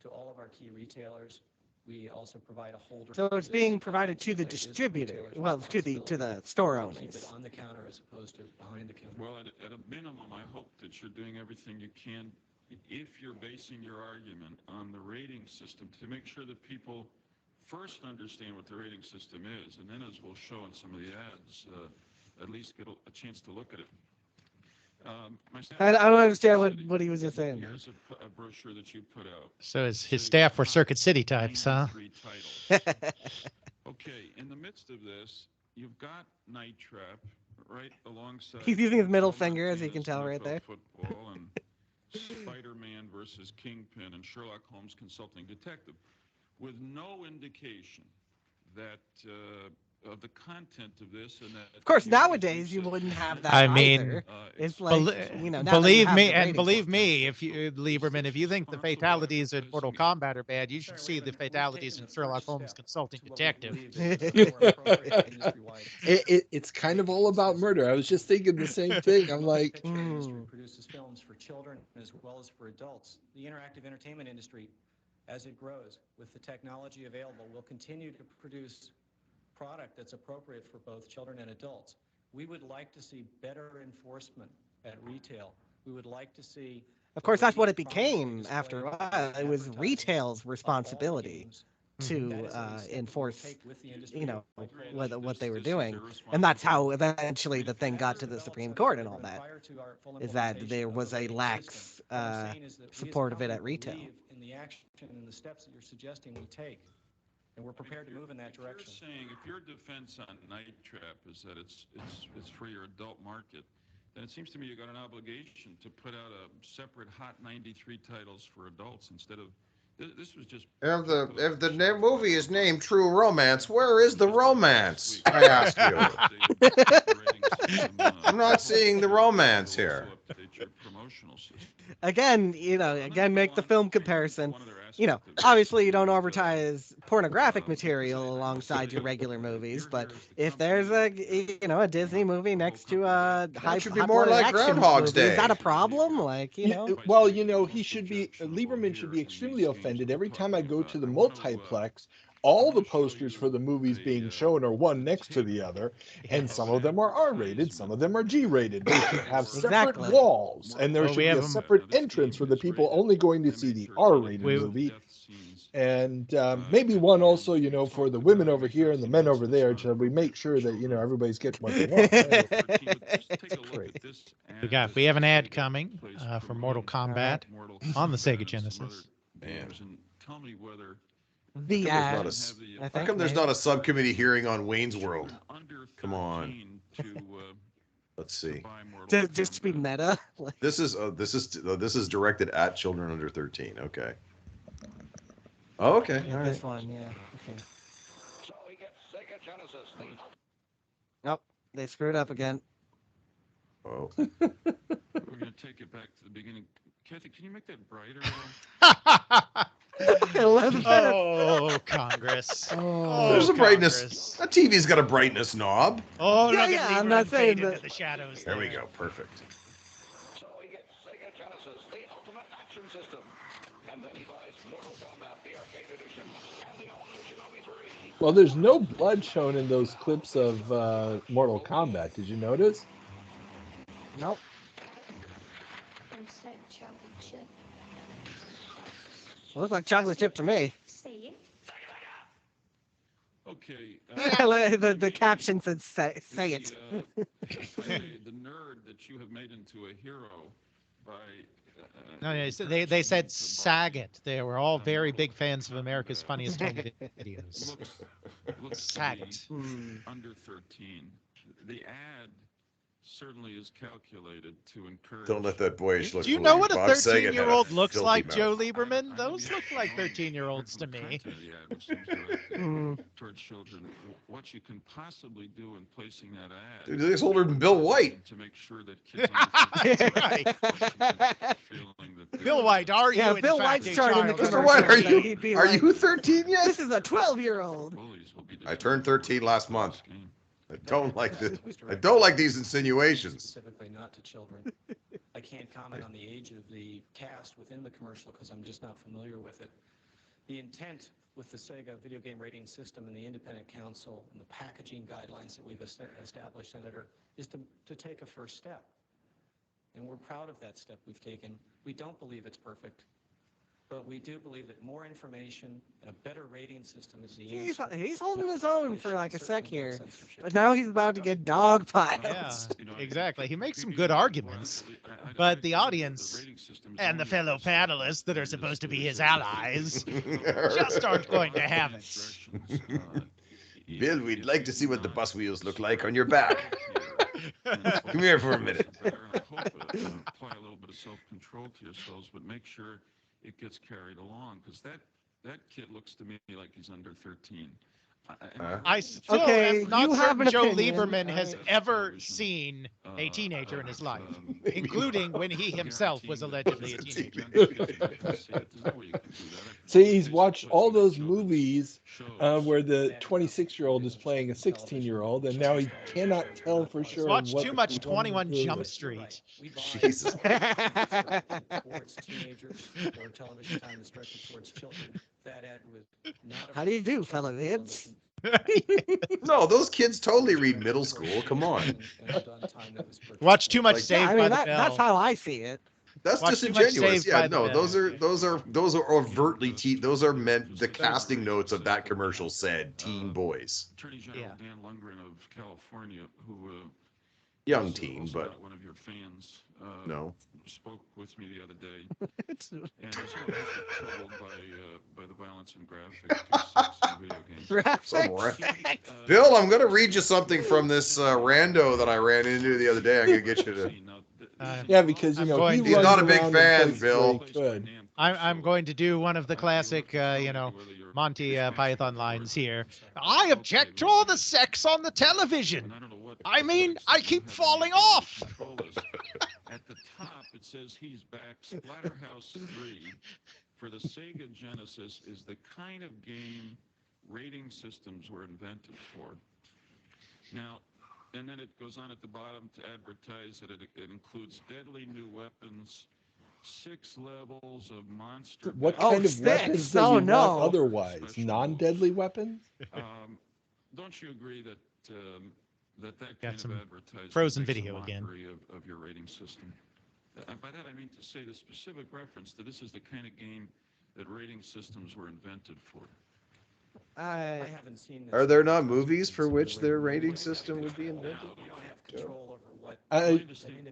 to all of our key retailers. We also provide a holder. So it's being provided to the distributor, well, to the store owners. Keep it on the counter as opposed to behind the counter. Well, at a minimum, I hope that you're doing everything you can, if you're basing your argument on the rating system, to make sure that people first understand what the rating system is, and then, as we'll show in some of the ads, at least get a chance to look at it. I don't understand what he was just saying. Here's a brochure that you put out. So his staff were Circuit City types, huh? Okay, in the midst of this, you've got Night Trap right alongside. He's using his middle finger, as you can tell right there. Football and Spider-Man versus Kingpin and Sherlock Holmes Consulting Detective, with no indication that of the content of this, and that. Of course, nowadays you wouldn't have that. I mean, either. It's like now believe that you have me, the and rating believe system. me, if you Lieberman, if you think the fatalities in Mortal Kombat are bad, you should see the fatalities in Sherlock Holmes Consulting Detective. It's kind of all about murder. I was just thinking the same thing. I'm like, industry produces films for children as well as for adults. The interactive entertainment industry, as it grows with the technology available, will continue to produce product that's appropriate for both children and adults. We would like to see better enforcement at retail. We would like to see. Of course, that's what it became after a while. It was retail's responsibility to enforce, what they were doing, and that's how eventually the thing got to the Supreme Court and all that. Is that there was a lax support of it at retail. In the action and the steps that you're suggesting we take, and we're prepared to move in that direction. You're saying if your defense on Night Trap is that it's for your adult market, then it seems to me you got an obligation to put out a separate Hot 93 titles for adults instead of. This was just. If the movie is named True Romance, where is the romance? I ask you. I'm not seeing the romance here. Again, make the film comparison. you know, obviously you don't advertise pornographic material alongside your regular movies, but if there's a, you know, a Disney movie next to a should be more like Groundhog's movie, Day. is that a problem? Like, you know? Well, you know, he should be, Lieberman should be extremely offended every time I go to the multiplex. All the posters for the movies being shown are one next to the other, and some of them are R-rated, some of them are G-rated. They should have separate walls, and there should be a separate entrance for the people only going to see the R-rated movie, and maybe one also, you know, for the women over here and the men over there, so we make sure that, you know, everybody's getting what they want. We have an ad coming for Mortal Kombat on the Sega Genesis. Tell me whether the ad. How come there's not a subcommittee hearing on Wayne's World? Come on. Let's see. Just to be meta. This is directed at children under 13. Okay. Oh, okay. Yeah, this one, yeah. Okay. Nope, they screwed up again. Oh. We're gonna take it back to the beginning. Kathy, can you make that brighter? Oh, Congress. Oh, there's a brightness. That TV's got a brightness knob. Oh, yeah, yeah, I'm not saying that. The shadows. There we go. Perfect. So we get Sega Genesis, the ultimate action system, and then he buys Mortal Kombat, the arcade edition, and the all-new Shinobi 3. Well, there's no blood shown in those clips of Mortal Kombat. Did you notice? Nope. Looks like chocolate chip to me. Okay. The caption said say it. The nerd that you have made into a hero by. No, they said Saget. They were all very big fans of America's Funniest Home Videos. Looks Saget. Under 13. The ad certainly is calculated to encourage. Don't let that boyish look. Do you know what a Bob Saget had 13-year-old looks filthy like, mouth. Joe Lieberman? Those look like 13-year-olds to me. Towards children, what you can possibly do in placing that ad. Dude, he's older than Bill White. To make sure that kids Right. Bill White, are you? Yeah, in Bill fact, White's a starting the child? Mr. White, are commercial, you he'd be are like, you 13 yet? This is a 12-year-old. I turned 13 last month. I don't like this. I don't like these insinuations. Specifically not to children. I can't comment on the age of the cast within the commercial because I'm just not familiar with it. The intent with the Sega video game rating system and the independent council and the packaging guidelines that we've established, Senator, is to take a first step. And we're proud of that step we've taken. We don't believe it's perfect, but we do believe that more information and a better rating system is the answer. He's holding his own for like a sec here, but now he's about to get dogpiled. Yeah, exactly. He makes some good arguments, but the audience and the fellow panelists that are supposed to be his allies just aren't going to have it. Bill, we'd like to see what the bus wheels look like on your back. Come here for a minute. Apply a little bit of self-control to yourselves, but make sure it gets carried along, because that kid looks to me like he's under 13. I still am not certain Joe Lieberman has ever seen a teenager in his life, including when he himself was allegedly a teenager. See, he's watched all those movies where the 26-year-old is playing a 16-year-old, and now he cannot tell for sure. He's watched too much 21 Jump Street. Jesus. Towards teenagers or television time is directed towards children. That ad was not. How do you do, fellow kids? No, those kids totally read middle school. Come on. Watch too much Saved I mean, by the Bell. that's how I see it. That's Watch too much disingenuous. Saved Yeah, by the no, Bell. those are overtly those are meant. The casting notes of that commercial said teen boys. Attorney General Dan Lundgren of California, who Young is teen, also but not one of your fans, no. spoke with me the other day, and was troubled by the violence and graphic sex in video games. Bill, I'm going to read you something from this rando that I ran into the other day. I'm going to get you to. Yeah, because you know he's not a big fan, Bill. I'm going to do one of the classic, Monty Python lines here. I object to all the sex on the television. I mean, I keep falling off. At the top, it says he's back. Splatterhouse 3 for the Sega Genesis is the kind of game rating systems were invented for. Now, and then it goes on at the bottom to advertise that it includes deadly new weapons, 6 levels of monster. What kind of weapons do you want otherwise? Non-deadly weapons? Don't you agree that that Got kind some of advertising frozen makes a video again. mockery of your rating system? By that I mean to say the specific reference that this is the kind of game that rating systems were invented for. I haven't seen this. Are there not movies for which their rating system would be invented?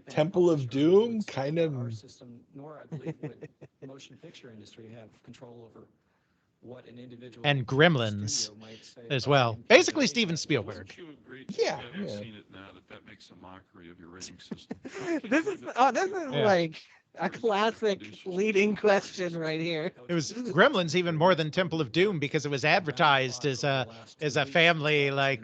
Temple of Doom, kind of. Our system, nor I believe would the motion picture industry have control over what an individual And Gremlins as well. Basically, Steven Spielberg. Yeah. I've seen it now that makes a mockery of your rating system. This is like a classic leading question right here. It was Gremlins even more than Temple of Doom because it was advertised as a family like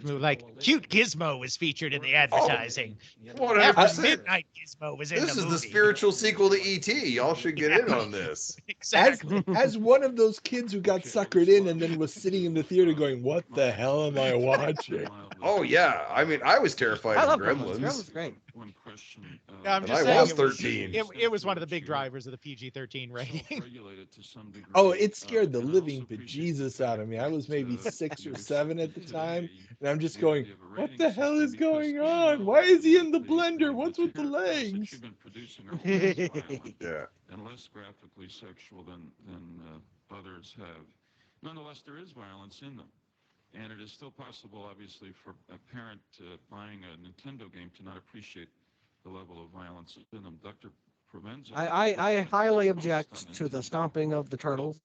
cute Gizmo was featured in the advertising. After midnight Gizmo was in This the is movie. the spiritual sequel to E.T. Y'all should get in on this. Exactly. As one of those kids who got suckered in and then was sitting in the theater going, "What the hell am I watching?" Oh yeah, I mean, I was terrified of Gremlins. Gremlins great. One question. Yeah, I'm And just I saying was it was 13. It was one of the big drivers of the PG-13 rating. Regulated to some degree. Oh, it scared the living bejesus out of me. I was maybe 6 or 7 at the time, and I'm just going, "What the hell is going on? Why is he in the blender? What's with the legs?" Yeah. And less graphically sexual than others have. Nonetheless, there is violence in them. And it is still possible, obviously, for a parent buying a Nintendo game to not appreciate the level of violence in them. Dr. Provenza. I highly object to the stomping of the turtles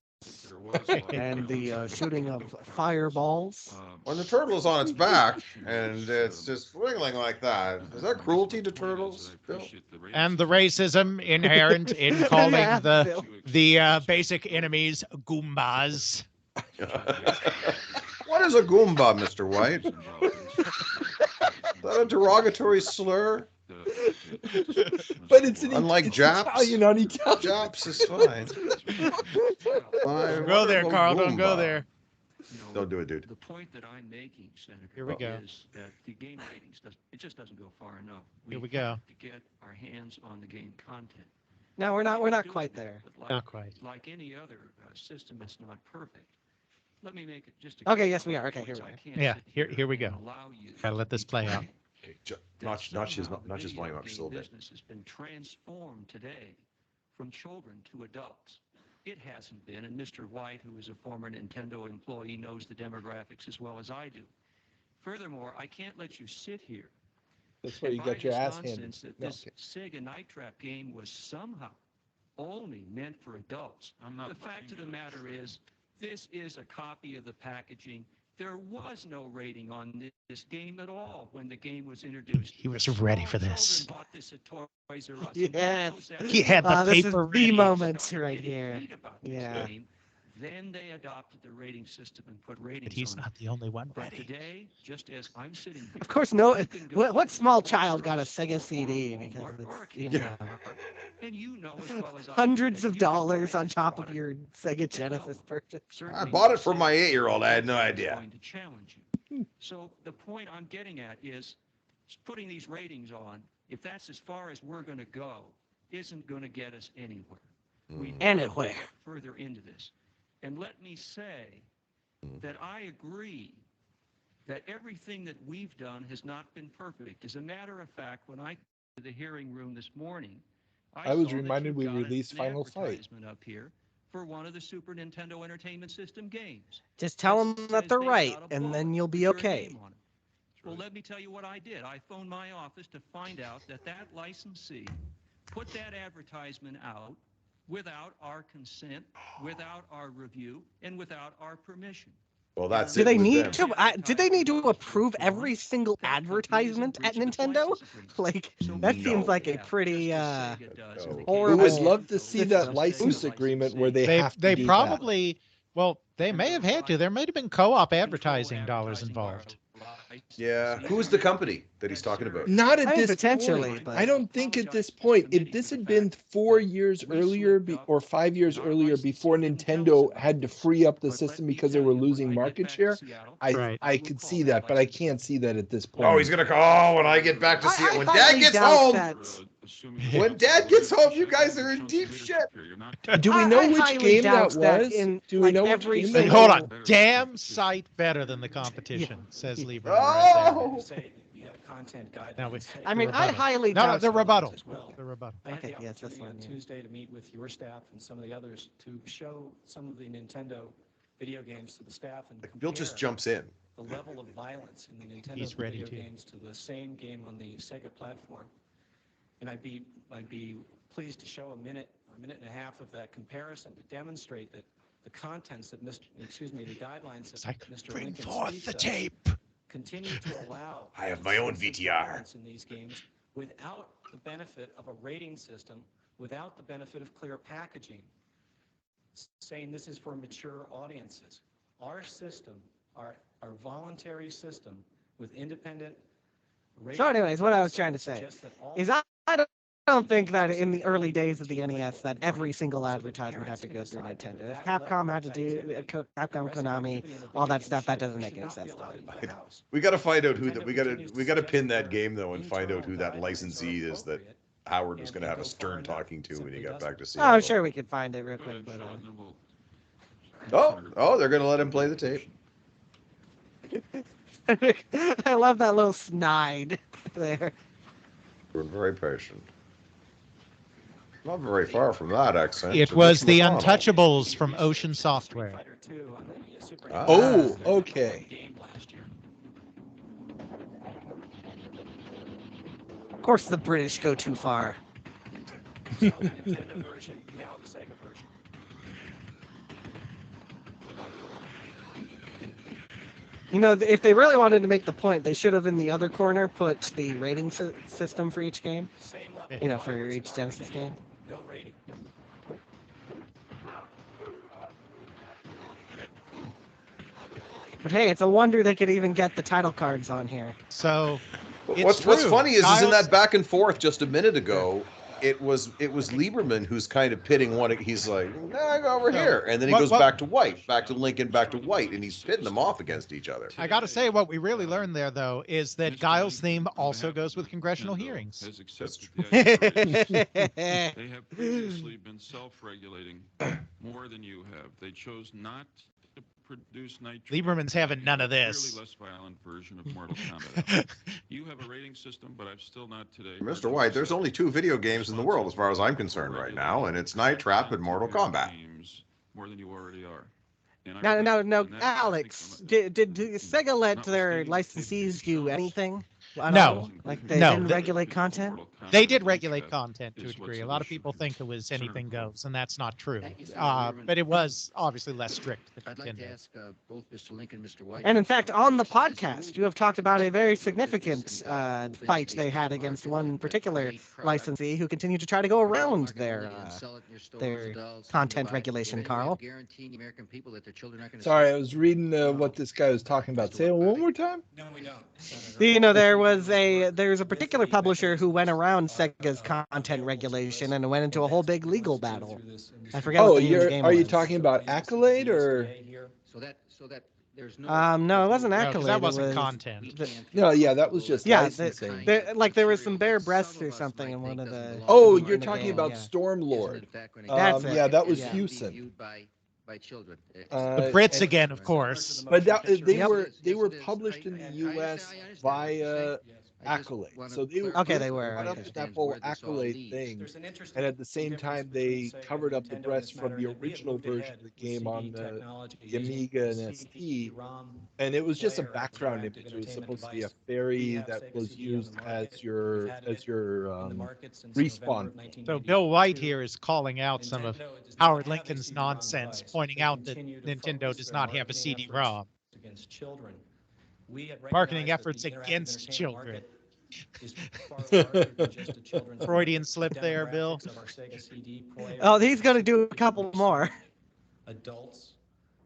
and the shooting of fireballs. When the turtle is on its back and it's just wiggling like that, is that cruelty to turtles, Bill? And the racism inherent in calling Yeah, the basic enemies Goombas. What is a Goomba, Mr. White? Is that a derogatory slur? But it's an Unlike Japs. Italian on Italian. Japs is fine. Don't go there, Carl. Don't go there. Don't do it, dude. The point that I'm making, Senator, Here we go. is that the game ratings just doesn't go far enough. Here we go. To get our hands on the game content. No, we're not quite there. Not quite. Like any other system, it's not perfect. Let me make it just. Okay, yes, we are. Okay, here we are. Yeah, here we go. Gotta let this play out. Notch his volume up just a little bit. Business has been transformed today from children to adults. It hasn't been, and Mr. White, who is a former Nintendo employee, knows the demographics as well as I do. Furthermore, I can't let you sit here. That's why you got your ass handed. That this Sega Night Trap game was somehow only meant for adults. The fact of the matter is, this is a copy of the packaging. There was no rating on this game at all when the game was introduced. He was ready for this. Bought this at Toys R Us. Yes. He had the This is paper the ready. moments right here. Yeah. Then they adopted the rating system and put ratings But he's on it. not the only one But ready. today, just as I'm sitting here, Of course, no. What small child got a Sega CD? Because it's, you know, and you know as well as I hundreds of dollars on top of your Sega Genesis purchase. I bought it for my 8-year-old. I had no idea. Going to challenge you. So the point I'm getting at is putting these ratings on, if that's as far as we're going to go, isn't going to get us anywhere. We Anywhere. get further into this. And let me say that I agree that everything that we've done has not been perfect. As a matter of fact, when I came to the hearing room this morning, I was saw that reminded you've we got released an Final Fight. advertisement up here for one of the Super Nintendo Entertainment System games. Just tell them that they're they've right, got a and bullet then you'll be with your okay. name on it. Well, let me tell you what I did. I phoned my office to find out that that licensee put that advertisement out without our consent, without our review, and without our permission. Well, that's Do it they with need them. to? Do they need to approve every single advertisement at Nintendo? Like that seems like a pretty We horrible. would love to see that license agreement where they have to They do probably, well, they may have had to. There may have been co-op advertising dollars involved. Yeah. Who's the company that he's talking about? Not at I mean, this potentially, point. but- I don't think at this point. If this had been 4 years earlier or 5 years earlier, before Nintendo had to free up the system because they were losing market share, I could see that, but I can't see that at this point. Oh, he's gonna call when I get back to see it. When Dad highly gets doubt home. that. When Dad gets home, you guys are in deep shit. Do we know I which highly game doubt that was? in, Do we like, know which every game But that single- hold on, damn sight better than the competition, says Lieberman. Oh! Say we have content guidelines. Now we- I mean, I highly No, doubt the rebuttal. as well. The rebuttal. I had Okay, the yes, this opportunity one, on yeah. Tuesday to meet with your staff and some of the others to show some of the Nintendo video games to the staff and Bill just compare jumps in. the level of violence in the Nintendo He's ready video to. games to the same game on the Sega platform. And I'd be pleased to show a minute and a half of that comparison to demonstrate that the contents that the guidelines that Mr. Bring Lincoln forth speaks the of tape. continue to allow I have my own VTR. violence in these games without the benefit of a rating system, without the benefit of clear packaging, saying this is for mature audiences. Our system, our voluntary system with independent So anyways, what I was trying to say suggests that all is I don't think that in the early days of the NES that every single advertisement had to go through Nintendo. If Capcom had to do Capcom, Konami, all that stuff, that doesn't make any sense. We got to find out who that we got to pin that game though and find out who that licensee is that Howard was going to have a stern talking to when he got back to see. Oh, I'm sure we could find it real quick. But, Oh, they're going to let him play the tape. I love that little snide there. We're very patient. Not very far from that accent. It to was Mitch the McConnell. Untouchables from Ocean Software. Oh, okay. Of course, the British go too far. You know, if they really wanted to make the point, they should have in the other corner put the rating system for each game. You know, for each Genesis game. But hey, it's a wonder they could even get the title cards on here. So, What's funny is in that back and forth just a minute ago, it was Lieberman who's kind of pitting one. He's like, nah, go over here, and then he goes back to White, back to Lincoln, back to White, and he's pitting them off against each other. I got to say, what we really learned there, though, is that Guile's theme also goes with congressional hearings. They have previously been self-regulating more than you have. They chose not to produce nitro. Lieberman's having none of this. Less violent version of Mortal Kombat. You have a rating system, but I've still not today. Mr. White, there's only 2 video games in the world as far as I'm concerned right now, and it's Night Trap and Mortal Kombat. More than you already are. No, Alex, did Sega let their licensees do anything? No. Like they No, didn't regulate content? They did regulate content to a degree. A lot of people think it was anything goes, and that's not true. But it was obviously less strict than I'd like to Nintendo. ask both Mr. Lincoln and Mr. White. And in fact, on the podcast, you have talked about a very significant fight they had against one particular licensee who continued to try to go around their content regulation, Karl. Sorry, I was reading what this guy was talking about. Say it one more time. No, we don't. You know, there's a particular publisher who went around Sega's content regulation and went into a whole big legal battle. I forget. Oh, what the name of the game are you was. talking about Accolade or? So that there's no. No, it wasn't No, 'cause Accolade. that wasn't it was content. No, yeah, that was just Yeah, licensing. there was some bare breasts or something in one of the. Oh, in you're the talking game, about yeah. Stormlord. That's it. Yeah, that was Yeah. Houston. By children. The Brits again, of course. But they were published in the U.S. via Accolade. So they were Okay, they were. caught up Okay. in that whole Accolade thing, and at the same time they covered up the breast from the original version of the game on the Amiga and ST, and it was just a background image. It was supposed to be a fairy that was used as your respawn. So Bill White here is calling out some of Howard Lincoln's nonsense, pointing out that Nintendo does not have a CD-ROM. Against children. Marketing efforts against children. Freudian Freudian slip there, Bill. Oh, he's going to do a couple more. Adults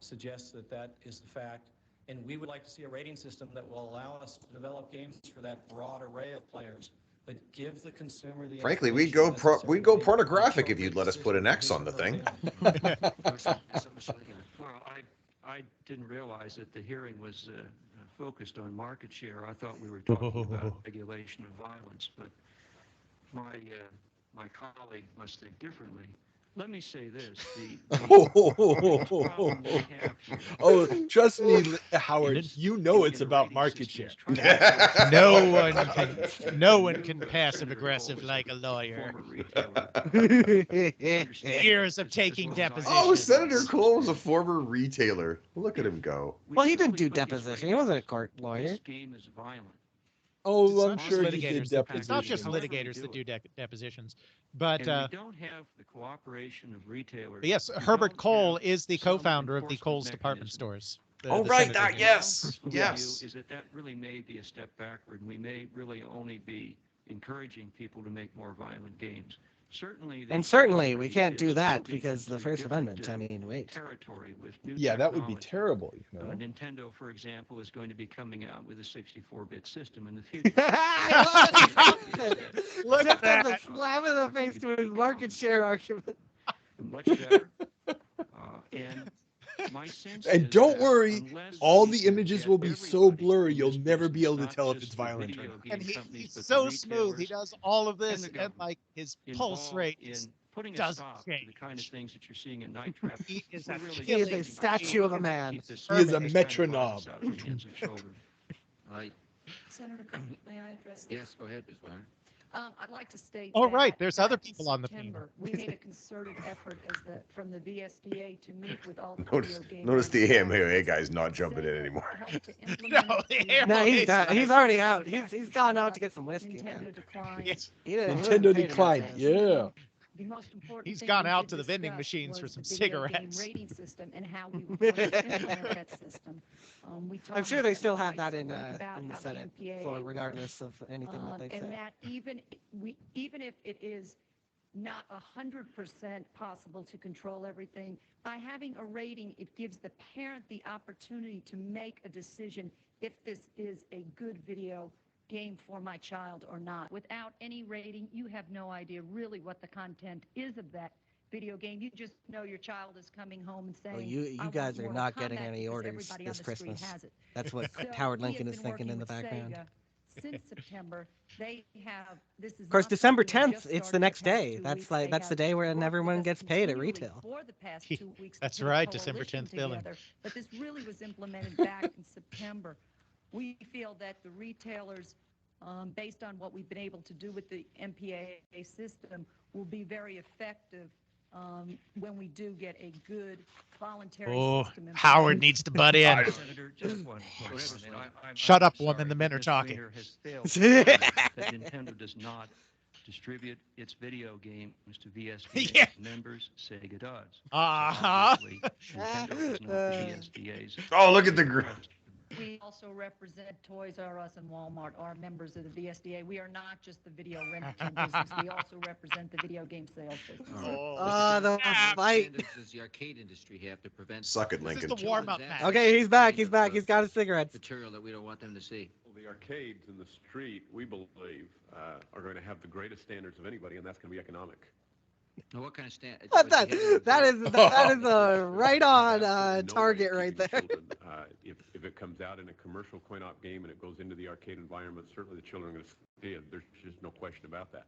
suggest that is the fact. And we would like to see a rating system that will allow us to develop games for that broad array of players, but give the consumer the Frankly, we'd go pornographic if you'd let us put an X on the thing. Well, I didn't realize that the hearing was focused on market share. I thought we were talking about regulation of violence, but my colleague must think differently. Let me say this: oh, trust me, Howard. You know it's about market share. No one can passive aggressive like a lawyer. Years of taking depositions. Oh, Senator Cole was a former retailer. Look at him go. Well, he didn't do deposition. He wasn't a court lawyer. This game is violent. Oh, I'm sure he did It's depositions. not just litigators that do depositions, but we don't have the cooperation of retailers. yes, Herbert Cole is the co-founder of the Kohl's department stores. Yes. Is that really may be a step backward. We may really only be encouraging people to make more violent games. Certainly, we can't do that because the First Amendment. I mean, wait. Territory with new Yeah, that would be technology. terrible. You know? Nintendo, for example, is going to be coming out with a 64-bit system in the future. Look at that! Slap in the face to his market share argument. Much better. And my sense And is don't that worry, unless all we the can images get will be so everybody blurry in you'll this never be able to business, tell not if it's just the violent. video game and companies, he's but so the smooth. He retailers does all of and this, the and government like his pulse involved rate in putting a doesn't stop change. to the kind of things that you're seeing in Night Trap. He is a He is a statue of a man. He is a metronome. Senator, may I address this? Yes, go ahead, Ms. Weiner. I'd like to state Oh, that right, there's other back in people on the panel. September, we made a concerted effort from the VSDA to meet with all the Notice the AMA guy's not jumping in anymore. No, he's already out. He's gone out to get some whiskey. Nintendo declined. Yeah. The most important He's thing gone we out did to the vending discuss machines for was some the video game cigarettes. rating system and how we were going to implement that system. I'm sure they still have that in about the how the Senate, MPA for regardless of anything that they and say. that even if it is not 100% possible to control everything, by having a rating, it gives the parent the opportunity to make a decision if this is a good video game for my child or not. Without any rating, you have no idea really what the content is of that video game. You just know your child is coming home and saying, Well, you guys are not getting any orders this Christmas. That's what Howard Lincoln is thinking in the background. Sega since September, they have this is Of course, not December something we 10th, just it's the started next the past day. 2 That's weeks. like They that's the have day where worked with everyone us gets paid at continually retail. for the past 2 weeks to That's put a right, December coalition 10th billing. together, but this really was implemented back in September. We feel that the retailers, based on what we've been able to do with the MPAA system, will be very effective when we do get a good voluntary system in Howard place. needs to butt in. Senator, just one question. Shut up, I'm woman. sorry, The men are Ms. talking. Weiner has failed to realize that Nintendo does not distribute its video games to VSDA members. Sega does. Uh-huh. So obviously, Nintendo is not the VSDA's. Oh, look at the group. We also represent Toys R Us and Walmart, are members of the VSDA. We are not just the video rental business. We also represent the video game sales business. The fight. Does the arcade industry have to prevent? Suck it, Lincoln. This is the warm-up match. Okay, he's back. He's back. He's got his cigarettes. Material that we don't want them to see. Well, the arcades in the street, we believe, are going to have the greatest standards of anybody, and that's going to be economic. Now, what kind of stand? That is a right on target right there. If it comes out in a commercial coin-op game and it goes into the arcade environment, certainly the children are going to see it. There's just no question about that.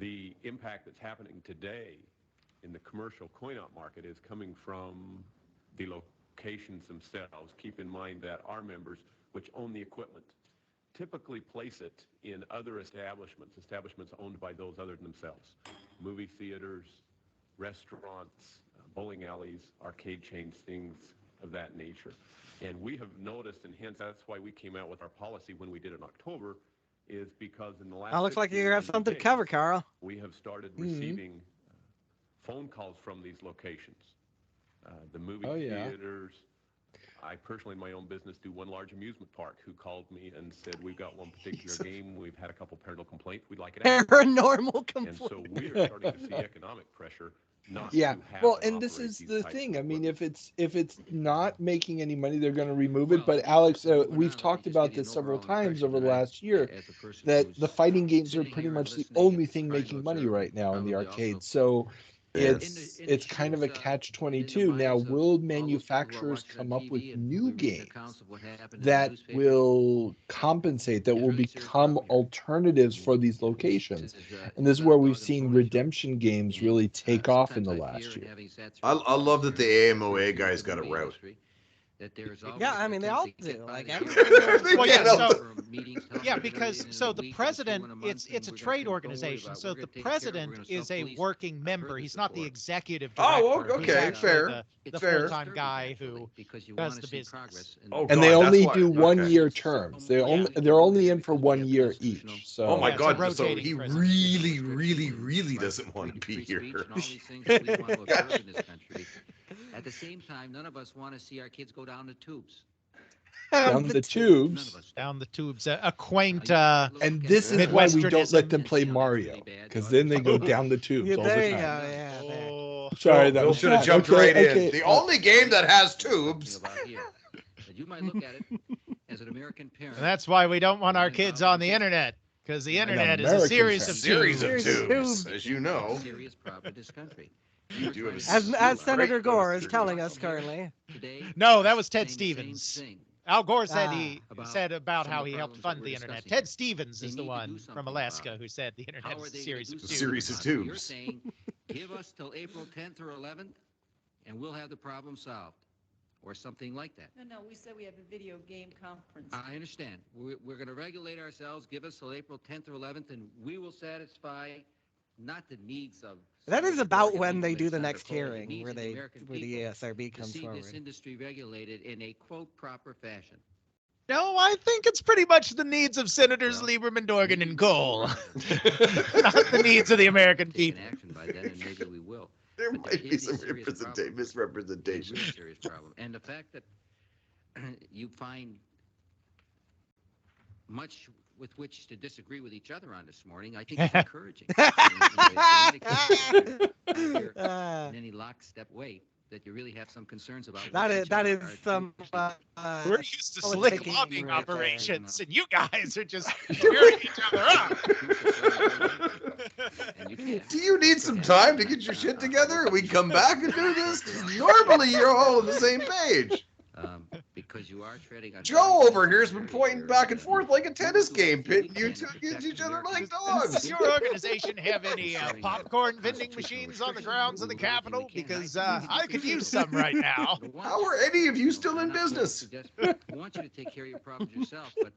The impact that's happening today in the commercial coin-op market is coming from the locations themselves. Keep in mind that our members, which own the equipment, typically place it in other establishments owned by those other than themselves. Movie theaters, restaurants, bowling alleys, arcade chains, things of that nature. And we have noticed, and hence that's why we came out with our policy when we did it in October, is because in the last Oh, looks like you have 60 something to days, cover, Karl. we have started receiving phone calls from these locations. The movie theaters. I personally, in my own business, do one large amusement park who called me and said, we've got one particular game, we've had a couple parental complaints, we'd like it out. Paranormal complaints. And so we are starting to see economic pressure Yeah. Well, and this is the thing. I mean, if it's not making any money, they're going to remove it. But Alex, we've talked about this several times over the last year, that the fighting games are pretty much the only thing making money right now in the arcades. So it's kind of a catch-22. Now, will manufacturers come up with new games that will compensate, that will become alternatives for these locations? And this is where we've seen redemption games really take off in the last year. I love that the AMOA guys got a route. Yeah, I mean, they all do. Like, well, yeah, because the president, it's a trade organization, so the president is a working member. He's not the executive director. Oh, okay, fair. The fair. full-time guy who does the business. Oh, And they God, only that's do why- 1 okay. year terms. They're only in for 1 year each. So Oh my Yeah, it's a God! So rotating he president. really, really, really doesn't want to be here. At the same time, none of us want to see our kids go down the tubes. down the tubes. Down the tubes. A quaint. And this is why we don't let them play Mario, because then they go down the tubes Yeah, all there the you go. time. Yeah, there. Sorry, that Bill was should have bad. jumped Okay, right okay. in. The only game that has tubes. But you might look at it as an American parent. And that's why we don't want our kids on the internet, because the internet is a American series of Series of tubes. tubes, as you know. Serious problem in this country. You do have a As great Senator Gore is poster. telling us currently. No, that was Ted Stevens. Al Gore said Ah. said about how he helped fund the internet. Ted Stevens is the one from Alaska who said the internet is a series of A tubes. series of You're tubes. saying, give us till April 10th or 11th, and we'll have the problem solved, or something like that. No, we said we have a video game conference. I understand. We're going to regulate ourselves. Give us till April 10th or 11th, and we will satisfy not the needs of. That is about when they do the Senator next Cole, hearing, needs where of the American the people ASRB to comes see forward. this industry regulated in a quote proper fashion. No, I think it's pretty much the needs of Senators Lieberman, Dorgan, and Cole, not the needs of the American people. Action by then, and maybe we will. There But might be is a some serious problem. misrepresentation. A real serious problem. And the fact that you find much with which to disagree with each other on this morning, I think is encouraging. In any lockstep way, that you really have some concerns about. That is some. We're used to I was slick thinking lobbying right there. operations, and you guys are just cheering each other up. Do you need some time to get your shit together and we come back and do this? 'Cause normally you're all on the same page. Because you are treading on. Joe over here has been pointing back and forth like a tennis game, pitting you two against each other like Does dogs. your organization have any popcorn vending machines on the grounds of the Capitol? Because I could use some right now. How are any of you still in business? I want you to take care of your problems yourself, but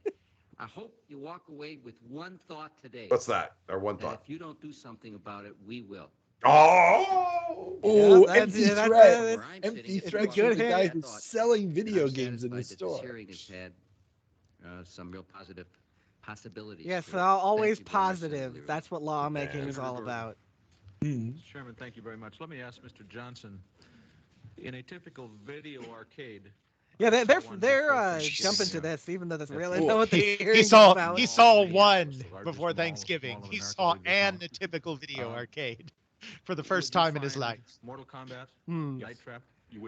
I hope you walk away with one thought today. What's that? Our one That thought. if you don't do something about it, we will. Oh, empty that's- thread. I'm Empty sitting, thread it's from good the hit. guy I who's thought, selling video I'm games in the satisfied that store. This hearing has had some real positive possibilities. Yes, for it. always Thank you very much, positive. Senator. That's what lawmaking is all about. Mr. Chairman, thank you very much. Let me ask Mr. Johnson, in a typical video arcade. Yeah, they're jumping to this, even though that's really not what the He hearing's saw about. one before Thanksgiving. He saw a typical video arcade for the first time in his life. Mortal Kombat, Night Trap.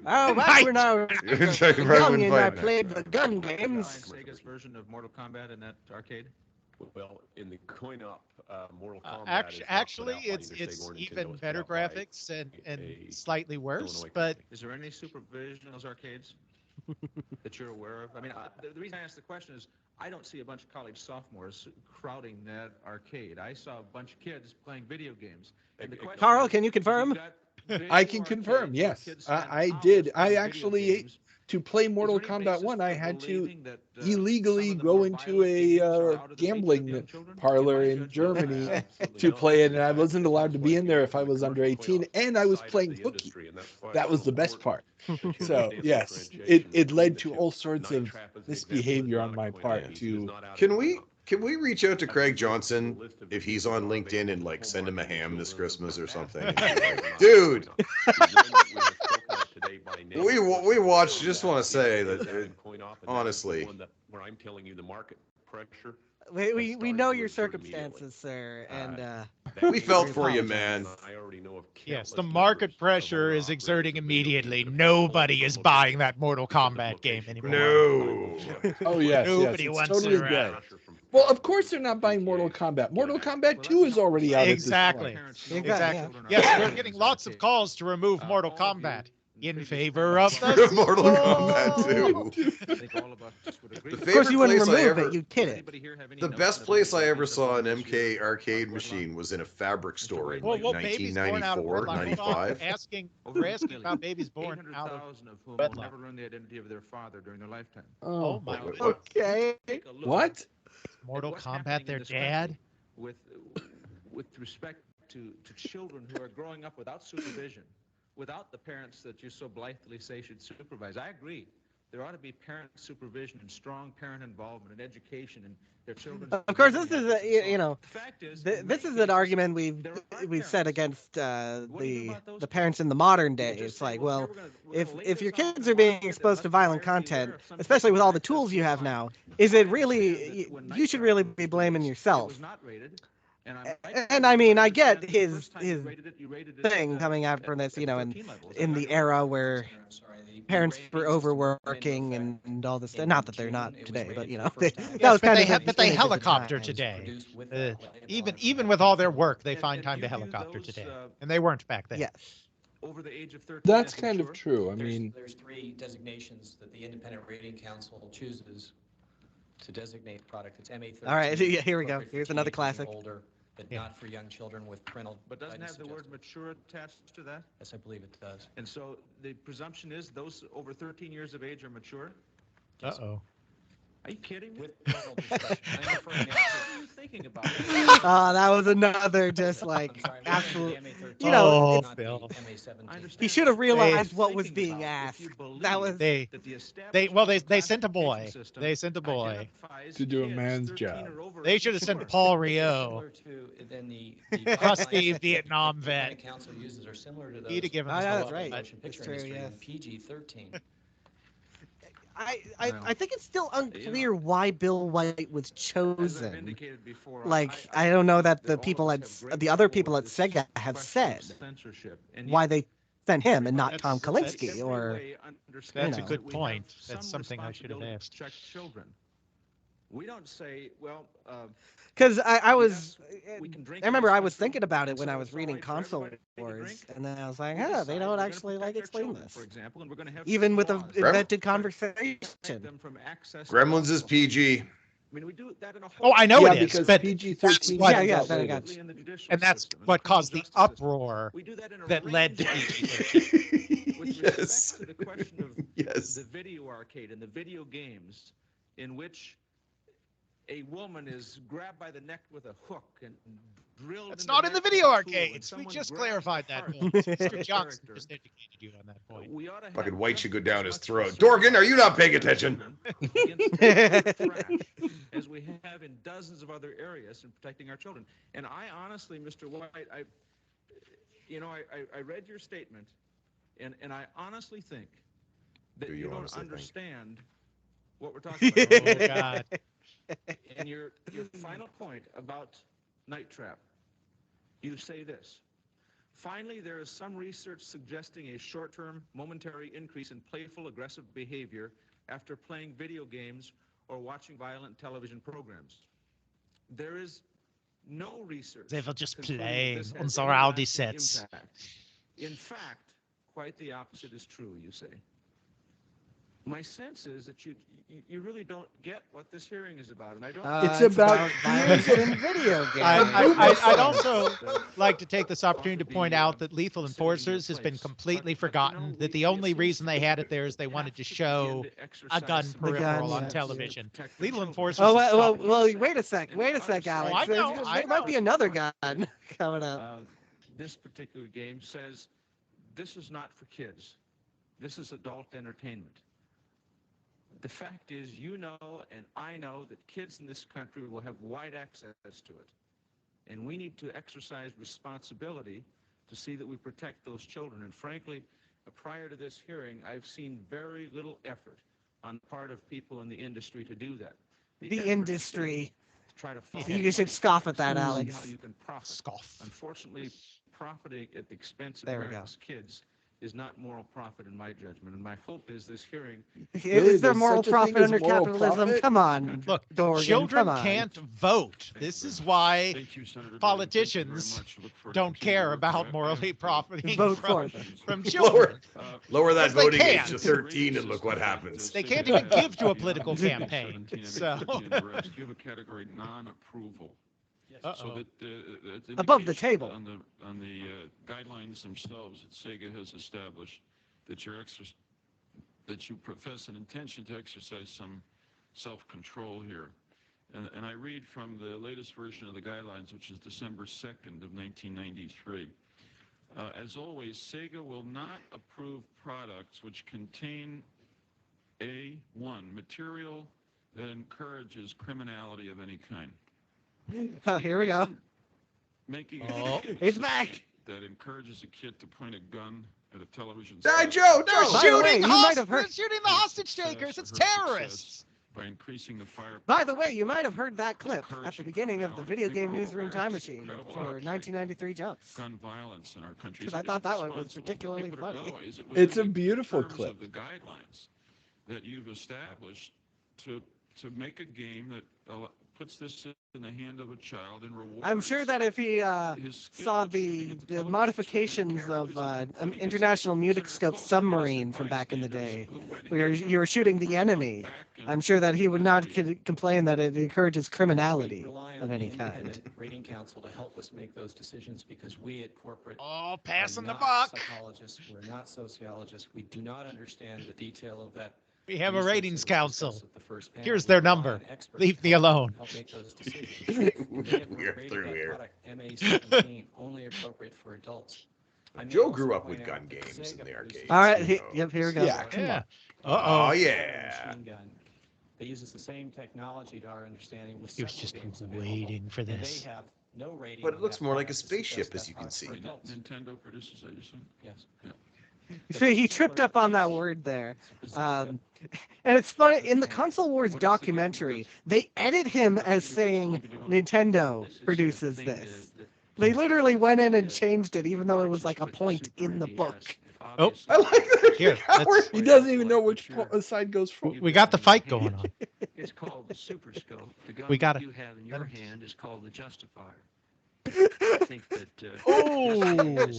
Oh, back when I was young and I played the gun games. Sega's version of Mortal Kombat in that arcade. Well, in the coin-op Mortal Kombat, Actually, it's even better graphics and slightly worse. But is there any supervision in those arcades that you're aware of? I mean, the reason I ask the question is I don't see a bunch of college sophomores crowding that arcade. I saw a bunch of kids playing video games. And the question Carl, is, can you confirm? I can confirm, yes. I did. I actually, to play Mortal Kombat 1, I had to illegally go into a gambling parlor in Germany to play it, and I wasn't allowed to be in there if I was under 18, and I was playing hooky. That was the best part. So, yes, it led to all sorts of misbehavior on my part. Can we reach out to Craig Johnson if he's on LinkedIn and like send him a ham this Christmas or something? Like, dude, we watched. Just want to say that honestly, where I'm telling you the market pressure. We know your circumstances, sir, and We felt for you, man. I already know of Yes, the market pressure is exerting immediately. Nobody is buying that Mortal Kombat game anymore. No. Oh yes, Nobody yes, it's wants totally it around. dead. Well, of course they're not buying Mortal Kombat. Mortal Kombat 2 is already out Exactly. at this point. Exactly. Yes, we're getting lots of calls to remove Mortal Kombat in favor of the Mortal sequel. Kombat 2. The Of course, you wouldn't place I remove ever- it. You'd kit it. The best place I ever saw an MK arcade machine was in a fabric store in like babies born out of 1994, wedlock. Hold on. 95. We're asking about babies born out of 800,000 of whom will wedlock. never learn the identity of their father during their lifetime. Oh, my Now, God. Okay. take a look What? Mortal at what's Kombat, happening their in this dad? country with respect to children who are growing up without supervision, without the parents that you so blithely say should supervise. I agree. There ought to be parent supervision and strong parent involvement and education and their children's. Of course, this is you know, The fact is, this is an argument we've said against the parents in the modern day. It's like, well, if your kids are being exposed to violent content, especially with all the tools you have now, is it really? You should really be blaming yourself. And I mean, I get his thing coming out from this, you know, in the era where parents were overworking and all this. Not that they're not today, but you know, that was kind of. But they helicopter today. Even with all their work, they find time to helicopter today, and they weren't back then. Yes. Over the age of 13. That's kind of true. I mean, there's 3 designations that the Independent Rating Council chooses to designate product. It's MA13. All right, here we go. Here's another classic. Older, but not for young children with parental. But doesn't have the word mature attached to that? Yes, I believe it does. And so the presumption is those over 13 years of age are mature? Uh-oh. Are you kidding me? With parental discretion. I'm referring now What are you thinking about? That was another just like absolute. You know, he should have realized what was being asked. That was they sent a boy. They sent a boy to do a man's job. They should have sent Paul Rio, the crusty Vietnam vet. Council uses are similar to those. He'd have given us that's a right. motion picture That's true, industry yeah. in PG-13. I think it's still unclear why Bill White was chosen. Like, I don't know that the other people at Sega have said why they sent him and not Tom Kalinske or. That's a good point. That's something I should have asked. Children. We don't say, well. Because I remember I was thinking about it when I was reading Console Wars, and then I was like, they don't actually like explain this. Even with an invented conversation. Gremlins is PG. I mean, we do that in a Oh, I know it is, because but PG-13. that's what caused the uproar that led to PG-13. With Yes. respect to the question of Yes. the video arcade and the video games in which a woman is grabbed by the neck with a hook and drilled. It's not in the video arcades. We just clarified that point. Mr. Johnson just educated you on that point. Fucking White should go down his throat. Dorgan, are you not paying attention? As we have in dozens of other areas in protecting our children. And I honestly, Mr. White, I read your statement, and I honestly think that you don't understand what we're talking about. Oh, God. And your final point about Night Trap, you say this. Finally, there is some research suggesting a short-term, momentary increase in playful, aggressive behavior after playing video games or watching violent television programs. There is no research. They will just confirming play this has unsere any Aldi lasting sets. impact. In fact, quite the opposite is true, you say. My sense is that you really don't get what this hearing is about, and I don't. It's about violence in video games. I'd also like to take this opportunity to point out that Lethal Enforcers has been completely forgotten, that the only reason they had it there is they wanted to show a gun peripheral on television. Lethal Enforcers. Oh, well, wait a sec, Alex. I know. There might be another gun coming up. This particular game says this is not for kids. This is adult entertainment. The fact is, you know and I know that kids in this country will have wide access to it. And we need to exercise responsibility to see that we protect those children. And frankly, prior to this hearing, I've seen very little effort on the part of people in the industry to do that. The industry. try to You should scoff at that, how Alex. you can profit. Scoff. Unfortunately, profiting at the expense of There we America's kids is not moral profit in my judgment. And my hope is this hearing. Is there moral profit under capitalism? Come on. Look, Dorgan, children come on. can't vote. This is why politicians don't care about morally profiting Vote for from children. Lower that Because they voting age can't. to 13 and look what happens. They can't even give to a political campaign. So. You have a category non-approval. So that it Above the indicates table. on the guidelines themselves that Sega has established that that you profess an intention to exercise some self-control here. And I read from the latest version of the guidelines, which is December 2nd of 1993. As always, Sega will not approve products which contain one material that encourages criminality of any kind. Oh, here we go. Making He's back. That encourages a kid to point a gun at a television. Joe, They're no. shooting, By shooting the hostage takers. It's terrorists. By increasing the fire. By the way, you might have heard that clip at the beginning of the Video Game Newsroom Time Machine for 1993 jokes. Gun violence in our country. Because I thought that one was particularly funny. It's a beautiful clip. Of the guidelines that you've established to make a game that puts this in the hand of a child and rewards. I'm sure that if he saw the modifications of International Music Scope Submarine from back in the day, where you were shooting the enemy, I'm sure that he would not complain that it encourages criminality of any kind. Rating Council to help us make those decisions because we at corporate passing the are buck. not psychologists, we're not sociologists, we do not understand the detail of that. We have a ratings council. Here's their number. Leave me alone. We're through here. MA17, only appropriate for adults. Joe grew up with gun games in the arcade. All right, yep, here we go. Yeah, come on. Oh, yeah. That uses the same technology to our understanding. He was just waiting for this. They have no rating. But it looks more like a spaceship, as you can see. Nintendo produces that, you said? Yes. Yeah. So he tripped up on that word there. And it's funny, in the Console Wars documentary, they edit him as saying Nintendo produces this. They literally went in and changed it, even though it was like a point in the book. Oh, I like that. Here, He doesn't even know which side goes for. we got the fight going on. It's called the Super Scope. The gun We got that it. you have in your hand is called the Justifier. I think that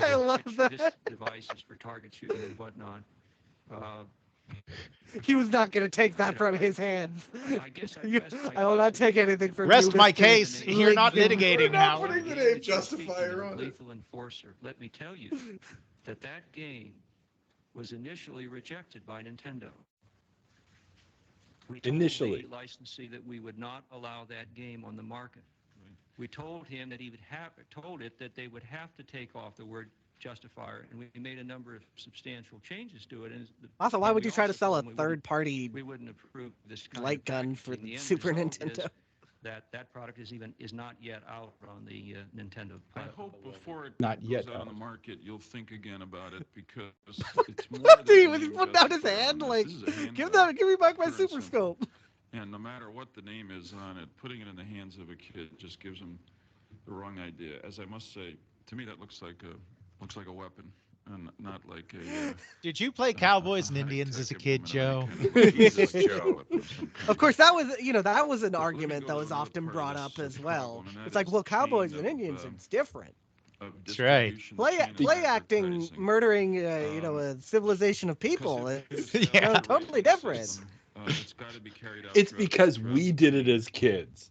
I love this that. device is for target shooting and whatnot. He was not going to take that from his hands. I guess I will not take anything from Rest you, my Mr. case. You're not Lincoln. litigating now. Putting the name Justifier on it. Lethal Enforcer. Let me tell you that game was initially rejected by Nintendo. We told Initially. the licensee that we would not allow that game on the market. We told him that that they would have to take off the word Justifier, and we made a number of substantial changes to it. And Also, why would you try to sell a told them third-party we wouldn't approve this kind light of gun for packaging. the The end Super result Nintendo? is that product is not yet out on the Nintendo I platform. hope before it Not goes yet, out on the Alex. market, you'll think again about it because it's more than He a was name putting out his justifier on hand this. like, This is a give handgun. me back my Pure and Super simple. Scope. And no matter what the name is on it, putting it in the hands of a kid just gives them the wrong idea. As I must say, to me that looks like a weapon and not like a. Did you play Cowboys and Indians as a kid, Joe? Jesus, Joe. Of course, that was an argument that was often brought up as well. It's like, well, Cowboys and Indians, it's different. That's right. Play acting, murdering, a civilization of people is totally different. It's got to be carried out. It's because we did it as kids.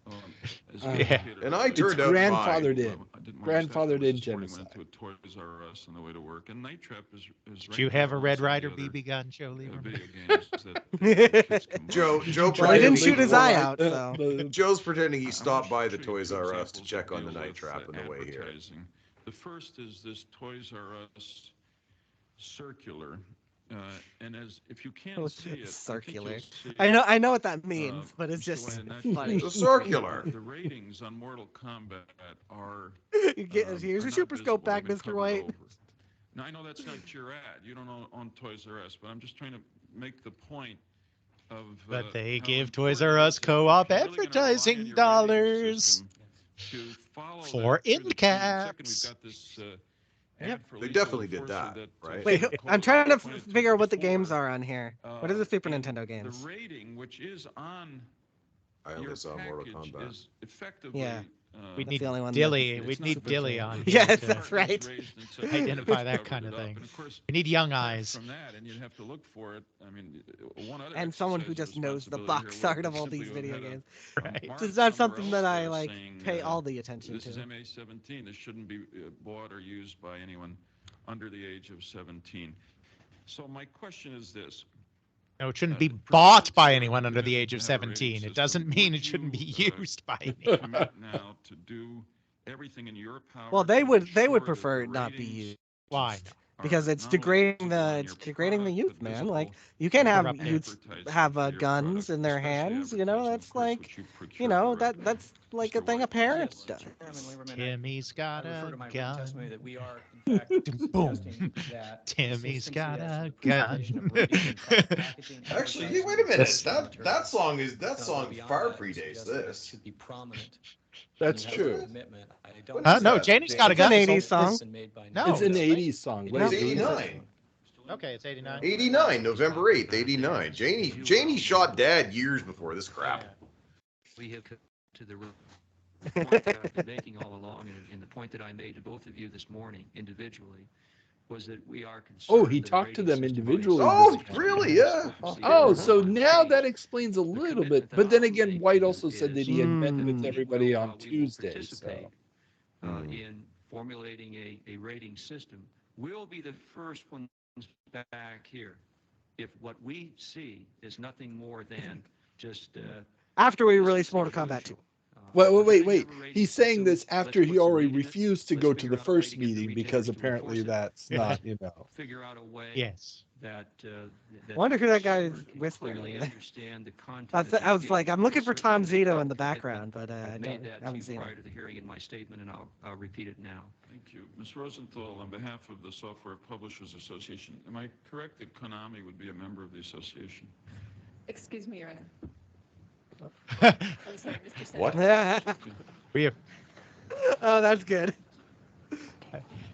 And I turned out grandfathered fine. in. Grandfathered in genocide. Went to a Toys R Us on the way to work, and Night Trap is Did you have a Red Ryder BB BB gun, Joe Lieberman? video games that kids can buy. Joe Well, he pretending- didn't shoot his eye out, so. Joe's pretending he stopped by the Show you Toys two R Us to examples check that on the deal Night with, Trap on the way here. advertising. The first is this Toys R Us circular, and if you can't see it, Circular. I think you'll see I know what that means, but it's just funny. It's circular. The ratings on Mortal Kombat are. Here's your are not Super Scope visible. back, They've been Mr. covered White. over. Now I know that's not your ad. You don't own Toys R Us, but I'm just trying to make the point But they give Toys R Us co-op advertising dollars for end caps. They definitely did that, right? Wait, I'm trying to figure out what the games are on here. What are the Super Nintendo games? The rating, which is on I only saw Mortal Kombat. is effectively. Yeah. We That's need the only one Dilly. that- We need Dilly on. Yes, here to that's right. Identify that kind of thing. We need young eyes. From that, and you'd have to look for it. I mean, one other And someone who just knows the box art of all these simply video would have games. Right. It's not something that I there like saying, pay all the attention This to. is MA-17. This shouldn't be bought or used by anyone under the age of 17. So my question is this. No, it shouldn't be bought by anyone under the age of 17. It doesn't mean it shouldn't be used by anyone. Commit now to do everything in your power. Well, they to would ensure prefer that it the not be ratings used. Why? Because it's degrading the youth, man. Like you can't have youths have guns in their hands. You know, that's like, you know, that's like a thing a parent does. Timmy's got I refer a to my written testimony gun. that we are, in fact, Boom. suggesting that Timmy's consistency got as to a the presentation of gun. ratings and product packaging, Actually, advertising, wait a minute. promotional That song materials, is far predates this. should be prominent. That's And you have a true. commitment. I don't No, that? Janie's got a It's gun. an 80s song. No, It's an it's 80s song. It's Wait, 89. Okay, it's 89. 89, November 8th, 89. Janie shot Dad years before this crap. We have come to the point that I've been making all along, and the point that I made to both of you this morning individually was that we are concerned. Oh, he talked to them individually. Oh, this really? Yeah. Oh, so now that explains a little bit. But then again, White also said that he had met with everybody on Tuesday. So. In formulating a rating system. We'll be the first ones back here if what we see is nothing more than just After we release Mortal Kombat 2. Wait. He's saying this after he already refused to go to the first meeting because apparently that's not, you know. Figure out a way Yes. that I wonder who that guy is whispering. clearly Over there. understand the content. I was like, I'm looking for Tom Zito in the background, but I I made that to haven't you seen prior him. to the hearing in my statement, and I'll repeat it now. Thank you. Ms. Rosenthal, on behalf of the Software Publishers Association, am I correct that Konami would be a member of the association? Excuse me, Your Honor. I'm sorry, Mr. Senator. What? We have. Oh, that's good.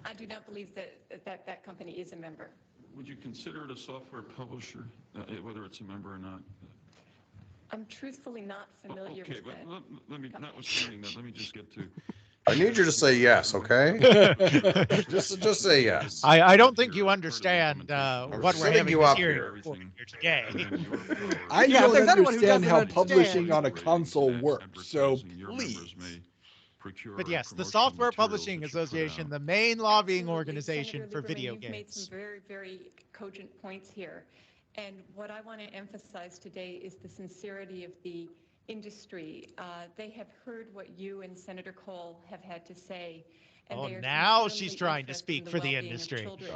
I do not believe that company is a member. Would you consider it a software publisher, whether it's a member or not? I'm truthfully not familiar Okay, with but that. let me, notwithstanding that, let me just get to. I need you to say yes, okay? just say yes. I don't think you understand what we're setting having you this up hearing here. for here today. I Yeah, if don't there's anyone who understand how doesn't publishing understand- on a console works. So please. But yes, the Software Publishing Association, the main lobbying organization Senator for Lieberman, video you've made some games. very, very cogent points here. And what I want to emphasize today is the sincerity of the industry. They have heard what you and Senator Cole have had to say. And Oh, they are now sincerely she's trying to interested speak in for the well-being of industry. children.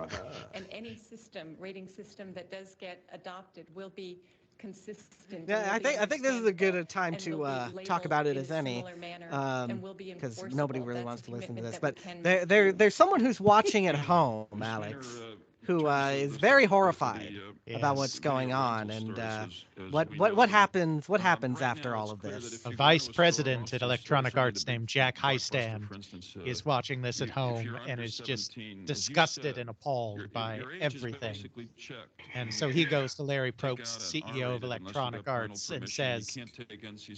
And any system, rating system that does get adopted will be consistent. Yeah, I think this is a good time and will to be talk labeled about it in a as any, similar manner and will be because enforceable. nobody really That's wants a to listen to commitment this. that But we can there's someone who's watching at home, Alex, who is very horrified about what's going on and what happens after all of this. A vice president at Electronic Arts named Jack Highstand is watching this at home and is just disgusted and appalled by everything. And so he goes to Larry Probst, CEO of Electronic Arts, and says,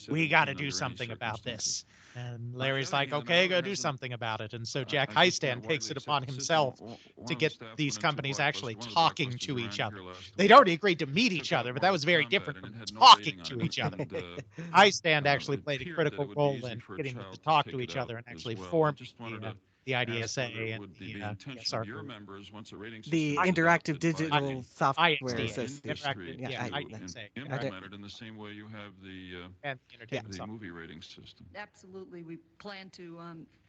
"We got to do something about this." And Larry's like, "Okay, go do something about it." And so Jack Highstand takes it upon himself to get these companies actually talking to each other. They'd already agreed to meet each other, but that was very different from talking to each other. Highstand actually played a critical role in getting them to talk to each other and actually form the IDSA and the ESR group. The Interactive Digital Software ISDA, Association. yeah, I Implemented in the same way you have the movie rating system. Absolutely. We plan to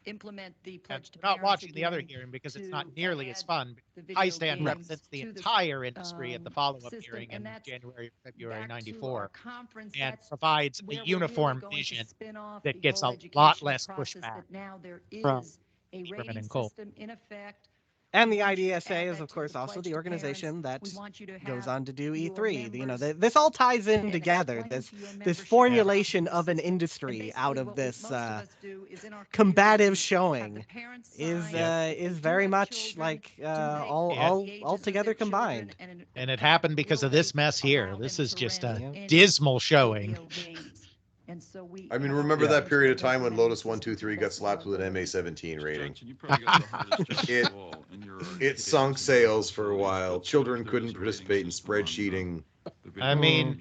implement the And pledge to not parents watching the other again hearing because it's to not nearly as add fun. the video Highstand games represents the to the, entire industry at the follow-up system, hearing in and that's January, February back to our '94, conference. and That's provides a where we're uniform really going to vision spin off that the gets whole a lot educational less process pushback that now there from is a Lieberman rating and Cole. system in effect. And the IDSA is, of course, also the organization that goes on to do E3. You know, this all ties in together. This formulation of an industry out of this combative showing is very much like all together combined. And it happened because of this mess here. This is just a dismal showing. And so I mean, remember that period of time when Lotus 123 got slapped with an MA-17 rating? It sunk sales for a while. Children couldn't participate in spreadsheeting. I mean,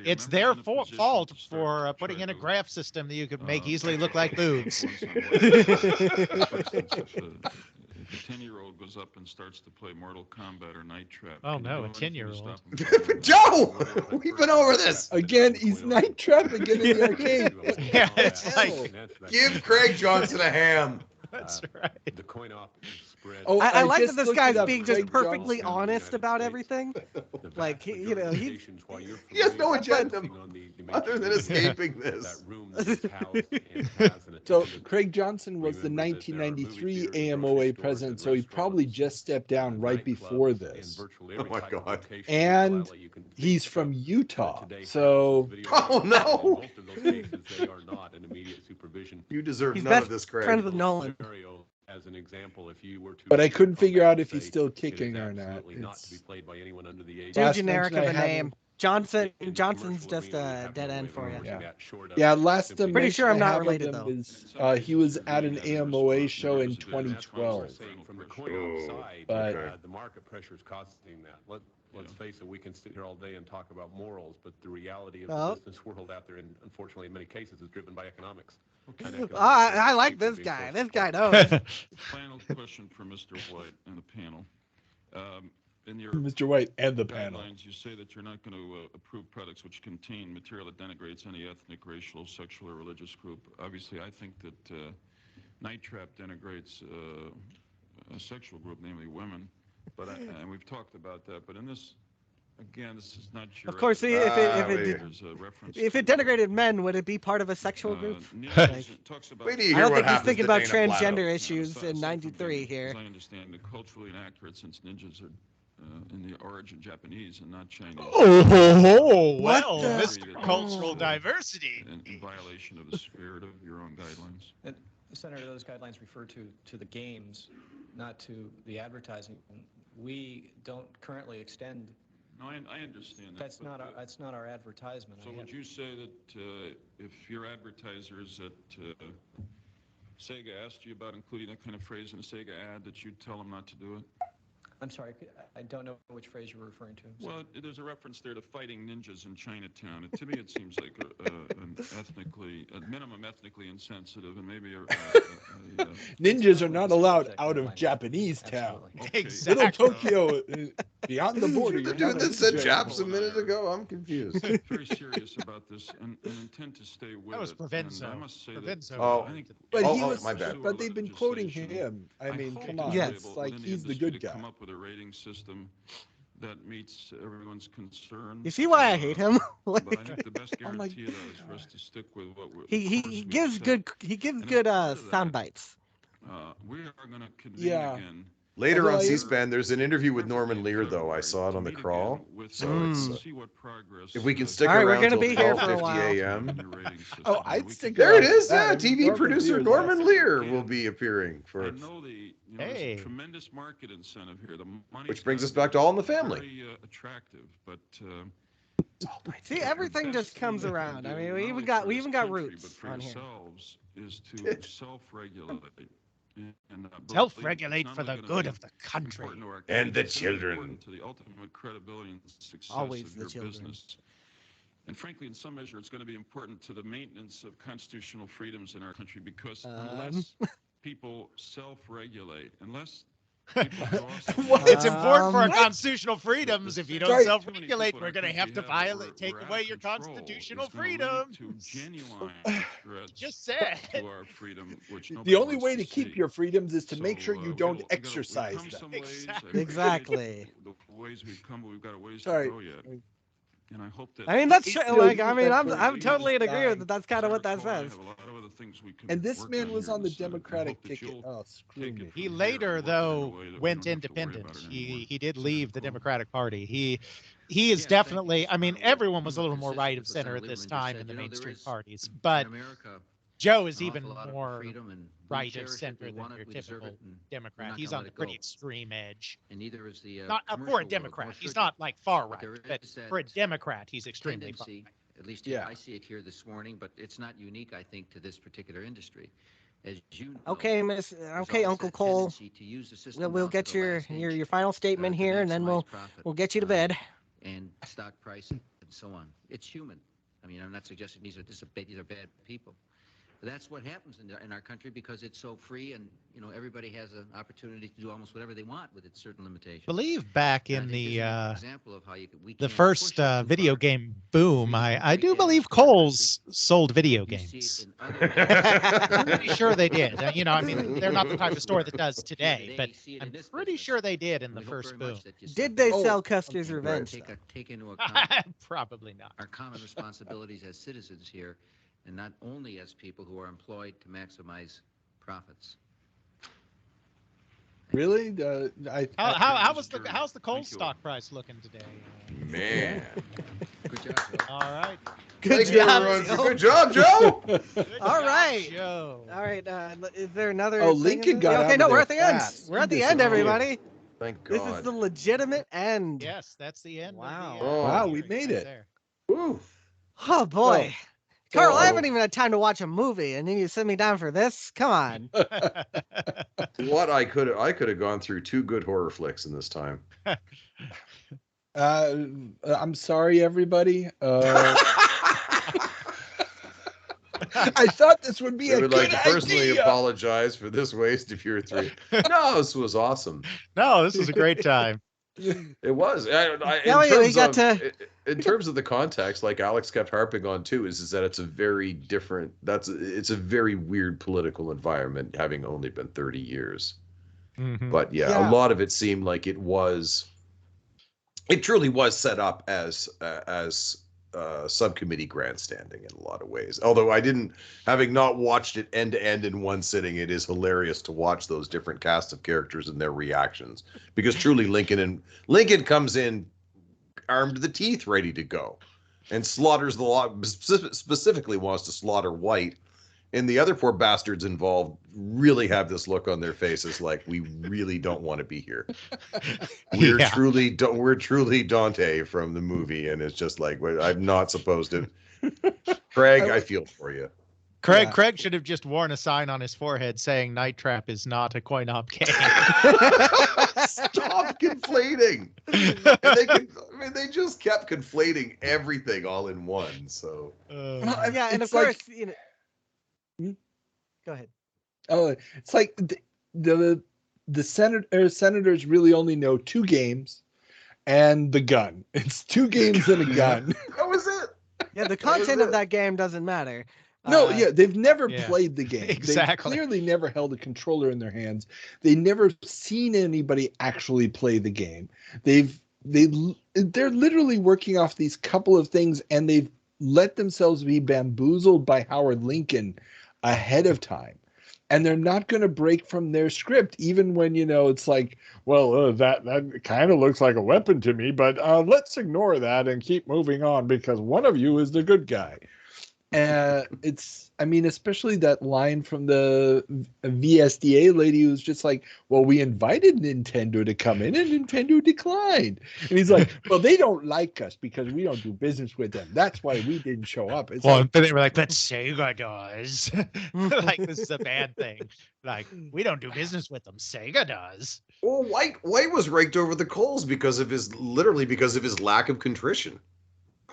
it's their fault for putting in a graph system that you could make easily look like boobs. If a 10-year-old goes up and starts to play Mortal Kombat or Night Trap. Oh no, a 10-year-old. Joe! We've been over this! Again, he's Night Trap again in the arcade. Yeah, it's like... Give Craig Johnson a ham! That's right. The coin op spread. Oh, I like that this guy's being just perfectly honest about everything. Like, he has no agenda other than escaping this. So Craig Johnson was the 1993 AMOA president, so he probably just stepped down right before this. Oh my God! And he's from Utah, so oh no! Most of those cases, they are not in immediate supervision. You deserve none of this, Craig. Friends with Nolan. As an example, if you were to but I couldn't figure out if he's still kicking or not. Not to be played by anyone under the age. Too generic of a name. Johnson's just a dead end for you. Yeah. Last pretty sure I'm not related though. Is, he was at an AMOA show in 2012. From the coin op side, But the market pressure is causing that. Let's face it, we can sit here all day and talk about morals, but the reality of the business world out there, and unfortunately in many cases, is driven by economics. I like this guy. This guy knows. Final question for Mr. White and the panel. In your Mr. White and the panel. You say that you're not going to approve products which contain material that denigrates any ethnic, racial, sexual, or religious group. Obviously, I think that Night Trap denigrates a sexual group, namely women. But and we've talked about that. But in this, again, this is not your. Of course, if it denigrated men, would it be part of a sexual group? I don't think he's thinking about transgender issues in '93 here. As I understand it, culturally inaccurate since ninjas are in the origin Japanese and not Chinese. Oh, well, Mr. Cultural Diversity. In violation of the spirit of your own guidelines. And, Senator, those guidelines refer to the games, not to the advertising. We don't currently extend. No, I understand that. That's not our advertisement. So would you say that if your advertisers at Sega asked you about including that kind of phrase in a Sega ad, that you'd tell them not to do it? I'm sorry, I don't know which phrase you're referring to. Well, there's a reference there to fighting ninjas in Chinatown. To me, it seems like a minimum ethnically insensitive, and maybe ninjas are not allowed out of Japanese town. Exactly. Little Tokyo, beyond the border. The dude that said Japs a minute ago, I'm confused. Very serious about this and intend to stay with that was Provenzo. I must say my bad. But they've been quoting him. I mean, come on. Yes. It's like he's the good guy. Come up with a rating system that meets everyone's concerns. You see why I hate him? But I think the best guarantee of that is for us to stick with what we're. He gives good sound bites. We are going to convene again. Later on C-SPAN, there's an interview with Norman Lear, though. I saw it on the crawl. So if we can stick around until 12:50 a.m. Oh, I'd stick there around. it is. Yeah, TV producer Norman Lear will be appearing for. There's a tremendous market incentive here. The money, which brings us back to All in the Family. Very attractive, but see, everything just comes around. I mean, we even got roots on here. Is to self-regulate. Self-regulate for the good of the country and the children. To the ultimate credibility and success Always of the your children. business. And frankly, in some measure, it's going to be important to the maintenance of constitutional freedoms in our country because unless people self-regulate, unless it's important for our constitutional freedms. If you don't self-regulate, we're going to have to take away your constitutional freedoms. Just said. To our freedom, which the only way to keep your freedoms is to make sure you don't exercise them. Exactly. The ways we've come, but we've got a ways Sorry. to go yet. And I hope that. I mean, that's like, I mean, I'm totally in agreement that that's kind of what that says. And this man was on the Democratic ticket. Oh, screw me. He later, though, went independent. He did leave the Democratic Party. He is definitely. I mean, everyone was a little more right of center at this time in the mainstream parties, but Joe is even more right of center than your typical Democrat. He's on the pretty extreme edge. And neither is the not for a Democrat. He's not like far right, but for a Democrat, he's extremely far right. At least I see it here this morning, but it's not unique, I think, to this particular industry. As you know, okay, Uncle Cole. We'll get your final statement here, and then we'll get you to bed. And stock price and so on. It's human. I mean, I'm not suggesting these are bad people. But that's what happens in our country because it's so free, and everybody has an opportunity to do almost whatever they want with its certain limitations. I believe back in the first video game boom, I do believe Kohl's sold video games. I'm pretty sure they did. I mean, they're not the type of store that does today, but I'm pretty sure they did in the first boom. Did they sell Custer's Revenge? Take into account probably not. Our common responsibilities as citizens here, and not only as people who are employed to maximize profits. Really? How's the coal stock price looking today? Man. Good job, Joe. All right. Good job, Joe. All right. Joe. All right. Is there another? Oh, Lincoln got okay, no, we're at the end. fast. We're at the end, everybody. Thank This God. is the legitimate end. Yes, that's the end. Wow. Wow, we made it. Woo. Oh boy. Carl, I haven't even had time to watch a movie, and then you send me down for this? Come on. What I could have gone through 2 good horror flicks in this time. I'm sorry, everybody. I thought this would be I a would good like to personally idea. apologize for this waste of your 3. No, this was awesome. No, this was a great time. It was. In terms of the context, like Alex kept harping on too, is that it's a very different. It's a very weird political environment, having only been 30 years. Mm-hmm. But a lot of it seemed like it truly was set up as subcommittee grandstanding in a lot of ways. Although having not watched it end to end in one sitting, it is hilarious to watch those different cast of characters and their reactions. Because truly, Lincoln comes in armed to the teeth, ready to go, and slaughters the lot. Specifically, wants to slaughter White, and the other poor bastards involved really have this look on their faces like we really don't want to be here. We're truly Dante from the movie, and it's just like I'm not supposed to. Craig, I feel for you. Craig should have just worn a sign on his forehead saying "Night Trap is not a coin-op game." Stop conflating. They just kept conflating everything all in one. So and of course, Go ahead. Oh, it's like the senators really only know 2 games and the gun. It's 2 games and a gun. That was it. Yeah, the content of that game doesn't matter. No, they've never played the game. Exactly. They've clearly never held a controller in their hands. They've never seen anybody actually play the game. They're literally working off these couple of things, and they've let themselves be bamboozled by Howard Lincoln ahead of time. And they're not going to break from their script, even when, it's like, well, that kind of looks like a weapon to me, but let's ignore that and keep moving on because one of you is the good guy. Especially that line from the VSDA lady who's just like, well, we invited Nintendo to come in and Nintendo declined. And he's like, well, they don't like us because we don't do business with them. That's why we didn't show up. It's but they were like, but Sega does. Like, this is a bad thing. Like, we don't do business with them. Sega does. Well, White was raked over the coals because of his lack of contrition.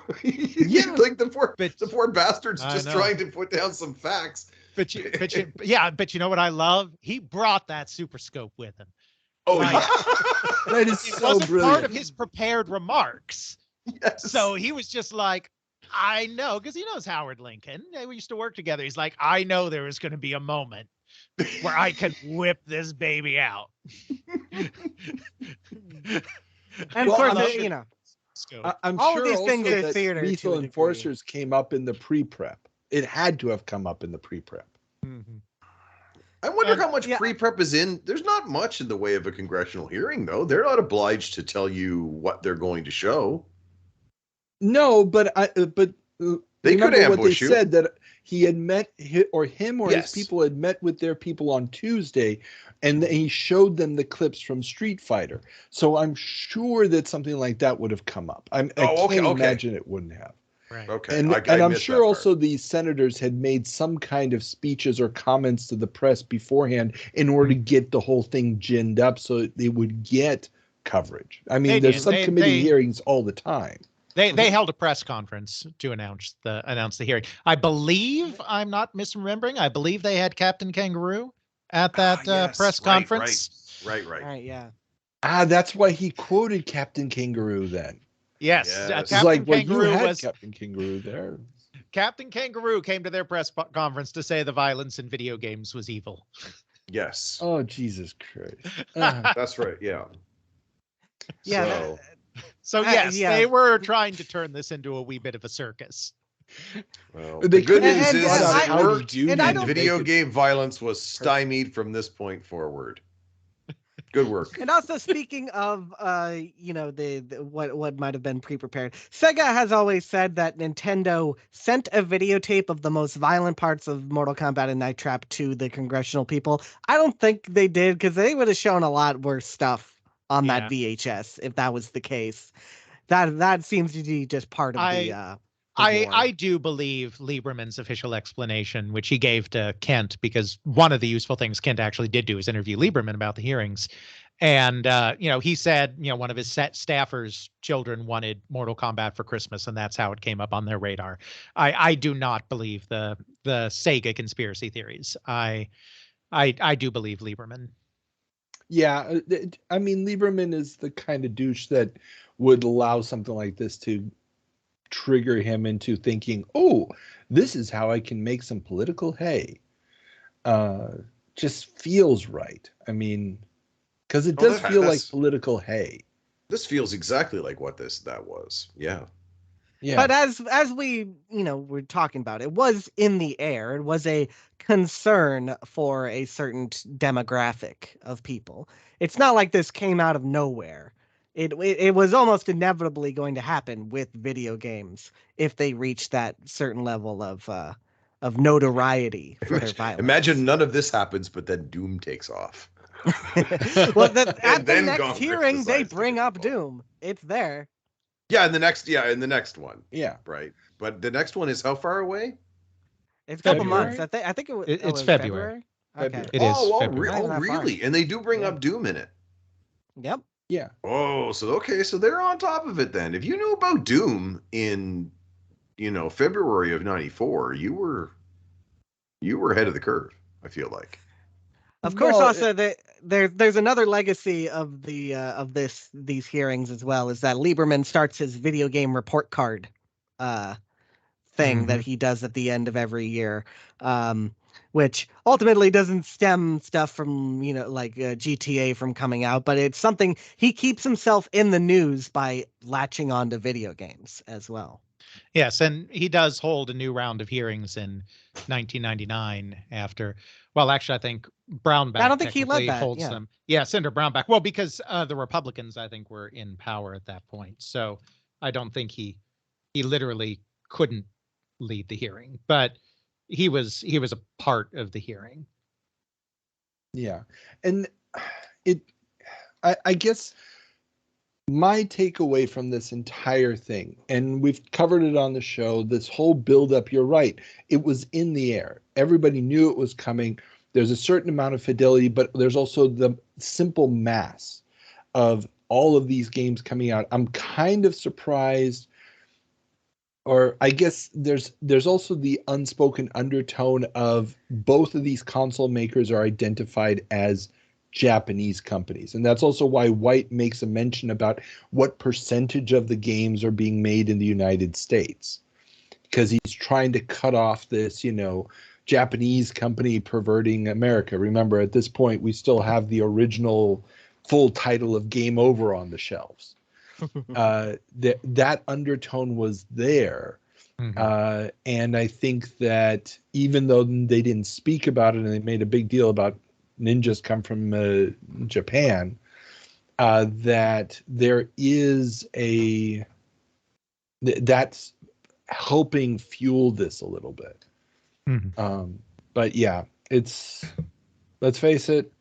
Like the poor bastards just trying to put down some facts. But you know what I love? He brought that Super Scope with him. Oh, that is it so wasn't brilliant. Part of his prepared remarks. Yes. So he was just like, I know, because he knows Howard Lincoln. We used to work together. He's like, I know there is going to be a moment where I can whip this baby out. And of course, I'm All of sure these also things are that theater to Lethal a degree. Enforcers came up in the pre-prep. It had to have come up in the pre-prep. I wonder how much pre-prep is in. There's not much in the way of a congressional hearing, though. They're not obliged to tell you what they're going to show. No, but They could remember what they ambush you. said, that he had met him or Yes. his people had met with their people on Tuesday, and he showed them the clips from Street Fighter. So I'm sure that something like that would have come up. I can't imagine it wouldn't have. Right. Okay. And, I I'm missed sure that part. also these senators had made some kind of speeches or comments to the press beforehand in order to get the whole thing ginned up so that they would get coverage. I mean, there's subcommittee hearings all the time. They held a press conference to announce the hearing. I believe, I'm not misremembering, I believe they had Captain Kangaroo at that press conference. Right. Right, yeah. That's why he quoted Captain Kangaroo then. Yes. It's Captain like, well, Kangaroo you had was Captain Kangaroo there. Captain Kangaroo came to their press conference to say the violence in video games was evil. Yes. Oh, Jesus Christ. That's right. Yeah. Yeah. So yes, they were trying to turn this into a wee bit of a circus. Well, They the good could've news is brought out it Howdy worked, Doody and to video make it game violence was stymied from this point forward. Good work. And also, speaking of, the what might have been pre-prepared, Sega has always said that Nintendo sent a videotape of the most violent parts of Mortal Kombat and Night Trap to the congressional people. I don't think they did, because they would have shown a lot worse stuff on that VHS if that was the case. That seems to be just part of the I do believe Lieberman's official explanation, which he gave to Kent, because one of the useful things Kent actually did do is interview Lieberman about the hearings. And, he said, one of his staffers' children wanted Mortal Kombat for Christmas, and that's how it came up on their radar. I do not believe the Sega conspiracy theories. I do believe Lieberman. Yeah, I mean, Lieberman is the kind of douche that would allow something like this to trigger him into thinking, oh, this is how I can make some political hay. Just feels right. I mean, because it does feel like political hay. This feels exactly like what that was. Yeah. Yeah. But as we, we're talking about, it was in the air. It was a concern for a certain demographic of people. It's not like this came out of nowhere. It was almost inevitably going to happen with video games if they reached that certain level of notoriety for their violence. Imagine none of this happens, but then Doom takes off. Well, at the next hearing, they bring up Doom. It's there. Yeah, in the next one. Yeah. Right. But the next one is how far away? It's a couple months. I think it's February. Okay. It is February. Really? And they do bring up Doom in it. Yep. Yeah. Oh, so they're on top of it then. If you knew about Doom in, February of '94, you were ahead of the curve, I feel like. Of course, also there's another legacy of these hearings as well, is that Lieberman starts his video game report card thing that he does at the end of every year, which ultimately doesn't stem stuff from GTA from coming out, but it's something he keeps himself in the news by latching onto video games as well. Yes, and he does hold a new round of hearings in 1999 after. Well, actually, I think Brownback. I don't think he led that. Holds them. Yeah, Senator Brownback. Well, because the Republicans, I think, were in power at that point, so I don't think he literally couldn't lead the hearing, but he was a part of the hearing. Yeah, and I guess my takeaway from this entire thing, and we've covered it on the show, this whole buildup, you're right, it was in the air. Everybody knew it was coming. There's a certain amount of fidelity, but there's also the simple mass of all of these games coming out. I'm kind of surprised, or I guess there's also the unspoken undertone of both of these console makers are identified as Japanese companies. And that's also why White makes a mention about what percentage of the games are being made in the United States, because he's trying to cut off this, Japanese company perverting America. Remember, at this point, we still have the original full title of Game Over on the shelves. that undertone was there. And I think that even though they didn't speak about it and they made a big deal about ninjas come from Japan, that there is that's helping fuel this a little bit. But yeah, let's face it,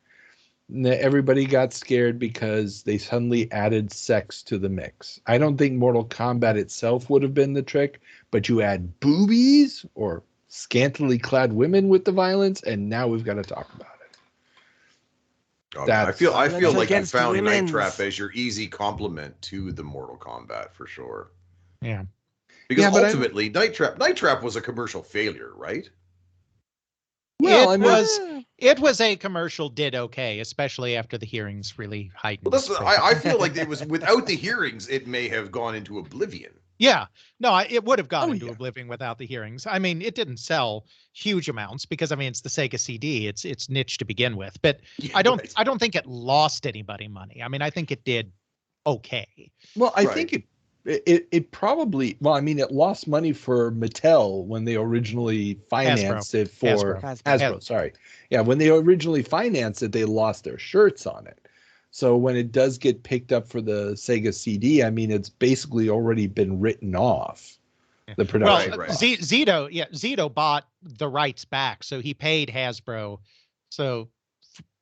everybody got scared because they suddenly added sex to the mix. I don't think Mortal Kombat itself would have been the trick, but you add boobies or scantily clad women with the violence, and now we've got to talk about it. I feel like you found Night Trap as your easy complement to the Mortal Kombat for sure. Yeah. Because ultimately, Night Trap was a commercial failure, right? Well, it was a commercial did okay, especially after the hearings really heightened. Well, I feel like it was without the hearings, it may have gone into oblivion. Yeah, no, it would have gone into oblivion without the hearings. I mean, it didn't sell huge amounts because I mean it's the Sega CD. It's niche to begin with, but I don't think it lost anybody money. I mean, I think it did okay. Well, I think it probably, well, I mean, it lost money for Mattel when they originally financed it for Hasbro. Sorry. Yeah, when they originally financed it, they lost their shirts on it. So when it does get picked up for the Sega CD, I mean, it's basically already been written off. The production. Well, Zito bought the rights back, so he paid Hasbro. So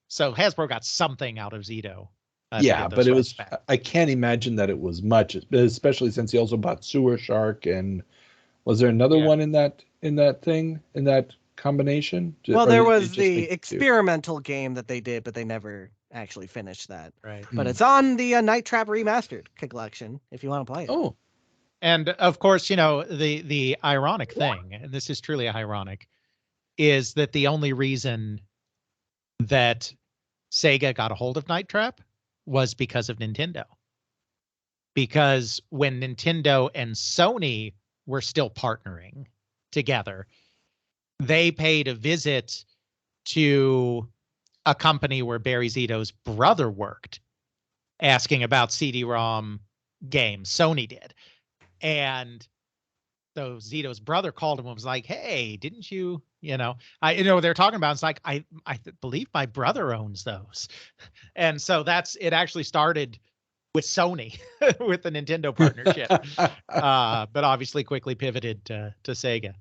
Hasbro got something out of Zito. Yeah, but it was, I can't imagine that it was much, especially since he also bought Sewer Shark, and was there another one in that combination? Well, there was the experimental game that they did, but they never actually finished that. Right. But it's on the Night Trap Remastered collection if you want to play it. Oh. And of course, you know, the ironic thing, and this is truly ironic, is that the only reason that Sega got a hold of Night Trap was because of Nintendo. Because when Nintendo and Sony were still partnering together, they paid a visit to a company where Barry Zito's brother worked, asking about CD-ROM games. Sony did. And so Zito's brother called him and was like, hey, didn't you, they're talking about, it's like, I believe my brother owns those. And so it actually started with Sony with the Nintendo partnership, but obviously quickly pivoted to Sega.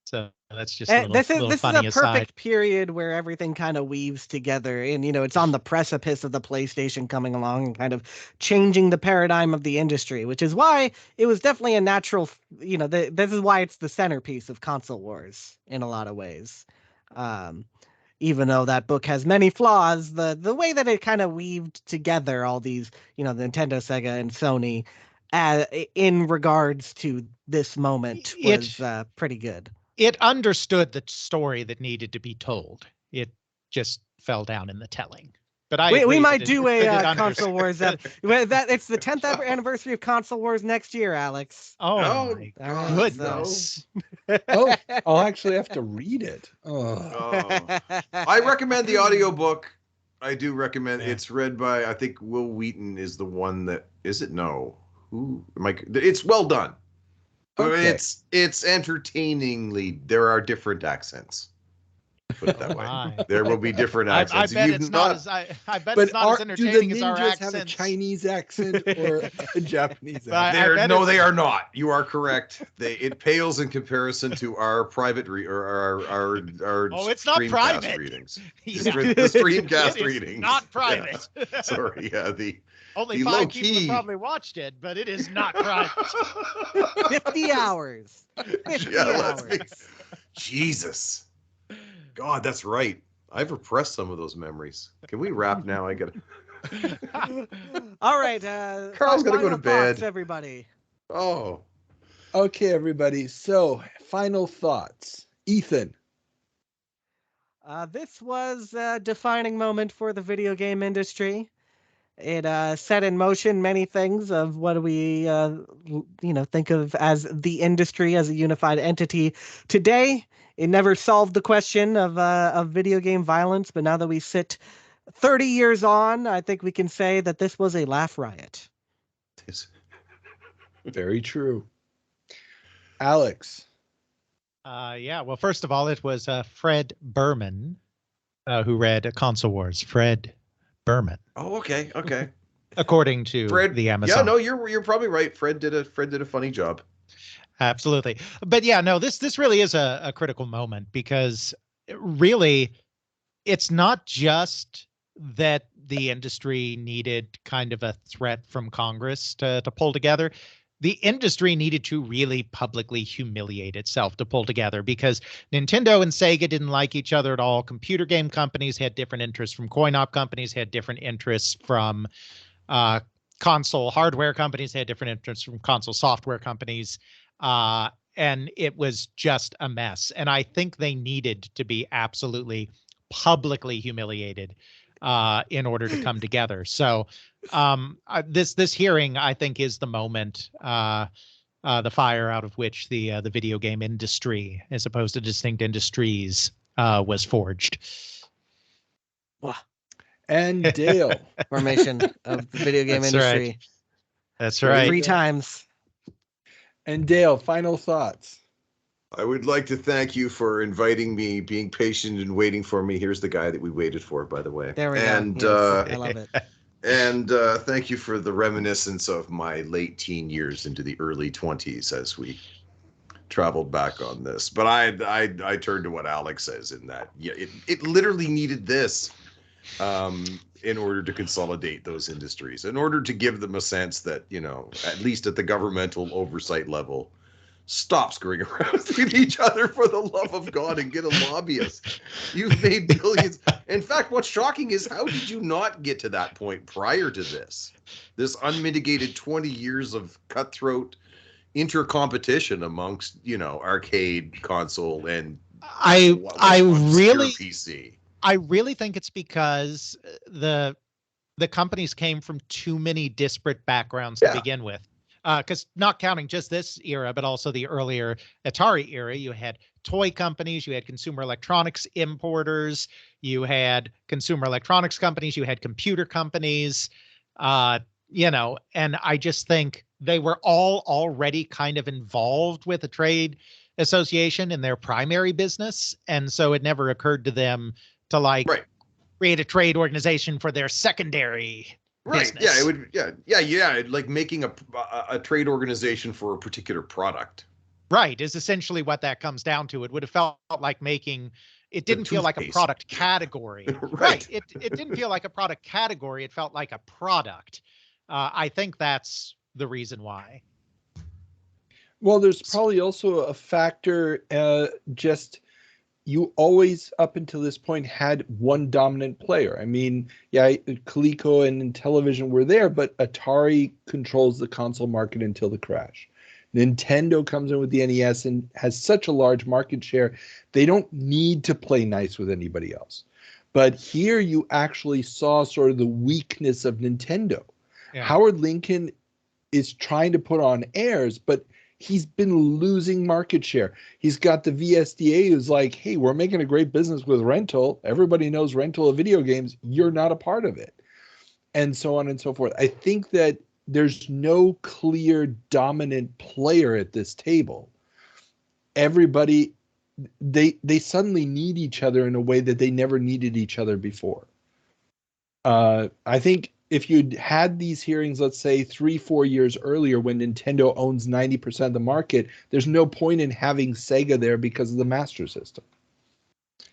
So that's just this is a perfect period where everything kind of weaves together, and it's on the precipice of the PlayStation coming along and kind of changing the paradigm of the industry, which is why it was definitely a natural. This is why it's the centerpiece of console wars in a lot of ways. Even though that book has many flaws, the way that it kind of weaved together all these, Nintendo, Sega, and Sony, in regards to this moment was pretty good. It understood the story that needed to be told. It just fell down in the telling. But we might do a Console Wars. It's the 10th anniversary of Console Wars next year, Alex. Oh my goodness! Oh, I'll actually have to read it. I recommend the audiobook. I do recommend. It's read by, I think Will Wheaton is the one that is it. No, who? Mike. It's well done. Okay. It's entertainingly. There are different accents. Put it that way. There will be different accents. I bet it's not as entertaining as our accents. Do the ninjas have a Chinese accent or a Japanese accent? They are not. You are correct. It pales in comparison to our private our oh, it's not private readings. The Streamcast readings. Not private. Yeah. Sorry. Yeah. Only 5 people have probably watched it, but it is not private. 50 hours. 50 hours. Jesus. God, that's right. I've repressed some of those memories. Can we wrap now? I gotta. All right. Carl's gonna go to bed. Everybody. Oh. Okay, everybody. So, final thoughts. Ethan. This was a defining moment for the video game industry. It set in motion many things of what we, think of as the industry as a unified entity today. It never solved the question of video game violence, but now that we sit 30 years on, I think we can say that this was a laugh riot. Very true. Alex. Yeah. Well, first of all, it was Fred Berman who read Console Wars. Fred Berman. Oh, okay. Okay. According to Fred, the Amazon. Yeah, no, you're probably right. Fred did a funny job. Absolutely. But yeah, no, this really is a critical moment, because really it's not just that the industry needed kind of a threat from Congress to pull together. The industry needed to really publicly humiliate itself to pull together, because Nintendo and Sega didn't like each other at all. Computer game companies had different interests from coin-op companies, had different interests from console hardware companies, had different interests from console software companies. And it was just a mess. And I think they needed to be absolutely publicly humiliated in order to come together. So this hearing, I think, is the moment, the fire out of which the video game industry, as opposed to distinct industries, was forged. Wow. And Dale. Formation of the video game industry. Right. That's right. 3 times. And Dale, final thoughts. I would like to thank you for inviting me, being patient and waiting for me. Here's the guy that we waited for, by the way. There we go. Yes, I love it. And thank you for the reminiscence of my late teen years into the early 20s as we traveled back on this. But I turned to what Alex says in that. Yeah, it literally needed this in order to consolidate those industries, in order to give them a sense that, at least at the governmental oversight level, stop screwing around with each other, for the love of God, and get a lobbyist. You've made billions. In fact, what's shocking is, how did you not get to that point prior to this unmitigated 20 years of cutthroat intercompetition amongst, arcade, console, and I really PC. I really think it's because the companies came from too many disparate backgrounds to begin with. Because not counting just this era, but also the earlier Atari era, you had toy companies, you had consumer electronics importers, you had consumer electronics companies, you had computer companies, and I just think they were all already kind of involved with a trade association in their primary business. And so it never occurred to them to create a trade organization for their secondary business. Yeah, it would. Yeah. Like making a trade organization for a particular product. Right, is essentially what that comes down to. It would have felt like making. It didn't feel like a product category. Right. It didn't feel like a product category. It felt like a product. I think that's the reason why. Well, there's probably also a factor. You always, up until this point, had one dominant player. I mean, Coleco and Television were there, but Atari controls the console market until the crash. Nintendo comes in with the NES and has such a large market share, they don't need to play nice with anybody else. But here you actually saw sort of the weakness of Nintendo. Yeah. Howard Lincoln is trying to put on airs, but he's been losing market share. He's got the VSDA who's like, hey, we're making a great business with rental. Everybody knows rental of video games. You're not a part of it. And so on and so forth. I think that there's no clear dominant player at this table. Everybody, they suddenly need each other in a way that they never needed each other before. I think if you'd had these hearings, let's say 3-4 years earlier, when Nintendo owns 90% of the market, there's no point in having Sega there because of the Master System.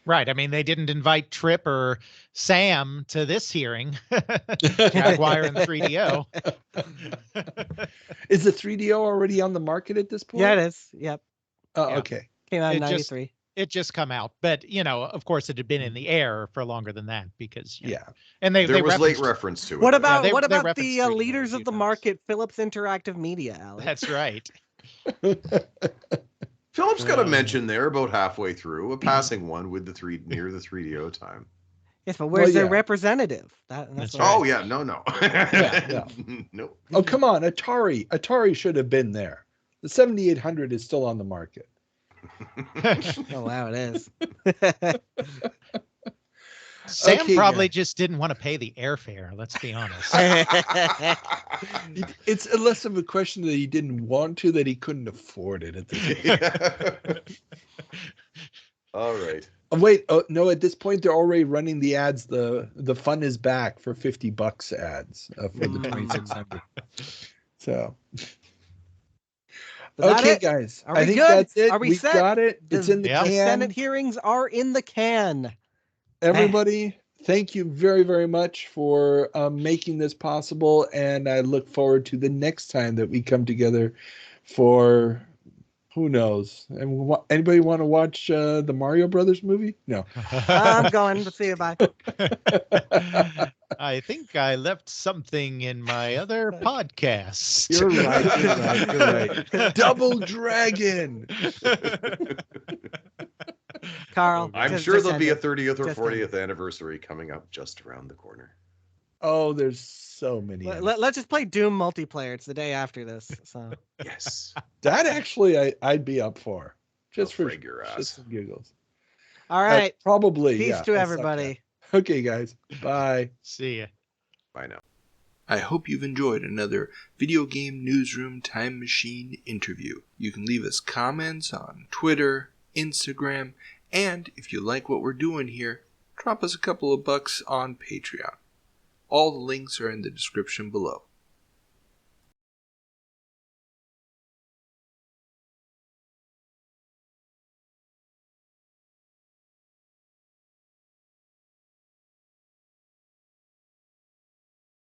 Right. I mean, they didn't invite Trip or Sam to this hearing. Jaguar and the 3DO. Is the 3DO already on the market at this point? Yeah, it is. Yep. Oh, yeah. Okay. Came out in 93. It just come out, but of course, it had been in the air for longer than that because and there was late reference to it. What about the leaders of the market, Philips Interactive Media, Alex? That's right. Philips got a mention there about halfway through, a passing one with near the 3DO time. Yes, but where's their representative? That's right. Oh yeah, no. No. Oh come on, Atari should have been there. The 7800 is still on the market. Oh wow, it is. Sam Okay, probably guys. just didn't want to pay the airfare. Let's be honest. It's less of a question that he didn't want to, that he couldn't afford it at this point. All right. Oh, wait, no, at this point they're already running the ads. The fun is back for $50 ads for the 2600. So Is that okay, it? guys. Are we I think good? that's it. Are we We've set? got it. It's in the The can. Senate hearings are in the can. Everybody, thank you very, very much for making this possible, and I look forward to the next time that we come together for who knows. And anybody want to watch the Mario Brothers movie? No. I'm going. Let's see you. Bye. I think I left something in my other podcast. You're right. You're right. Double Dragon. Carl, I'm just- sure just there'll end be a it. 30th or Just end 40th anniversary coming up just around the corner. Oh, there's so many. Let's just play Doom multiplayer. It's the day after this. So Yes. That actually I'd be up for. Just I'll for frig your ass. shits and giggles. all right. Probably. Peace yeah, to I'll suck everybody. that. Okay, guys. Bye. See ya. Bye now. I hope you've enjoyed another Video Game Newsroom Time Machine interview. You can leave us comments on Twitter, Instagram, and if you like what we're doing here, drop us a couple of bucks on Patreon. All the links are in the description below.